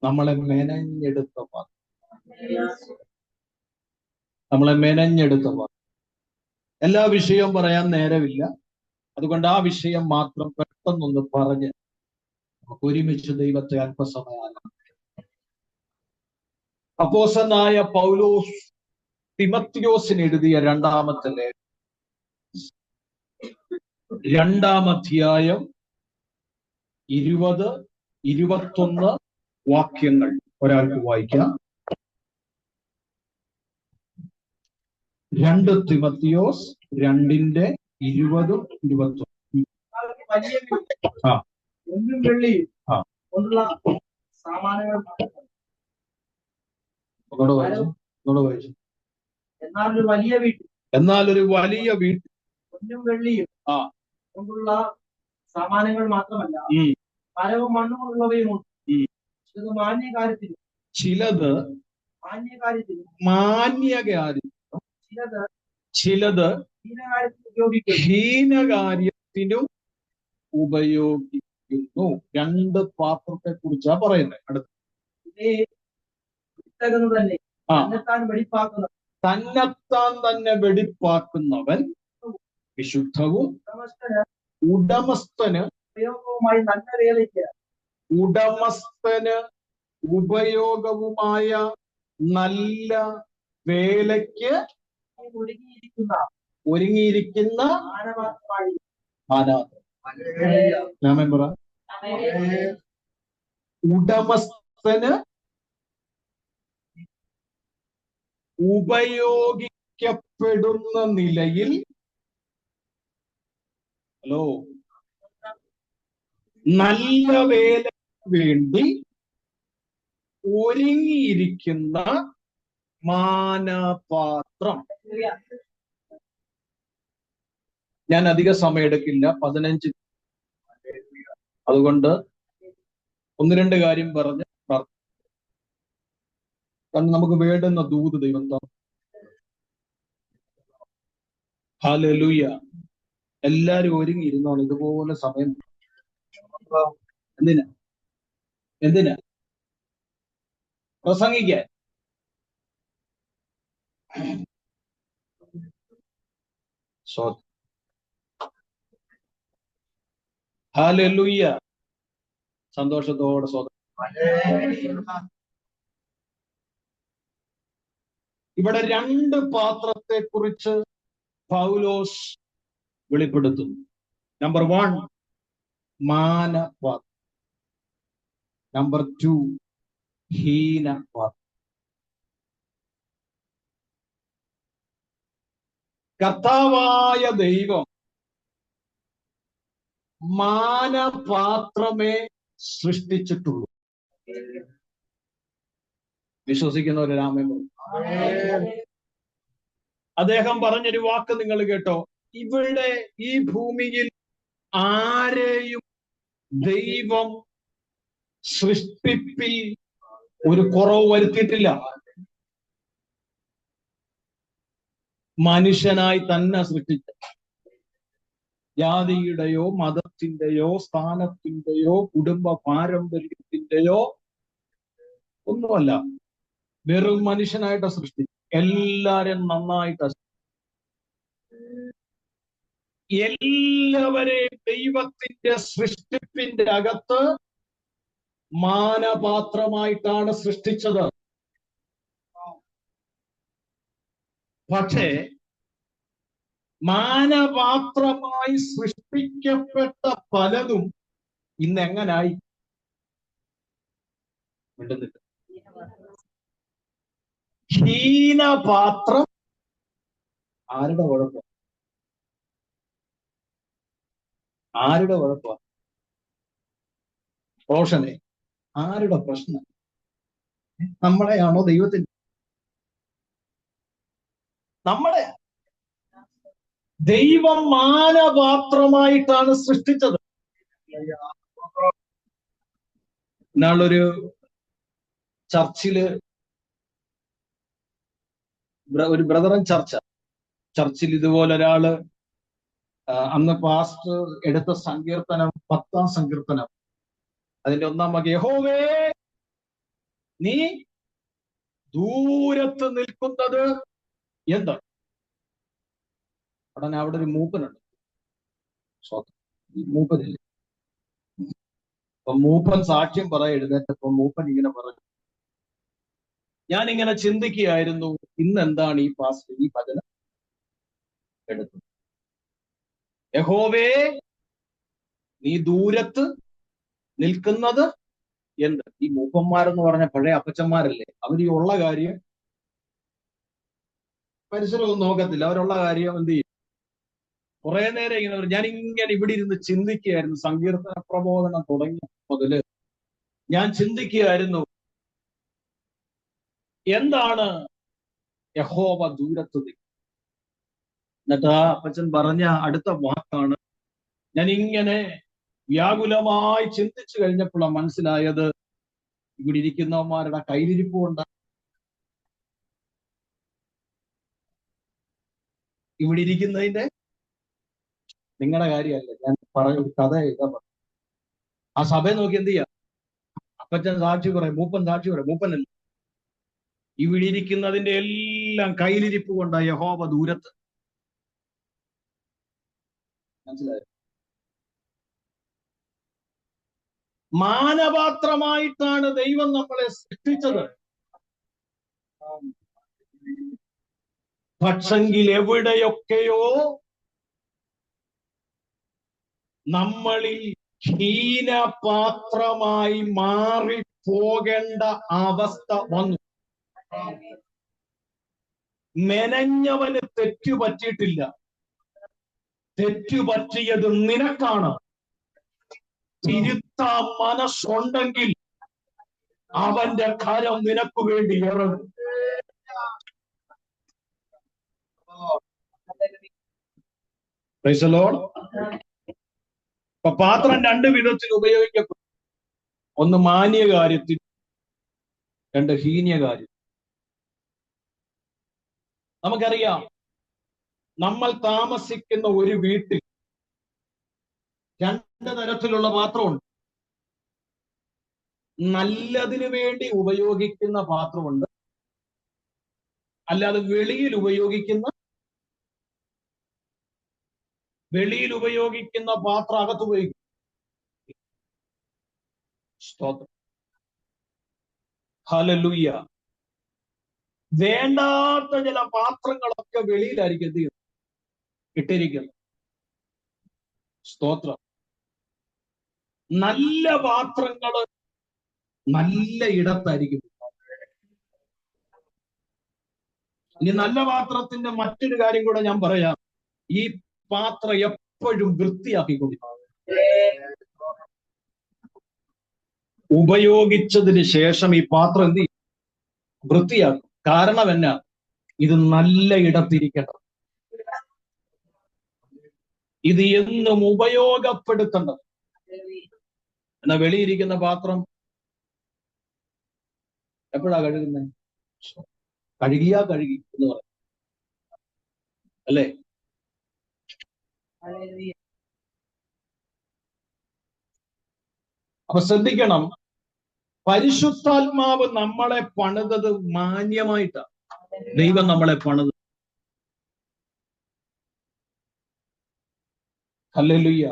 നമ്മളെ മെനഞ്ഞെടുത്ത പാത്രം, നമ്മളെ മെനഞ്ഞെടുത്ത പാത്രം. എല്ലാ വിഷയവും പറയാൻ നേരമില്ല, അതുകൊണ്ട് ആ വിഷയം മാത്രം പെട്ടെന്നൊന്ന് പറഞ്ഞ് നമുക്ക് ഒരുമിച്ച് ദൈവത്തെ അല്പസമയം. അപ്പോസ്തലനായ പൗലോസ് തിമത്തിയോസിന് എഴുതിയ രണ്ടാമത്തെ ലേഖനം, 2-ാം അധ്യായം 20-21 വാക്യങ്ങൾ ഒരാൾക്ക് വായിക്കാം. 2 തിമത്തിയോസ് 2:20-21. ഒന്നും വെള്ളിയും കൊണ്ടുള്ള സാമാനങ്ങൾ എന്നാലൊരു വലിയ വീട്ടിൽ ഒന്നും വെള്ളിയും കൊണ്ടുള്ള സാമാനങ്ങൾ മാത്രമല്ല, മരവും മണ്ണുമുള്ളവയുമുണ്ട്. ചിലത് മാന്യകാര്യത്തിലും ചിലത് ഹീനകാര്യത്തിനും ഉപയോഗിക്കുന്നു. 2 പാത്രത്തെ കുറിച്ചാ പറയുന്നത്. അടുത്ത തന്നെത്താൻ തന്നെ വെടിപ്പാക്കുന്നവൻ വിശുദ്ധവും ഉടമസ്ഥന് ഉപയോഗവുമായ നല്ല വേലയ്ക്ക് ഒരുങ്ങിയിരിക്കുന്ന ഉടമസ്ഥന് ഉപയോഗിക്കപ്പെടുന്ന നിലയിൽ, നല്ല വേലയ്ക്ക് വേണ്ടി ഒരുങ്ങിയിരിക്കുന്ന മാനപാത്രം. ഞാൻ അധിക സമയം എടുക്കില്ല, 15. അതുകൊണ്ട് 1-2 കാര്യം പറഞ്ഞ് കാരണം നമുക്ക് വേണ്ടുന്ന ദൂത് ദൈവം തന്നു. ഹല്ലേലൂയ. എല്ലാരും ഒരുങ്ങിയിരുന്നോളൂ. ഇതുപോലെ സമയം എന്തിനാ പ്രസംഗിക്കാൻ? ഹല്ലേലൂയ. സന്തോഷത്തോടെ ഇവിടെ രണ്ട് പാത്രത്തെ കുറിച്ച് പൗലോസ് വെളിപ്പെടുത്തുന്നു. നമ്പർ 1 മാനപാത്രം, നമ്പർ 2 ഹീനപാത്രം. കർത്താവായ ദൈവം മാനപാത്രമേ സൃഷ്ടിച്ചിട്ടുള്ളൂ. വിശ്വസിക്കുന്നവര് രാമൻ. അദ്ദേഹം പറഞ്ഞൊരു വാക്ക് നിങ്ങൾ കേട്ടോ, ഇവിടെ ഈ ഭൂമിയിൽ ആരെയും ദൈവം സൃഷ്ടിപ്പിൽ ഒരു കുറവ് വരുത്തിയിട്ടില്ല. മനുഷ്യനായി തന്നെ സൃഷ്ടിച്ച, ജാതിയുടെയോ മതത്തിന്റെയോ സ്ഥാനത്തിന്റെയോ കുടുംബ പാരമ്പര്യത്തിന്റെയോ ഒന്നുമല്ല, വെറും മനുഷ്യനായിട്ട് സൃഷ്ടിച്ചു. എല്ലാരും നന്നായിട്ട്, എല്ലാവരെയും ദൈവത്തിന്റെ സൃഷ്ടിപ്പിന്റെ അകത്ത് മാനപാത്രമായിട്ടാണ് സൃഷ്ടിച്ചത്. പക്ഷേ മാനപാത്രമായി സൃഷ്ടിക്കപ്പെട്ട പലതും ഇന്നെങ്ങനായി? ഹീനപാത്രം. ആരുടെ കുഴപ്പം? ആരുടെ കുഴപ്പം? റോഷനെ, ആരുടെ പ്രശ്നം? നമ്മളെയാണോ ദൈവത്തിന്? നമ്മളെ. ദൈവം മാനപാത്രമായിട്ടാണ് സൃഷ്ടിച്ചത്. ഇന്നാളൊരു ചർച്ചില് ഒരു ബ്രദറൻ ചർച്ചിൽ ഇതുപോലെ ഒരാള് അന്ന് പാസ്റ്റർ എടുത്ത സങ്കീർത്തനം 10-ാം സങ്കീർത്തനം, അതിന്റെ 1-ാം വാക്യം, യഹോവേ നീ ദൂരത്ത് നിൽക്കുന്നത് എന്ത്? ഉടനെ അവിടെ ഒരു മൂപ്പനുണ്ട്. മൂപ്പനില്ല. അപ്പൊ മൂപ്പൻ സാക്ഷ്യം പറയാൻ എഴുന്നേറ്റപ്പോ മൂപ്പൻ ഇങ്ങനെ പറഞ്ഞു, ഞാനിങ്ങനെ ചിന്തിക്കുകയായിരുന്നു, ഇന്ന് എന്താണ് ഈ പാസ്റ്റർ ഈ ഭജനം എടുത്തത്? യഹോവേ നീ ദൂരത്ത് നിൽക്കുന്നത് എന്ത്? ഈ മൂപ്പന്മാരെന്ന് പറഞ്ഞ പഴയ അപ്പച്ചന്മാരല്ലേ, അവർ ഈ ഉള്ള കാര്യം പരിസരമൊന്നും നോക്കത്തില്ല. അവരുള്ള കാര്യം എന്ത് ചെയ്യും? കുറെ നേരം ഇങ്ങനെ ഞാനിങ്ങനെ ഇവിടെ ഇരുന്ന് ചിന്തിക്കുകയായിരുന്നു. സങ്കീർത്തന പ്രബോധനം തുടങ്ങിയ മുതല് ഞാൻ ചിന്തിക്കുകയായിരുന്നു, എന്താണ് യഹോവ ദൂരത്ത് നിൽക്കുന്നത്? എന്നിട്ട് ആ അപ്പച്ചൻ പറഞ്ഞ അടുത്ത വാക്കാണ് ഞാൻ ഇങ്ങനെ വ്യാകുലമായി ചിന്തിച്ചു കഴിഞ്ഞപ്പോഴാണ് മനസ്സിലായത്, ഇവിടെ ഇരിക്കുന്നവന്മാരുടെ കയ്യിലിരിപ്പ് കൊണ്ട്. ഇവിടെ ഇരിക്കുന്നതിന്റെ നിങ്ങളുടെ കാര്യമല്ല, ഞാൻ പറഞ്ഞ കഥ ഇതാ പറഞ്ഞു. ആ സഭയെ നോക്കി എന്ത് ചെയ്യാം? അപ്പച്ചൻ സാക്ഷി പറയും, മൂപ്പൻ സാക്ഷി പറയും, മൂപ്പനല്ല, ഇവിടെ ഇരിക്കുന്നതിന്റെ എല്ലാം കയ്യിലിരിപ്പ് കൊണ്ട യഹോവ ദൂരത്ത്. മനസ്സിലായോ? മാനപാത്രമായിട്ടാണ് ദൈവം നമ്മളെ സൃഷ്ടിച്ചത്. പക്ഷെങ്കിൽ എവിടെയൊക്കെയോ നമ്മളിൽ ഹീനപാത്രമായി മാറിപ്പോകേണ്ട അവസ്ഥ വന്നു. മെനഞ്ഞവന് തെറ്റുപറ്റിയിട്ടില്ല, തെറ്റുപറ്റിയത് നിനക്കാണ്. തിരുത്താൻ മനസ്സുണ്ടെങ്കിൽ അവന്റെ കരം നിനക്ക് വേണ്ടി ഇറങ്ങും. Price the Lord. അപ്പൊ പാത്രം രണ്ട് വിധത്തിൽ ഉപയോഗിക്കപ്പെടും. ഒന്ന് മാന്യ കാര്യത്തിൽ, രണ്ട് ഹീന്യ കാര്യം. നമുക്കറിയാം, നമ്മൾ താമസിക്കുന്ന ഒരു വീട്ടിൽ രണ്ട് തരത്തിലുള്ള പാത്രമുണ്ട്. നല്ലതിനു വേണ്ടി ഉപയോഗിക്കുന്ന പാത്രമുണ്ട്, അല്ലാതെ വെളിയിൽ ഉപയോഗിക്കുന്ന പാത്രം അകത്ത് ഉപയോഗിക്കും. സ്തോത്രം. ഹല്ലേലൂയ. വേണ്ടാത്ത ചില പാത്രങ്ങളൊക്കെ വെളിയിലായിരിക്കും എന്ത് ചെയ്യുന്നത്, ഇട്ടിരിക്കുന്നത്. സ്തോത്രം. നല്ല പാത്രങ്ങള് നല്ല ഇടത്തായിരിക്കും. ഇനി നല്ല പാത്രത്തിന്റെ മറ്റൊരു കാര്യം കൂടെ ഞാൻ പറയാം. ഈ പാത്രം എപ്പോഴും വൃത്തിയാക്കിക്കൊണ്ടിരിക്കും. ഉപയോഗിച്ചതിന് ശേഷം ഈ പാത്രം എന്ത് ചെയ്യും? വൃത്തിയാക്കും. കാരണം എന്നാ? ഇത് നല്ല ഇടത്തിരിക്കണം. ഇത് എന്നും ഉപയോഗപ്പെടുത്തേണ്ടത്. എന്നാ വെളിയിരിക്കുന്ന പാത്രം എപ്പോഴാ കഴുകുന്നത്? കഴുകി എന്ന് പറയും അല്ലേ? അപ്പൊ ശ്രദ്ധിക്കണം, പരിശുദ്ധാത്മാവ് നമ്മളെ പണിതത് മാന്യമായിട്ടാണ്. ദൈവം നമ്മളെ പണിത്. ഹല്ലേലൂയ.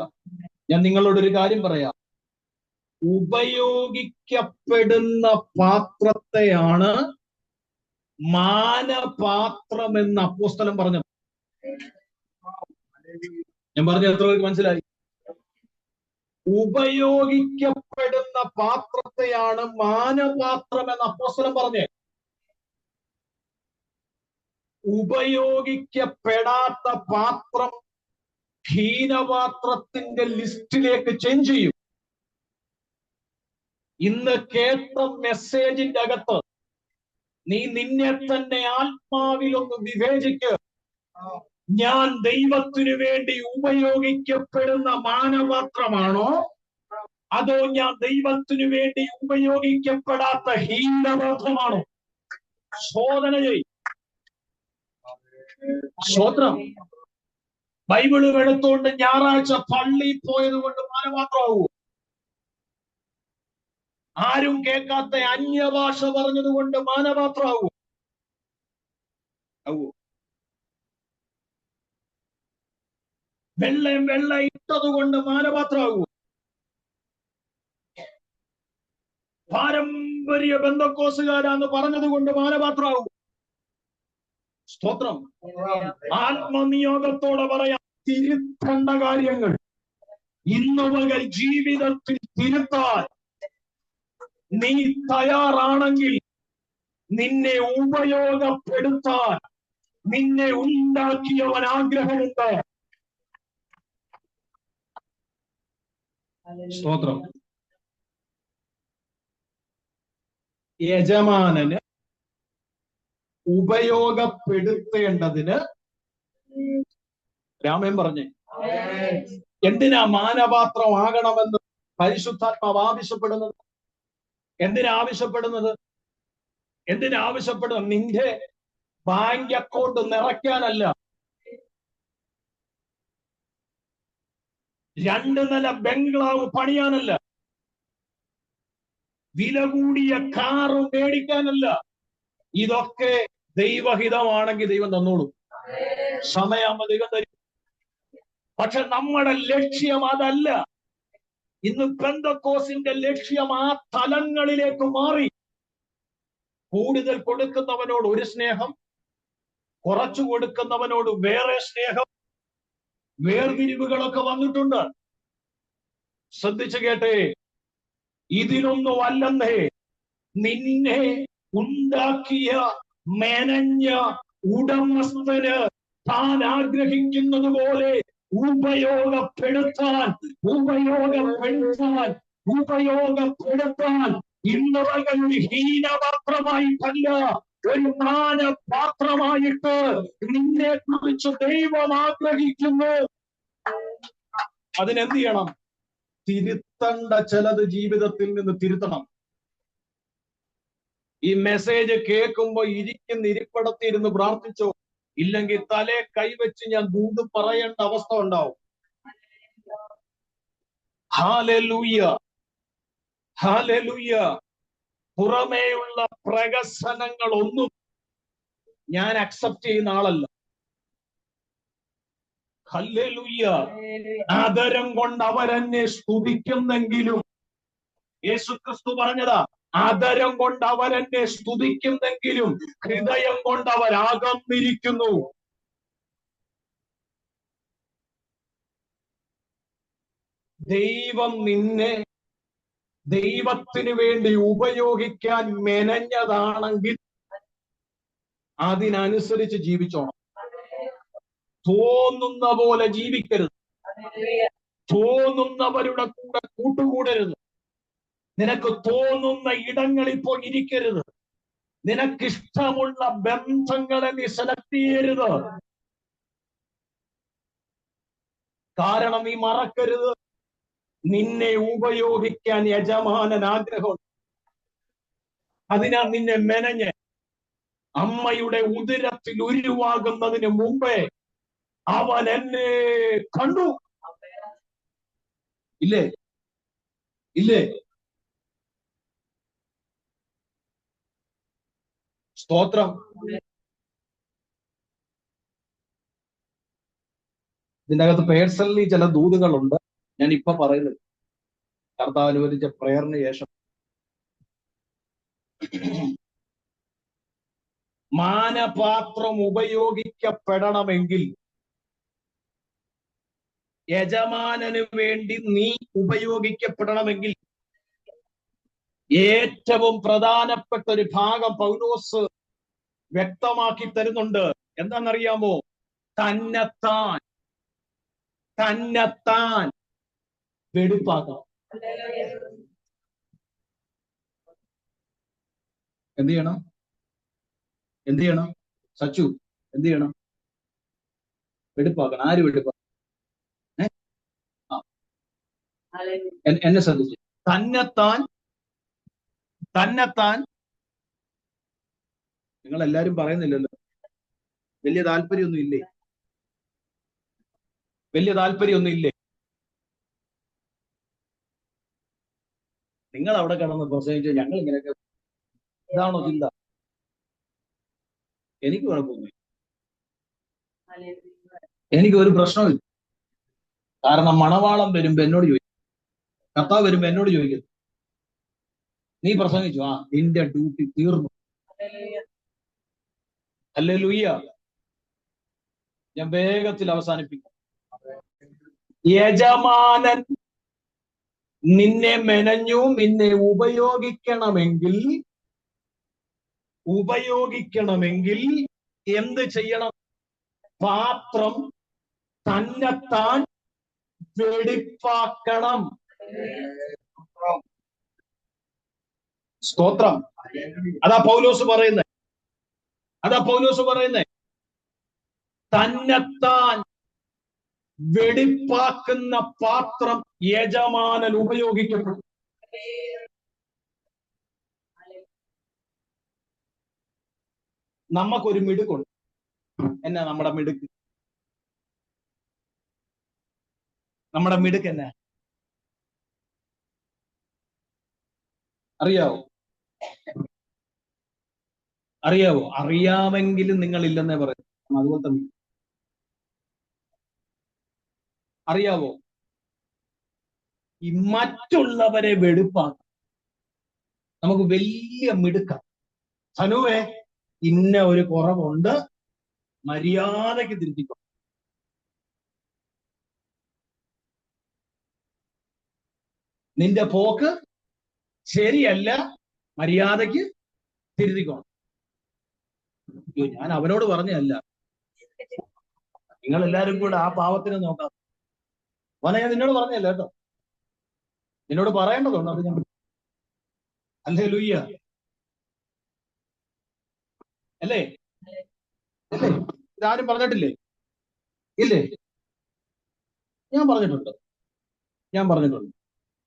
ഞാൻ നിങ്ങളോടൊരു കാര്യം പറയാം. ഉപയോഗിക്കപ്പെടുന്ന പാത്രത്തെയാണ് മാനപാത്രം എന്ന് അപ്പോസ്തലൻ പറഞ്ഞത്. ഞാൻ പറഞ്ഞ എത്ര പേർക്ക് മനസ്സിലായി? ഉപയോഗിക്കപ്പെടുന്ന പാത്രത്തെയാണ് മാനപാത്രം എന്ന് അപ്പോസ്തലൻ പറഞ്ഞേ. ഉപയോഗിക്കപ്പെടാത്ത പാത്രം ഹീനപാത്രത്തിന്റെ ലിസ്റ്റിലേക്ക് ചേഞ്ച് ചെയ്യും. ഇന്ന് കേട്ട മെസ്സേജിന്റെ അകത്ത് നീ നിന്നെ തന്നെ ആത്മാവിലൊന്ന് വിവേചിക്ക്. ഞാൻ ദൈവത്തിനു വേണ്ടി ഉപയോഗിക്കപ്പെടുന്ന മാനപാത്രമാണോ, അതോ ഞാൻ ദൈവത്തിനു വേണ്ടി ഉപയോഗിക്കപ്പെടാത്ത ഹീനപാത്രമാണോ? ശോധന ചെയ്. സ്തോത്രം. ബൈബിള് എടുത്തുകൊണ്ട് ഞായറാഴ്ച പള്ളിയിൽ പോയത് കൊണ്ട് മാനപാത്രമാവൂ? ആരും കേൾക്കാത്ത അന്യഭാഷ പറഞ്ഞത് കൊണ്ട് മാനപാത്രമാവൂ? വെള്ള ഇട്ടത് കൊണ്ട് മാനപാത്രമാകൂ? പാരമ്പര്യ ബന്ധക്കോസുകാരാന്ന് പറഞ്ഞത് കൊണ്ട് മാനപാത്രമാകൂ? സ്തോത്രം. ആത്മനിയോഗത്തോടെ പറയാം, തിരുത്തേണ്ട കാര്യങ്ങൾ ഇന്നു മുതൽ ജീവിതത്തിൽ തിരുത്താൻ നീ തയ്യാറാണെങ്കിൽ നിന്നെ ഉപയോഗപ്പെടുത്താൻ നിന്നെ ഉണ്ടാക്കിയവൻ ആഗ്രഹമുണ്ട്. സ്തോത്രം. യജമാനന് ഉപയോഗപ്പെടുത്തേണ്ടതിന് രാമൻ പറഞ്ഞേ, എന്തിനാ മാനപാത്രമാകണമെന്ന് പരിശുദ്ധാത്മാവ് ആവശ്യപ്പെടുന്നത്? എന്തിനാവശ്യപ്പെടുന്നത്? നിന്റെ ബാങ്ക് അക്കൗണ്ട് നിറയ്ക്കാനല്ല, 2 നില ബംഗ്ലാവ് പണിയാനല്ല, വില കൂടിയ കാറ് മേടിക്കാനല്ല. ഇതൊക്കെ ദൈവഹിതമാണെങ്കിൽ ദൈവം തന്നോളൂ. സമയമാകുമ്പോ ദൈവം തരും. പക്ഷെ നമ്മുടെ ലക്ഷ്യം അതല്ല. ഇന്ന് പെന്തക്കോസിന്റെ ലക്ഷ്യം ആ തലങ്ങളിലേക്ക് മാറി. കൂടുതൽ കൊടുക്കുന്നവനോട് ഒരു സ്നേഹം, കുറച്ചു കൊടുക്കുന്നവനോട് വേറെ സ്നേഹം, വേർതിരിവുകളൊക്കെ വന്നിട്ടുണ്ട്. ശ്രദ്ധിച്ചു കേട്ടേ, ഇതിനൊന്നും അല്ലെന്നേ. നിന്നെ ഉണ്ടാക്കിയ മെനഞ്ഞ ഉടമസ്ഥന് താൻ ആഗ്രഹിക്കുന്നത് പോലെ ഉപയോഗപ്പെടുത്താൻ ഇന്നവകൾ ഹീനപാത്രമായിട്ടല്ല, ഒരു മാനപാത്രമായിട്ട് നിന്നെ കുറിച്ച് ദൈവം ആഗ്രഹിക്കുന്നു. അതിനെന്ത് ചെയ്യണം? തിരുത്തേണ്ട ചിലത് ജീവിതത്തിൽ നിന്ന് തിരുത്തണം. ഈ മെസ്സേജ് കേൾക്കുമ്പോ ഇരിപ്പിടത്തിരുന്ന് പ്രാർത്ഥിച്ചോ, ഇല്ലെങ്കിൽ തലേ കൈവച്ച് ഞാൻ വീണ്ടും പറയേണ്ട അവസ്ഥ ഉണ്ടാവും. Hallelujah, hallelujah. പുറമേയുള്ള പ്രകസനങ്ങളൊന്നും ഞാൻ അക്സെപ്റ്റ് ചെയ്യുന്ന ആളല്ല. ഹല്ലേലൂയ. ആദരം കൊണ്ട് അവരെന്നെ സ്തുതിക്കുന്നെങ്കിലും, യേശുക്രിസ്തു പറഞ്ഞതാ, ആദരം കൊണ്ട് അവരെന്നെ സ്തുതിക്കുന്നെങ്കിലും ഹൃദയം കൊണ്ട് അവരകന്നിരിക്കുന്നു. ദൈവം നിന്നെ ദൈവത്തിന് വേണ്ടി ഉപയോഗിക്കാൻ മെനഞ്ഞതാണെങ്കിൽ അതിനനുസരിച്ച് ജീവിച്ചോണം. തോന്നുന്ന പോലെ ജീവിക്കരുത്. തോന്നുന്നവരുടെ കൂടെ കൂട്ടുകൂടരുത്. നിനക്ക് തോന്നുന്ന ഇടങ്ങളിൽ പോയി ഇരിക്കരുത്. നിനക്കിഷ്ടമുള്ള ബന്ധങ്ങളെ നീ സെലക്ട് ചെയ്യരുത്. കാരണം നീ മറക്കരുത്, നിന്നെ ഉപയോഗിക്കാൻ യജമാനൻ ആഗ്രഹമുണ്ട്. അതിനാൽ നിന്നെ മെനഞ്ഞ് അമ്മയുടെ ഉദരത്തിൽ ഉരുവാകുന്നതിന് മുമ്പേ അവൻ എന്നെ കണ്ടു. ഇല്ലേ? ഇല്ലേ? സ്തോത്രം. ഇതിൻ്റെ അകത്ത് പേഴ്സണലി ചില ദൂതുകളുണ്ട്, ഞാൻ ഇപ്പൊ പറയുന്നത്. കർത്താവ് അനുവദിച്ച പ്രയറിന് ശേഷം മാനപാത്രം ഉപയോഗിക്കപ്പെടണമെങ്കിൽ, യജമാനന് വേണ്ടി നീ ഉപയോഗിക്കപ്പെടണമെങ്കിൽ ഏറ്റവും പ്രധാനപ്പെട്ട ഒരു ഭാഗം പൗലോസ് വ്യക്തമാക്കി തരുന്നുണ്ട്. എന്താണെന്നറിയാമോ? തന്നെത്താൻ വെടിപ്പാക്കണം. എന്ത് ചെയ്യണം? എന്ത് ചെയ്യണം? സച്ചു, എന്ത് ചെയ്യണം? വെടിപ്പാക്കണം. ആര് വെടിപ്പാക്കണം? എന്നെ ശ്രദ്ധിച്ചു. തന്നെത്താൻ നിങ്ങൾ എല്ലാരും പറയുന്നില്ലല്ലോ. വലിയ താല്പര്യമൊന്നും ഇല്ലേ? നിങ്ങൾ അവിടെ കിടന്ന് പ്രസംഗിച്ച് ഞങ്ങൾ ഇങ്ങനെയൊക്കെ, ഇതാണോ ചിന്ത? എനിക്ക് കുഴപ്പമൊന്നുമില്ല, എനിക്ക് ഒരു പ്രശ്നമില്ല. കാരണം മണവാളം വരുമ്പോ എന്നോട് ചോദിക്കും, കർത്താവ് വരുമ്പോ എന്നോട് ചോദിക്കുന്നു, നീ പ്രസംഗിച്ചു, ആ നിന്റെ ഡ്യൂട്ടി തീർന്നു. ഹല്ലേലൂയ. ഞാൻ വേഗത്തിൽ അവസാനിപ്പിക്കും. യജമാനൻ നിന്നെ മെനഞ്ഞു, നിന്നെ ഉപയോഗിക്കണമെങ്കിൽ എന്ത് ചെയ്യണം? പാത്രം തന്നെത്താൻ വെടിപ്പാക്കണം. സ്തോത്രം. അതാ പൗലോസ് പറയുന്നത്. തന്നെത്താൻ വെടിപ്പാക്കുന്ന പാത്രം യജമാനൻ ഉപയോഗിക്കപ്പെടും. നമുക്കൊരു മിടുക്കുണ്ട്. എന്നാ നമ്മുടെ മിടുക്ക്? എന്നാ അറിയാവോ? അറിയാമെങ്കിലും നിങ്ങൾ ഇല്ലെന്നേ പറയും. അതുപോലെ തന്നെ അറിയാവോ? ഈ മറ്റുള്ളവരെ വെടിപ്പാക്കാം നമുക്ക് വലിയ മിടുക്കാം. സനുവേ, ഇന്ന ഒരു കുറവുണ്ട്, മര്യാദയ്ക്ക് തിരുത്തിക്കോ. നിന്റെ പോക്ക് ശരിയല്ല, മര്യാദയ്ക്ക് തിരുത്തിക്കോണം. ഞാൻ അവനോട് പറഞ്ഞതല്ല, നിങ്ങൾ എല്ലാരും കൂടെ ആ പാവത്തിനെ നോക്കാം. അവനെ ഞാൻ നിന്നോട് പറഞ്ഞതല്ല കേട്ടോ, നിന്നോട് പറയേണ്ടതുണ്ട്. അത് ഞാൻ ഹല്ലേലൂയ അല്ലേ? ഇതാരും പറഞ്ഞിട്ടില്ലേ? ഇല്ലേ? ഞാൻ പറഞ്ഞിട്ടുണ്ട്.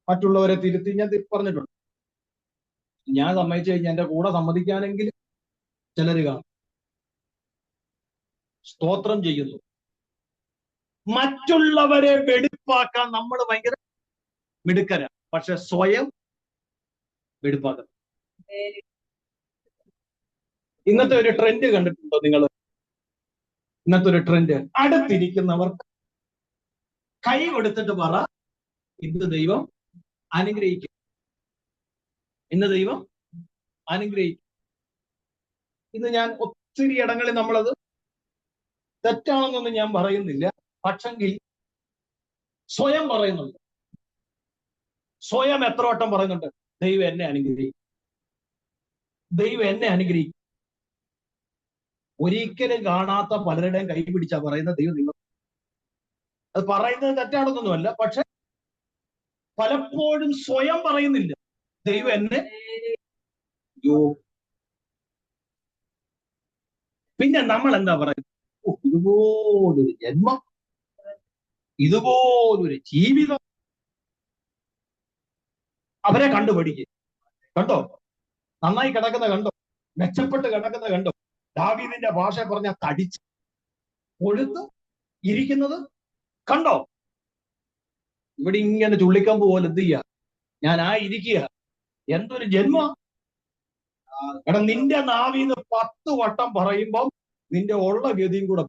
മറ്റുള്ളവരെ തിരുത്തി ഞാൻ പറഞ്ഞിട്ടുണ്ട്. ഞാൻ സമ്മതിച്ചു കഴിഞ്ഞാൽ എന്റെ കൂടെ സമ്മതിക്കാനെങ്കിൽ ചിലര് കാണും. സ്തോത്രം ചെയ്യുന്നു. മറ്റുള്ളവരെ വെടിപ്പാക്കാൻ നമ്മൾ ഭയങ്കര മിടുക്കരാ, പക്ഷെ സ്വയം വെടിപ്പാക്കണം. ഇന്നത്തെ ഒരു ട്രെൻഡ് കണ്ടിട്ടുണ്ടോ നിങ്ങൾ? ഇന്നത്തെ ഒരു ട്രെൻഡ്, അടുത്തിരിക്കുന്നവർ കൈ കൊടുത്തിട്ട് പറ, ഇന്ന് ദൈവം അനുഗ്രഹിക്കും, ഇന്ന് ദൈവം അനുഗ്രഹിക്കും. ഇന്ന് ഞാൻ ഒത്തിരി ഇടങ്ങളിൽ നമ്മളത് തെറ്റാണെന്നൊന്നും ഞാൻ പറയുന്നില്ല, പക്ഷെങ്കിൽ സ്വയം പറയുന്നുണ്ട്. സ്വയം എത്ര വട്ടം പറയുന്നുണ്ട്, ദൈവം എന്നെ അനുഗ്രഹിക്കും, ദൈവം എന്നെ അനുഗ്രഹിക്കും. ഒരിക്കലും കാണാത്ത പലരുടെയും കൈ പിടിച്ചാ പറയുന്ന ദൈവം നിങ്ങൾ. അത് പറയുന്നത് തെറ്റാണെന്നൊന്നുമല്ല, പക്ഷെ പലപ്പോഴും സ്വയം പറയുന്നില്ല, ദൈവം എന്നെ. പിന്നെ നമ്മൾ എന്താ പറയുന്നത്, ഇതുപോലൊരു ജന്മം, ഇതുപോലൊരു ജീവിതം. അവരെ കണ്ടുപഠിക്കുക. കണ്ടോ, നന്നായി കിടക്കുന്ന കണ്ടോ, മെച്ചപ്പെട്ട് കിടക്കുന്ന കണ്ടോ, ദാവീദിന്റെ ഭാഷ പറഞ്ഞ തടിച്ച് കൊഴുത്ത് ഇരിക്കുന്നത് കണ്ടോ. ഇവിടെ ഇങ്ങനെ ചുള്ളിക്കമ്പ് പോലെ എന്ത് ചെയ്യുക, ഞാൻ ഇരിക്കുക. എന്തൊരു ജന്മ. എടാ, നിന്റെ നാവിന്ന് 10 വട്ടം പറയുമ്പം നിന്റെ ഉള്ള ഗതിയും കൂടെ.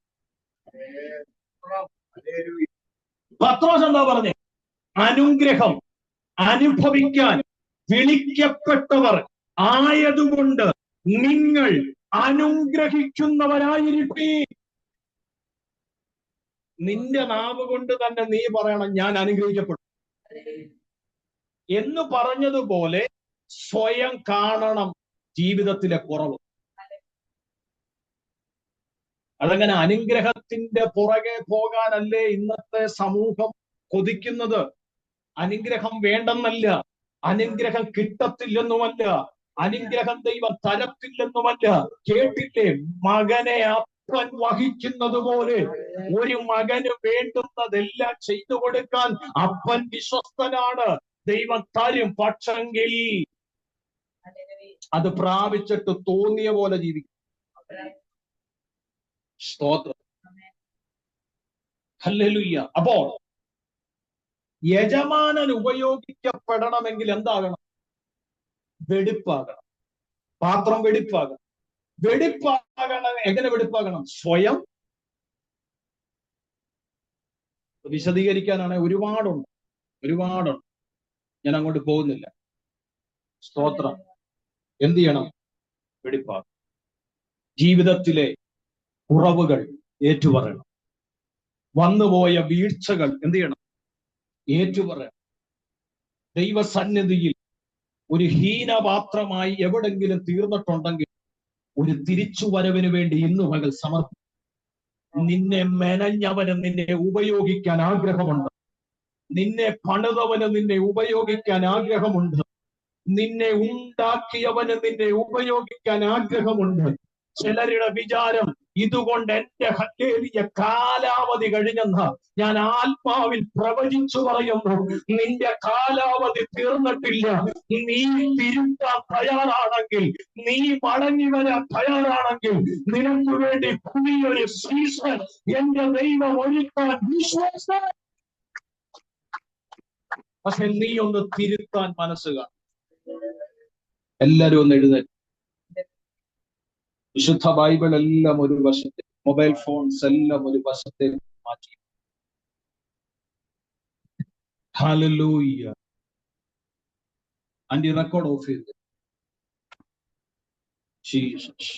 പത്രോസ് എന്താ പറഞ്ഞേ, അനുഗ്രഹം അനുഭവിക്കാൻ വിളിക്കപ്പെട്ടവർ ആയതുകൊണ്ട് നിങ്ങൾ അനുഗ്രഹിക്കുന്നവരായിരിക്കും. നിന്റെ നാവ് കൊണ്ട് തന്നെ നീ പറയണം, ഞാൻ അനുഗ്രഹിക്കപ്പെടും എന്ന് പറഞ്ഞതുപോലെ സ്വയം കാണണം ജീവിതത്തിലെ കുറവ്. അതങ്ങനെ അനുഗ്രഹത്തിന്റെ പുറകെ പോകാനല്ലേ ഇന്നത്തെ സമൂഹം കൊതിക്കുന്നത്. അനുഗ്രഹം വേണ്ടെന്നല്ല, അനുഗ്രഹം കിട്ടത്തില്ലെന്നുമല്ല, അനുഗ്രഹം ദൈവം തരത്തില്ലെന്നുമല്ല. കേട്ടില്ലേ, മകനെ അപ്പൻ വഹിക്കുന്നത് പോലെ ഒരു മകന് വേണ്ടുന്നതെല്ലാം ചെയ്തു കൊടുക്കാൻ അപ്പൻ വിശ്വസ്തനാണ്. ദൈവം തരും, പക്ഷെങ്കിൽ അത് പ്രാപിച്ചിട്ട് തോന്നിയ പോലെ ജീവിക്കും. സ്തോത്രം, ഹല്ലേലൂയ. അപ്പോ യജമാനൻ ഉപയോഗിക്കപ്പെടണമെങ്കിൽ എന്താകണം? വെടിപ്പാകണം. പാത്രം വെടിപ്പാകണം. വെടിപ്പാകണം. എങ്ങനെ വെടിപ്പാകണം? സ്വയം. വിശദീകരിക്കാനാണ് ഒരുപാടുണ്ട്. ഞാൻ അങ്ങോട്ട് പോകുന്നില്ല. സ്തോത്രം. എന്ത് ചെയ്യണം? വെടിപ്പാകണം. ജീവിതത്തിലെ കുറവുകൾ ഏറ്റുപറയണം. വന്നുപോയ വീഴ്ചകൾ എന്ത് ചെയ്യണം? ഏറ്റുപറയണം. ദൈവസന്നിധിയിൽ ഒരു ഹീനപാത്രമായി എവിടെങ്കിലും തീർന്നിട്ടുണ്ടെങ്കിൽ ഒരു തിരിച്ചുവരവിന് വേണ്ടി ഇന്നു പകൽ സമർപ്പിക്കും. നിന്നെ മെനഞ്ഞവന് നിന്നെ ഉപയോഗിക്കാൻ ആഗ്രഹമുണ്ട്. നിന്നെ പണിതവന് നിന്നെ ഉപയോഗിക്കാൻ ആഗ്രഹമുണ്ട്. നിന്നെ ഉണ്ടാക്കിയവന് നിന്നെ ഉപയോഗിക്കാൻ ആഗ്രഹമുണ്ട്. ചിലരുടെ വിചാരം ഇതുകൊണ്ട് എന്റെ ഹല്ലേലൂയ കാലാവധി കഴിഞ്ഞെന്ന്. ഞാൻ ആത്മാവിൽ പ്രവചിച്ചു പറയുന്നു, നിന്റെ കാലാവധി തീർന്നിട്ടില്ല. നീ തിരുത്താൻ തയ്യാറാണെങ്കിൽ, നീ മടങ്ങി വരാൻ തയ്യാറാണെങ്കിൽ, നിനക്ക് വേണ്ടി പുതിയൊരു സീസൺ എന്റെ ദൈവം ഒരുക്കാൻ വിശ്വാസം. പക്ഷെ നീ ഒന്ന് തിരുത്താൻ മനസ്സ് കാണും. എല്ലാരും ഒന്ന് എഴുന്നേറ്റ്. വിശുദ്ധ ബൈബിൾ എല്ലാം ഒരു വശത്തെ, മൊബൈൽ ഫോൺസ് എല്ലാം ഒരു വശത്തെ മാറ്റി. ഹല്ലേലൂയ. ആൻഡ് റെക്കോർഡ് ഓഫ് ചെയ്ത് ജീസസ്.